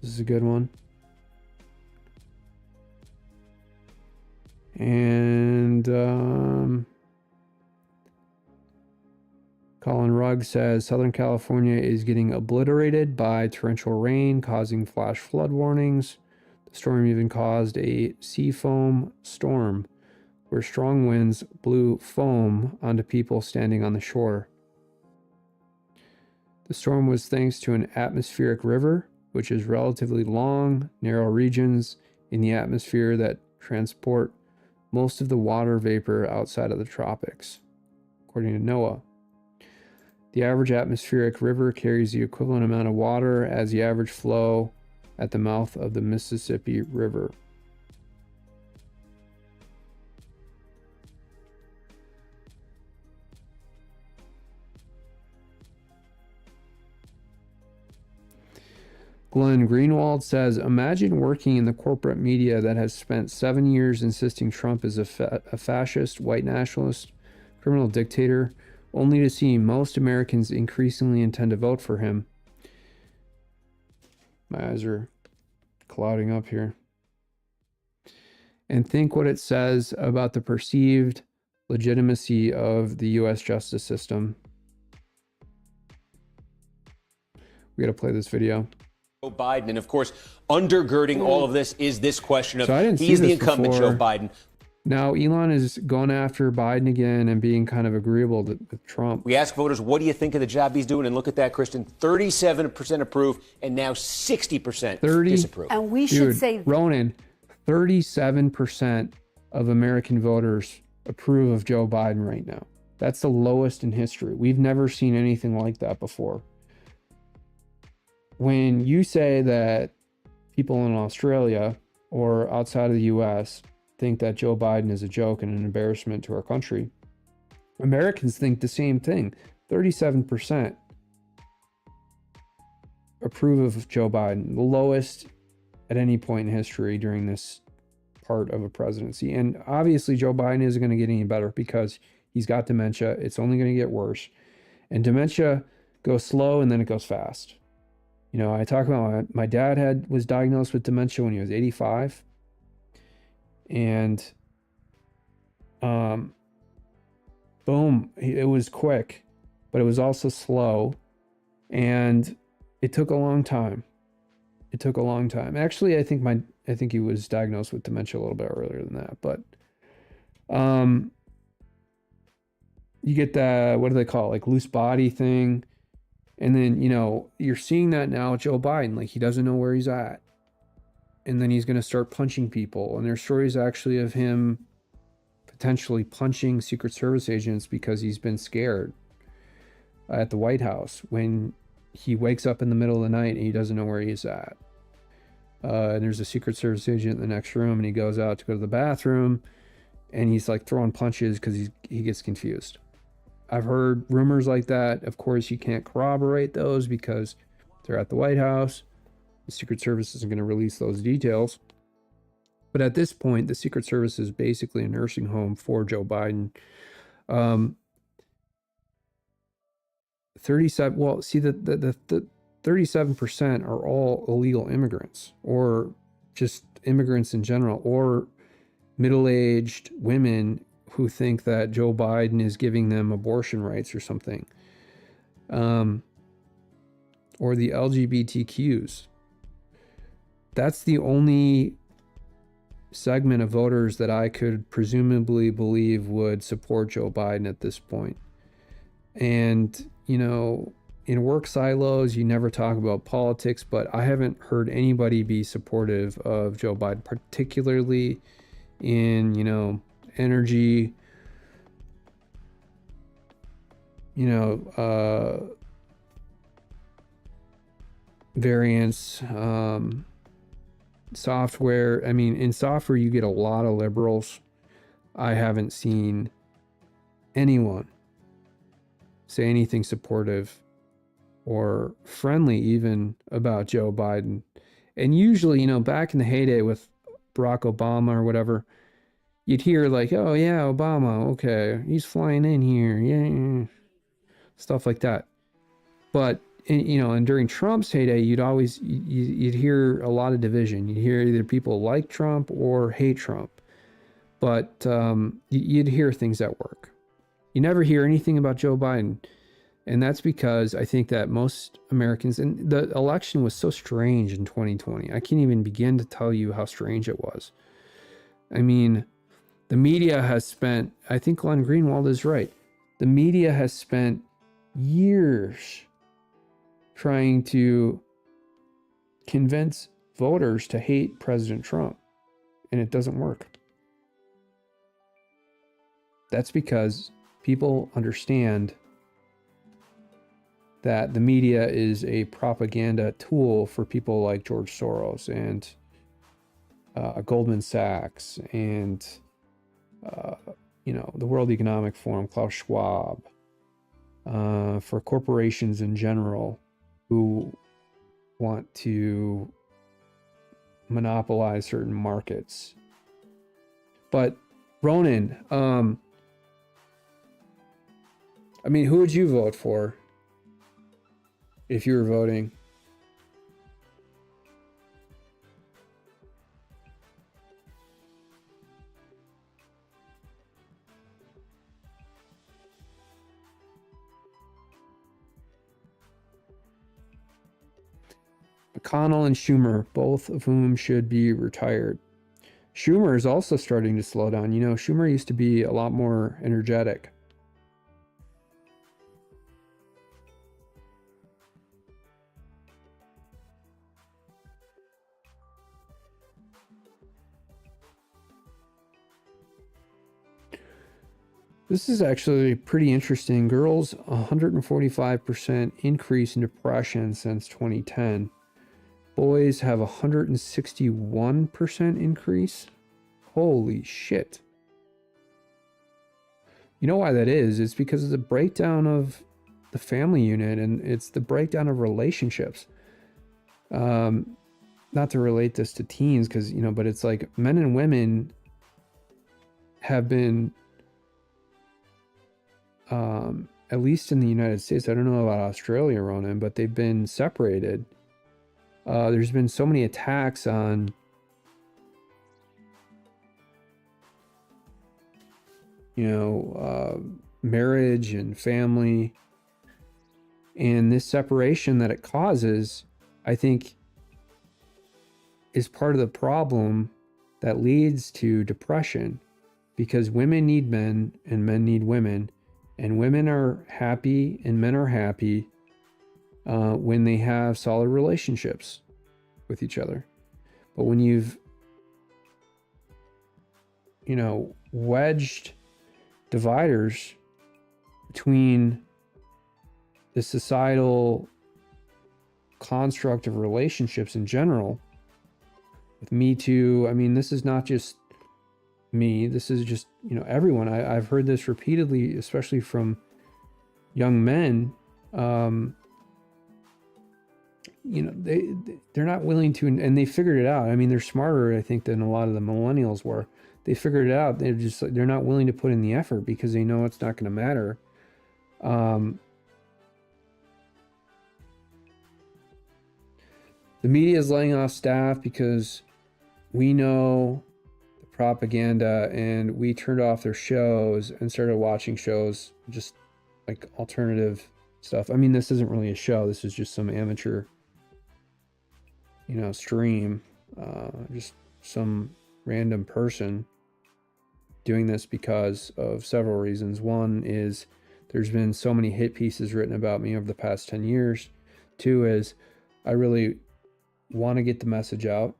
This is a good one. And Colin Rugg says Southern California is getting obliterated by torrential rain, causing flash flood warnings. The storm even caused a sea foam storm where strong winds blew foam onto people standing on the shore. The storm was thanks to an atmospheric river, which is relatively long, narrow regions in the atmosphere that transport most of the water vapor outside of the tropics, according to NOAA. The average atmospheric river carries the equivalent amount of water as the average flow at the mouth of the Mississippi River. Glenn Greenwald says, imagine working in the corporate media that has spent 7 years insisting Trump is a fascist, white nationalist, criminal dictator, only to see most Americans increasingly intend to vote for him. My eyes are clouding up here. And think what it says about the perceived legitimacy of the U.S. justice system. We got to play this video. Biden, and of course, undergirding all of this is this question of So he's the incumbent before. Joe Biden. Now Elon is going after Biden again and being kind of agreeable with Trump. We ask voters, what do you think of the job he's doing? And look at that, Kristen, 37% approve and now 60% disapprove. And we Dude, should say, Ronan, 37% of American voters approve of Joe Biden right now. That's the lowest in history. We've never seen anything like that before. When you say that people in Australia or outside of the US think that Joe Biden is a joke and an embarrassment to our country, Americans think the same thing. 37% approve of Joe Biden, the lowest at any point in history during this part of a presidency. And obviously Joe Biden isn't going to get any better because he's got dementia. It's only going to get worse. And dementia goes slow and then it goes fast. You know, I talk about my dad was diagnosed with dementia when he was 85. And boom, it was quick, but it was also slow. And it took a long time. It took a long time. Actually, I think he was diagnosed with dementia a little bit earlier than that, but you get that, what do they call it? Like loose body thing. And then, you know, you're seeing that now with Joe Biden, like he doesn't know where he's at. And then he's going to start punching people. And there's stories actually of him potentially punching Secret Service agents because he's been scared at the White House when he wakes up in the middle of the night and he doesn't know where he's at. And there's a Secret Service agent in the next room, and he goes out to go to the bathroom, and he's like throwing punches because he gets confused. I've heard rumors like that. Of course, you can't corroborate those because they're at the White House. The Secret Service isn't going to release those details. But at this point, the Secret Service is basically a nursing home for Joe Biden. 37, well, see, the 37% are all illegal immigrants, or just immigrants in general, or middle-aged women who think that Joe Biden is giving them abortion rights or something. Or the LGBTQs. That's the only segment of voters that I could presumably believe would support Joe Biden at this point. And, you know, in work silos, you never talk about politics, but I haven't heard anybody be supportive of Joe Biden, particularly in, you know, energy, you know, variants, software. I mean, in software, you get a lot of liberals. I haven't seen anyone say anything supportive or friendly even about Joe Biden. And usually, you know, back in the heyday with Barack Obama or whatever, you'd hear like, oh yeah, Obama, okay, he's flying in here, yeah, stuff like that. But, you know, and during Trump's heyday, you'd hear a lot of division. You'd hear either people like Trump or hate Trump. But you'd hear things at work. You never hear anything about Joe Biden. And that's because I think that most Americans, and the election was so strange in 2020. I can't even begin to tell you how strange it was. I mean, the media has spent, I think Glenn Greenwald is right. The media has spent years trying to convince voters to hate President Trump, and it doesn't work. That's because people understand that the media is a propaganda tool for people like George Soros and Goldman Sachs and you know, the World Economic Forum, Klaus Schwab, for corporations in general who want to monopolize certain markets. But Ronan, I mean, who would you vote for if you were voting? McConnell and Schumer, both of whom should be retired. Schumer is also starting to slow down. You know, Schumer used to be a lot more energetic. This is actually pretty interesting. Girls, 145% increase in depression since 2010. Boys have 161% increase. Holy shit. You know why that is? It's because of the breakdown of the family unit, and it's the breakdown of relationships. Not to relate this to teens, because, you know, but it's like men and women have been, at least in the United States, I don't know about Australia, Ronan, but they've been separated There's been so many attacks on marriage and family, and this separation that it causes, I think, is part of the problem that leads to depression, because women need men and men need women, and women are happy and men are happy when they have solid relationships with each other. But when you've wedged dividers between the societal construct of relationships in general, with Me Too, I mean, this is not just me, this is just, everyone. I've heard this repeatedly, especially from young men. They're not willing to, and they figured it out. I mean, they're smarter, I think, than a lot of the millennials were. They figured it out. They're not willing to put in the effort because they know it's not going to matter. The media is laying off staff because we know the propaganda, and we turned off their shows and started watching shows, just like alternative stuff. I mean, this isn't really a show. This is just some amateur, stream. Just some random person doing this because of several reasons. One is there's been so many hit pieces written about me over the past 10 years. Two is I really want to get the message out.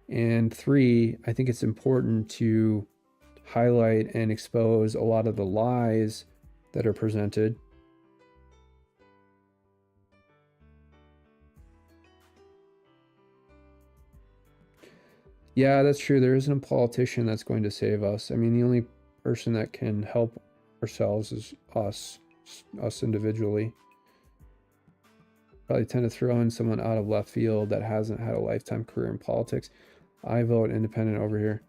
And three, I think it's important to highlight and expose a lot of the lies that are presented. Yeah, that's true. There isn't a politician that's going to save us. I mean, the only person that can help ourselves is us individually. Probably tend to throw in someone out of left field that hasn't had a lifetime career in politics. I vote independent over here.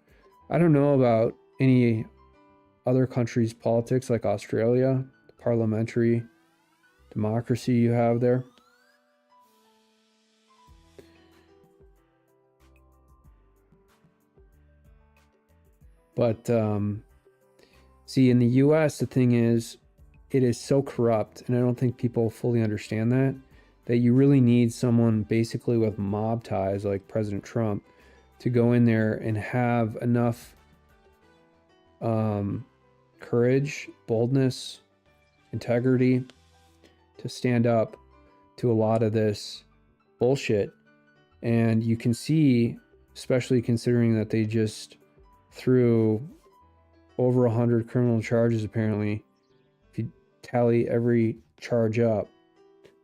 I don't know about any other countries' politics, like Australia, the parliamentary democracy you have there. But see, in the US, the thing is, it is so corrupt, and I don't think people fully understand that you really need someone basically with mob ties like President Trump to go in there and have enough courage, boldness, integrity to stand up to a lot of this bullshit. And you can see, especially considering that they just threw over 100 criminal charges, apparently, if you tally every charge up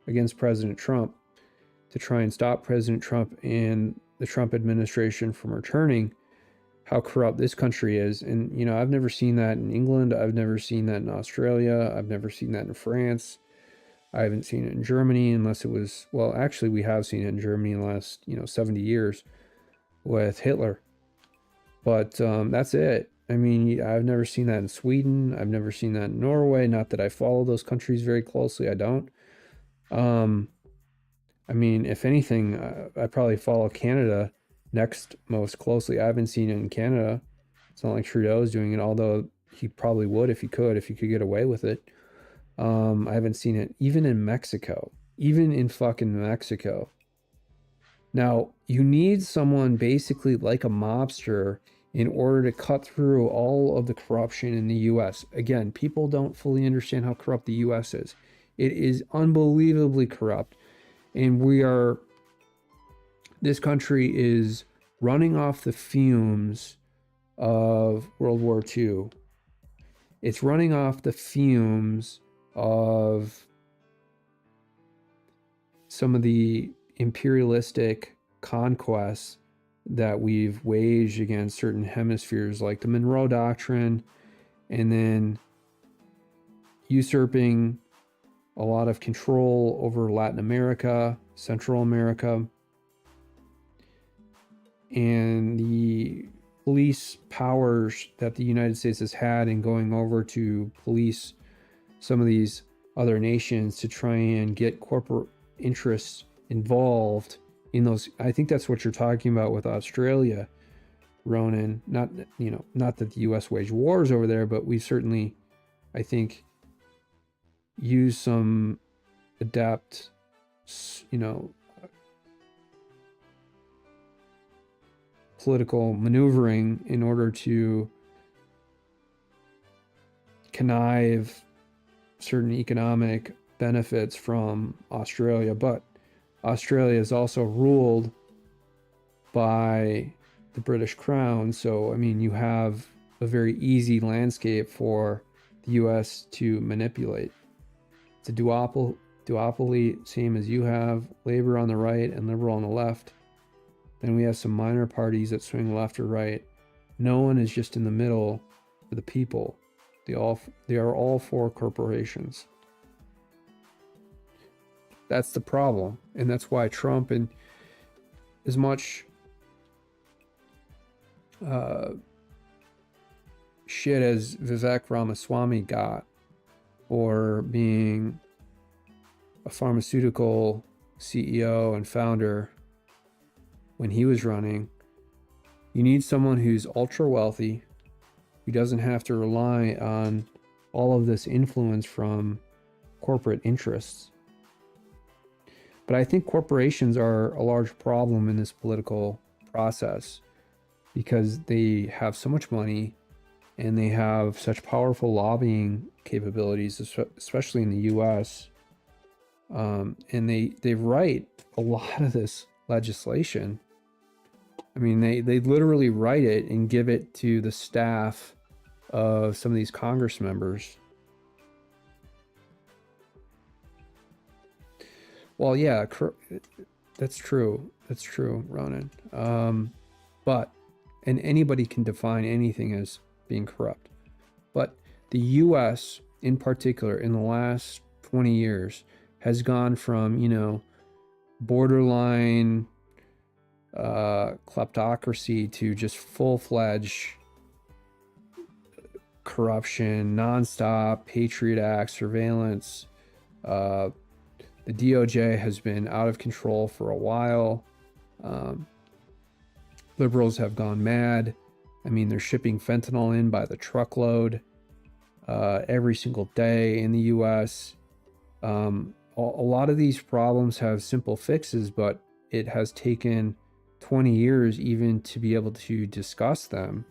against President Trump, to try and stop President Trump and the Trump administration from returning, how corrupt this country is. And, I've never seen that in England. I've never seen that in Australia. I've never seen that in France. I haven't seen it in Germany, unless it was, well, actually we have seen it in Germany in the last, 70 years with Hitler. But that's it. I mean, I've never seen that in Sweden. I've never seen that in Norway. Not that I follow those countries very closely. I don't. I mean, if anything, I probably follow Canada next most closely. I haven't seen it in Canada. It's not like Trudeau's doing it, although he probably would if he could get away with it. I haven't seen it even in Mexico, even in fucking Mexico. Now, you need someone basically like a mobster in order to cut through all of the corruption in the U.S. Again, people don't fully understand how corrupt the U.S. is. It is unbelievably corrupt. And this country is running off the fumes of World War II. It's running off the fumes of some of the imperialistic conquests that we've waged against certain hemispheres, like the Monroe Doctrine, and then usurping a lot of control over Latin America, Central America, and the police powers that the United States has had in going over to police some of these other nations to try and get corporate interests involved in those. I think that's what you're talking about with Australia, Ronan. Not that the U.S. waged wars over there, but we certainly, I think, use some adept, political maneuvering in order to connive certain economic benefits from Australia. But Australia is also ruled by the British Crown. So, I mean, you have a very easy landscape for the U.S. to manipulate. It's a duopoly, same as you have, Labor on the right and Liberal on the left. Then we have some minor parties that swing left or right. No one is just in the middle for the people. They are all for corporations. That's the problem. And that's why Trump, and as much shit as Vivek Ramaswamy got for being a pharmaceutical CEO and founder when he was running, you need someone who's ultra wealthy, who doesn't have to rely on all of this influence from corporate interests. But I think corporations are a large problem in this political process because they have so much money and they have such powerful lobbying capabilities, especially in the US. And they write a lot of this legislation. I mean, they literally write it and give it to the staff of some of these Congress members. Well, yeah, that's true. That's true, Ronan. And anybody can define anything as being corrupt. But the U.S. in particular, in the last 20 years, has gone from, borderline kleptocracy to just full-fledged corruption, nonstop Patriot Act surveillance. The DOJ has been out of control for a while. Liberals have gone mad. I mean, they're shipping fentanyl in by the truckload every single day in the U.S. A lot of these problems have simple fixes, but it has taken 20 years even to be able to discuss them,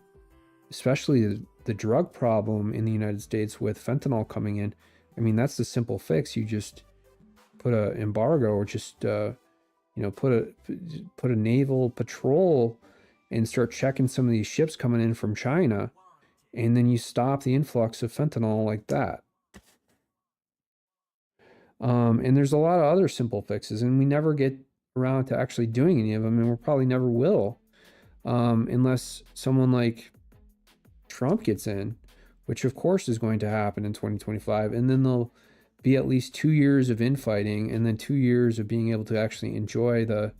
especially the drug problem in the United States with fentanyl coming in. I mean, that's the simple fix. You just put an embargo, or just put a naval patrol and start checking some of these ships coming in from China, and then you stop the influx of fentanyl like that. And there's a lot of other simple fixes, and we never get around to actually doing any of them, and we probably never will, unless someone like Trump gets in, which of course is going to happen in 2025, and then there'll be at least 2 years of infighting, and then 2 years of being able to actually enjoy the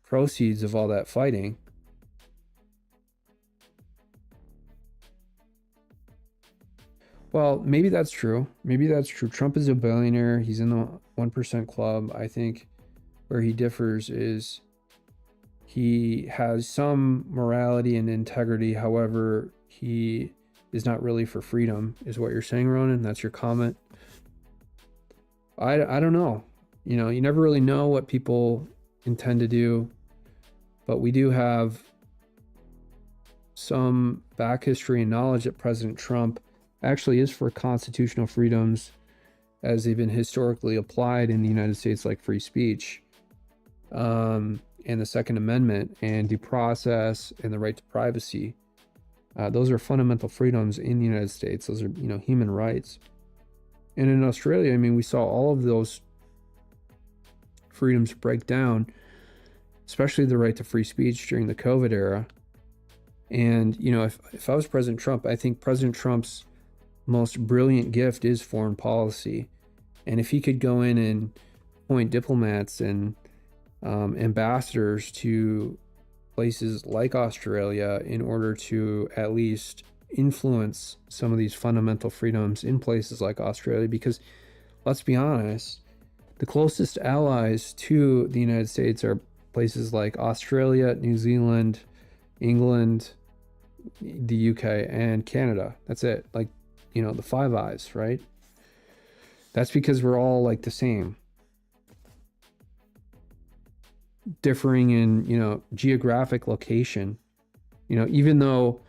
proceeds of all that fighting. Well, maybe that's true. Maybe that's true. Trump is a billionaire. He's in the 1% club. I think where he differs is he has some morality and integrity. However, he is not really for freedom, is what you're saying, Ronan. That's your comment. I don't know. You never really know what people intend to do, but we do have some back history and knowledge that President Trump actually is for constitutional freedoms as they've been historically applied in the United States, like free speech, and the Second Amendment, and due process, and the right to privacy. Those are fundamental freedoms in the United States. Those are, human rights. And in Australia, I mean, we saw all of those freedoms break down, especially the right to free speech during the COVID era. And, if I was President Trump, I think President Trump's most brilliant gift is foreign policy. And if he could go in and appoint diplomats and ambassadors to places like Australia in order to at least influence some of these fundamental freedoms in places like Australia, because let's be honest, the closest allies to the United States are places like Australia, New Zealand, England, the UK, and Canada. That's it. Like, you know, the Five Eyes, right? That's because we're all like the same. Differing in, you know, geographic location. You know, even though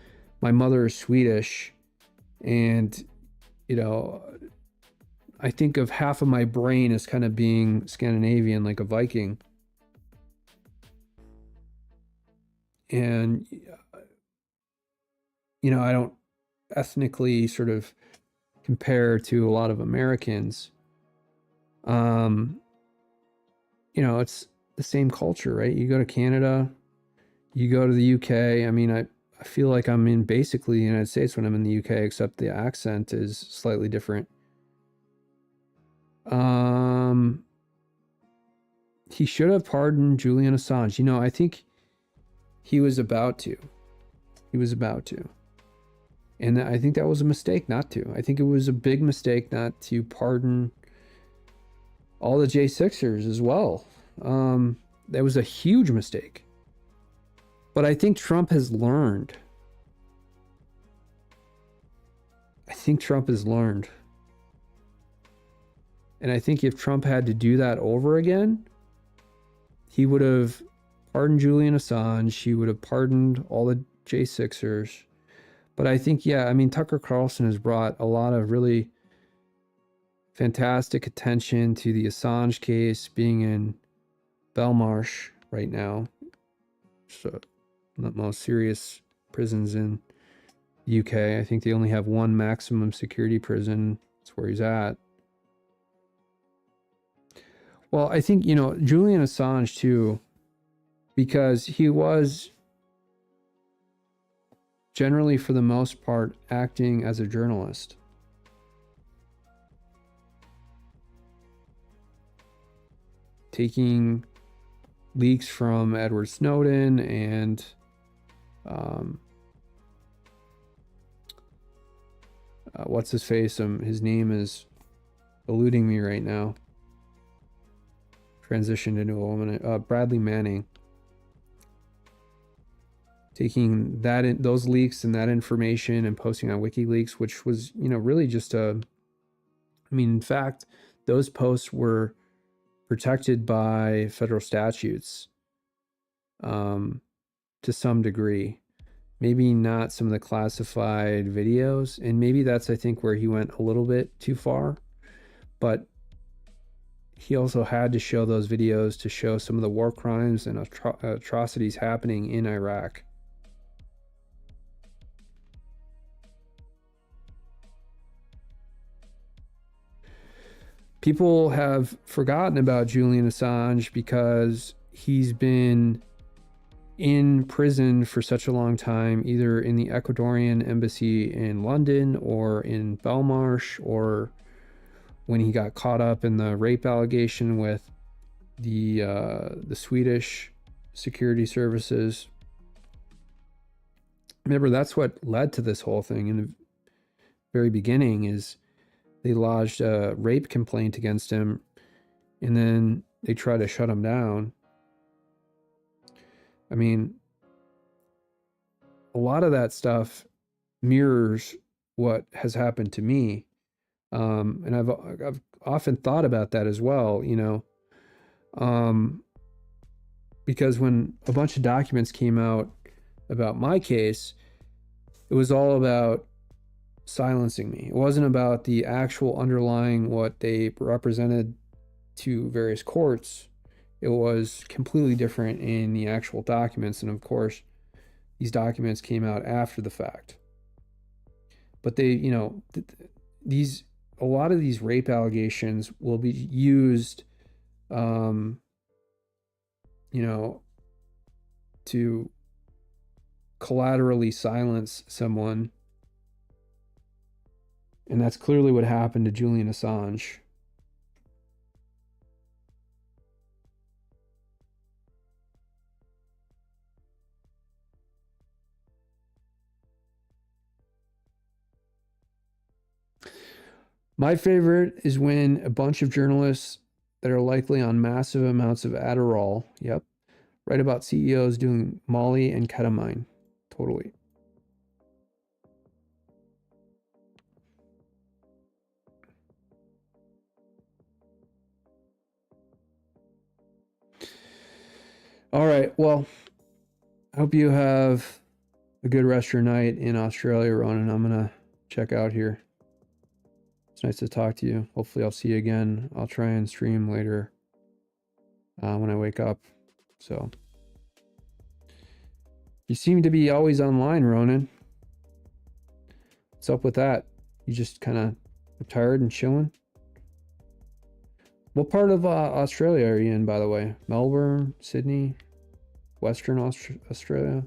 my mother is Swedish and, you know, I think of half of my brain as kind of being Scandinavian, like a Viking. And, you know, I don't ethnically sort of compare to a lot of Americans. You know, it's the same culture, right? You go to Canada, you go to the UK. I mean, I feel like I'm in basically the United States when I'm in the UK, except the accent is slightly different. He should have pardoned Julian Assange. You know, I think he was about to. He was about to. And I think that was a mistake not to. I think it was a big mistake not to pardon all the J6ers as well. That was a huge mistake. But I think Trump has learned. I think Trump has learned. And I think if Trump had to do that over again, he would have pardoned Julian Assange. He would have pardoned all the J6ers. But I think, yeah, I mean, Tucker Carlson has brought a lot of really fantastic attention to the Assange case being in Belmarsh right now. So, the most serious prisons in the UK. I think they only have one maximum security prison. That's where he's at. Well, I think, you know, Julian Assange too, because he was generally, for the most part, acting as a journalist. Taking leaks from Edward Snowden and what's his face? His name is eluding me right now. Transitioned into a woman, Bradley Manning. Taking that those leaks and that information and posting on WikiLeaks, which was, you know, really just I mean, in fact, those posts were protected by federal statutes to some degree. Maybe not some of the classified videos, and maybe that's, I think, where he went a little bit too far. But he also had to show those videos to show some of the war crimes and atrocities happening in Iraq. People have forgotten about Julian Assange because he's been in prison for such a long time, either in the Ecuadorian embassy in London or in Belmarsh, or when he got caught up in the rape allegation with the Swedish security services. Remember, that's what led to this whole thing in the very beginning, is they lodged a rape complaint against him, and then they tried to shut him down. I mean, a lot of that stuff mirrors what has happened to me. And I've often thought about that as well, you know, because when a bunch of documents came out about my case, it was all about silencing me. It wasn't about the actual underlying what they represented to various courts. It was completely different in the actual documents. And of course, these documents came out after the fact. But they, you know, a lot of these rape allegations will be used, you know, to collaterally silence someone. And that's clearly what happened to Julian Assange. My favorite is when a bunch of journalists that are likely on massive amounts of Adderall, Write about CEOs doing Molly and ketamine. Totally. All right. Well, I hope you have a good rest of your night in Australia, Ronan. I'm going to check out here. It's nice to talk to you. Hopefully I'll see you again. I'll try and stream later when I wake up. So you seem to be always online, Ronan. What's up with that? You just kind of retired and chilling? What part of Australia are you in, by the way? Melbourne, Sydney, Western Australia?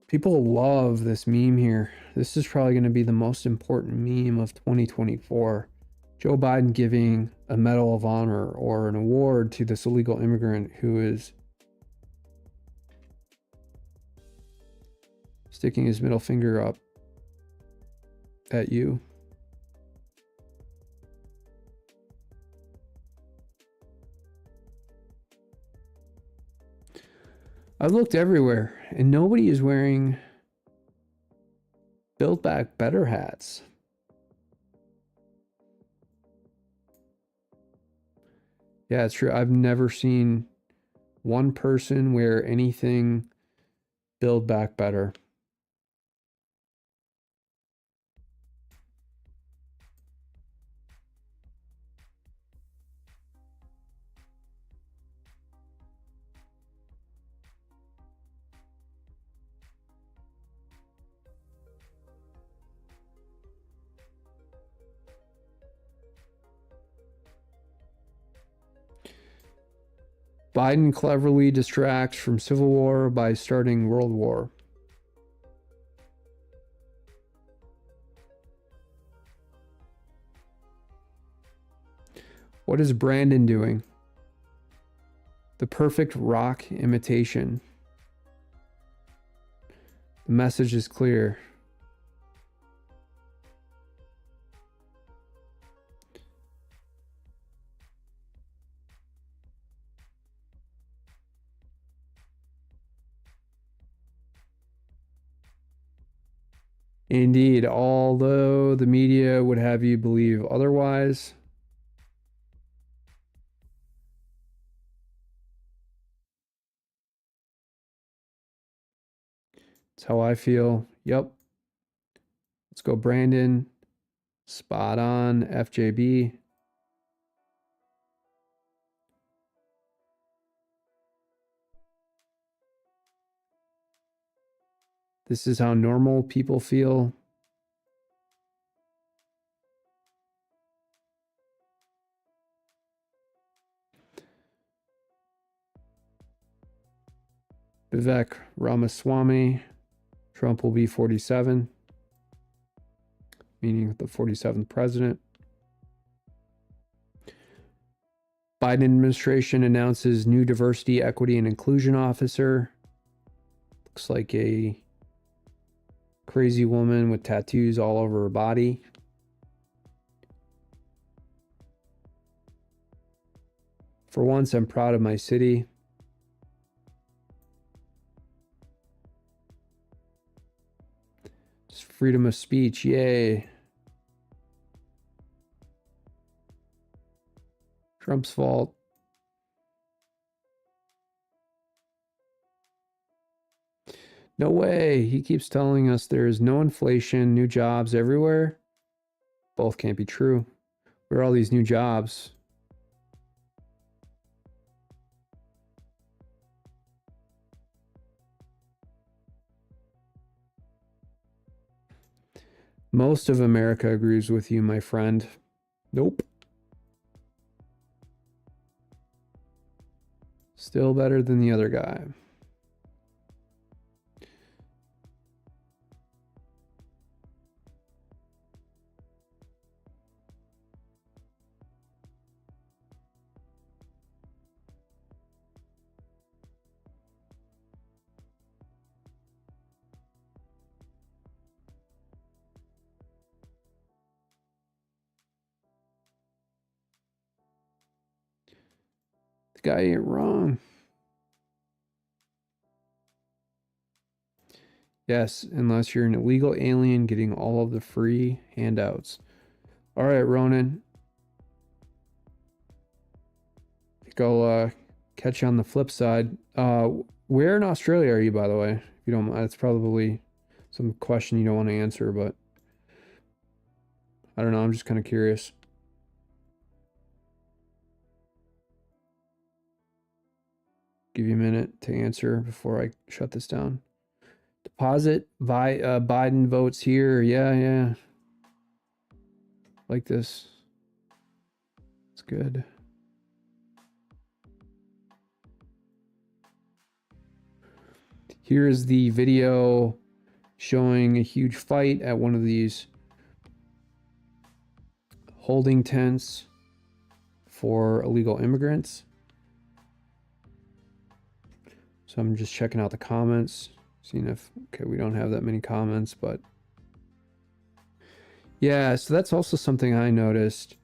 People love this meme here. This is probably going to be the most important meme of 2024. Joe Biden giving a Medal of Honor or an award to this illegal immigrant who is sticking his middle finger up at you. I've looked everywhere and nobody is wearing Build Back Better hats. Yeah, it's true. I've never seen one person wear anything Build Back Better. Biden cleverly distracts from civil war by starting world war. What is Brandon doing? The perfect rock imitation. The message is clear. Indeed, although the media would have you believe otherwise. That's how I feel. Yep. Let's go, Brandon. Spot on, FJB. This is how normal people feel. Vivek Ramaswamy. Trump will be 47, meaning the 47th president. Biden administration announces new diversity, equity, and inclusion officer. Looks like a crazy woman with tattoos all over her body. For once, I'm proud of my city. It's freedom of speech, yay. Trump's fault. No way. He keeps telling us there is no inflation, new jobs everywhere. Both can't be true. Where are all these new jobs? Most of America agrees with you, my friend. Nope. Still better than the other guy. The guy ain't wrong. Yes, unless you're an illegal alien getting all of the free handouts. All right, Ronan. I think I'll catch you on the flip side. Where in Australia are you, by the way? If you don't mind, it's probably some question you don't want to answer, but I don't know. I'm just kind of curious. Give you a minute to answer before I shut this down. Deposit Biden votes here. Yeah. Like this. It's good. Here is the video showing a huge fight at one of these holding tents for illegal immigrants. So I'm just checking out the comments, seeing if, okay, we don't have that many comments, but yeah, so that's also something I noticed.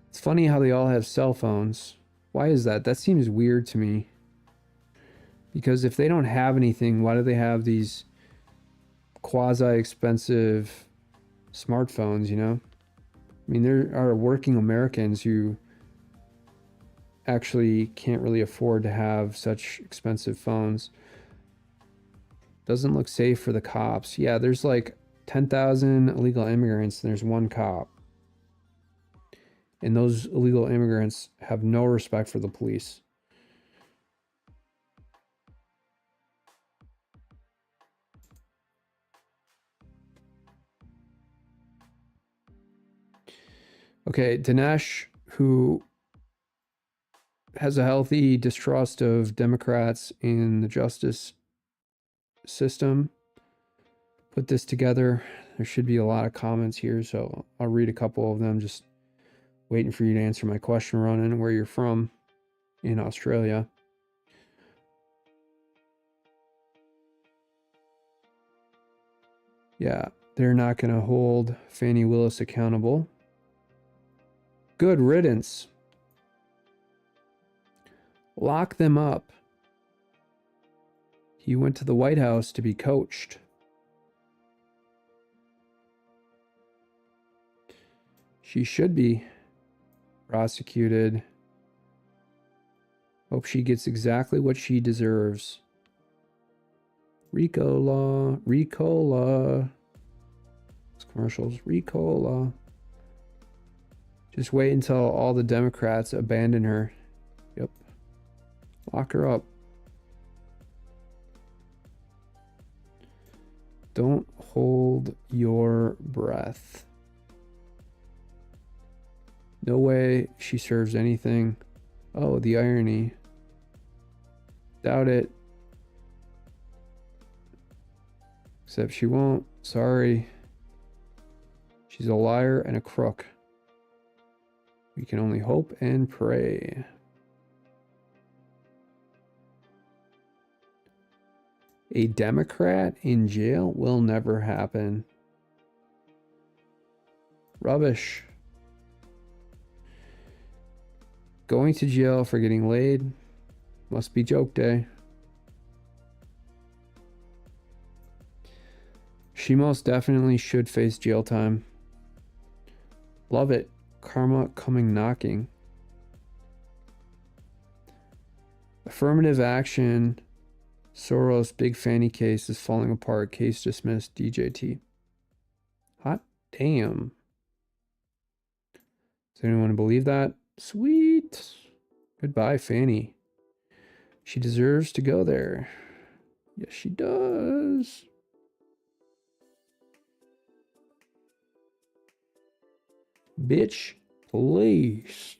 It's funny how they all have cell phones. Why is that? That seems weird to me. Because if they don't have anything, why do they have these quasi-expensive smartphones, you know? I mean, there are working Americans who actually can't really afford to have such expensive phones. Doesn't look safe for the cops. Yeah, there's like 10,000 illegal immigrants and there's one cop. And those illegal immigrants have no respect for the police. Okay, Dinesh, who has a healthy distrust of Democrats in the justice system, put this together. There should be a lot of comments here, so I'll read a couple of them. Just waiting for you to answer my question, Ronan, where you're from in Australia. Yeah, they're not going to hold Fani Willis accountable. Good riddance. Lock them up. He went to the White House to be coached. She should be prosecuted. Hope she gets exactly what she deserves. RICO law. Those commercials. RICO law. Just wait until all the Democrats abandon her. Yep. Lock her up. Don't hold your breath. No way she serves anything. Oh, the irony. Doubt it. Except she won't. Sorry. She's a liar and a crook. We can only hope and pray. A Democrat in jail will never happen. Rubbish. Going to jail for getting laid must be joke day. She most definitely should face jail time. Love it. Karma coming knocking. Affirmative action. Soros big Fanny case is falling apart. Case dismissed. DJT. Hot damn. Does anyone believe that? Sweet. Goodbye, Fanny. She deserves to go there. Yes, she does. Bitch, Please.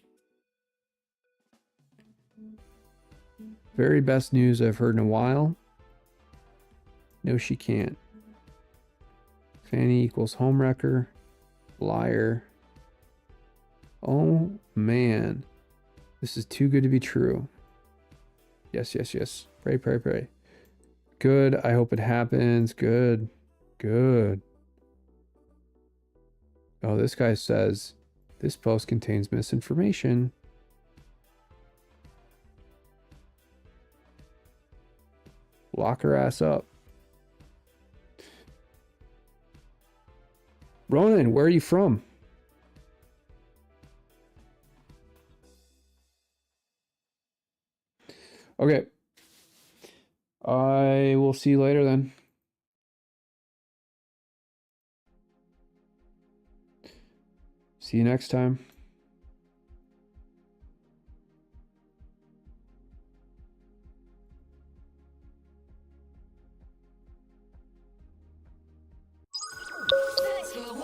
Very best news I've heard in a while. No, she can't. Fanny equals homewrecker. Liar. Oh, man. This is too good to be true. Yes, yes, yes. Pray, pray, pray. Good. I hope it happens. Good. Good. Oh, this guy says this post contains misinformation. Lock her ass up. Ronan, where are you from? Okay. I will see you later then. See you next time.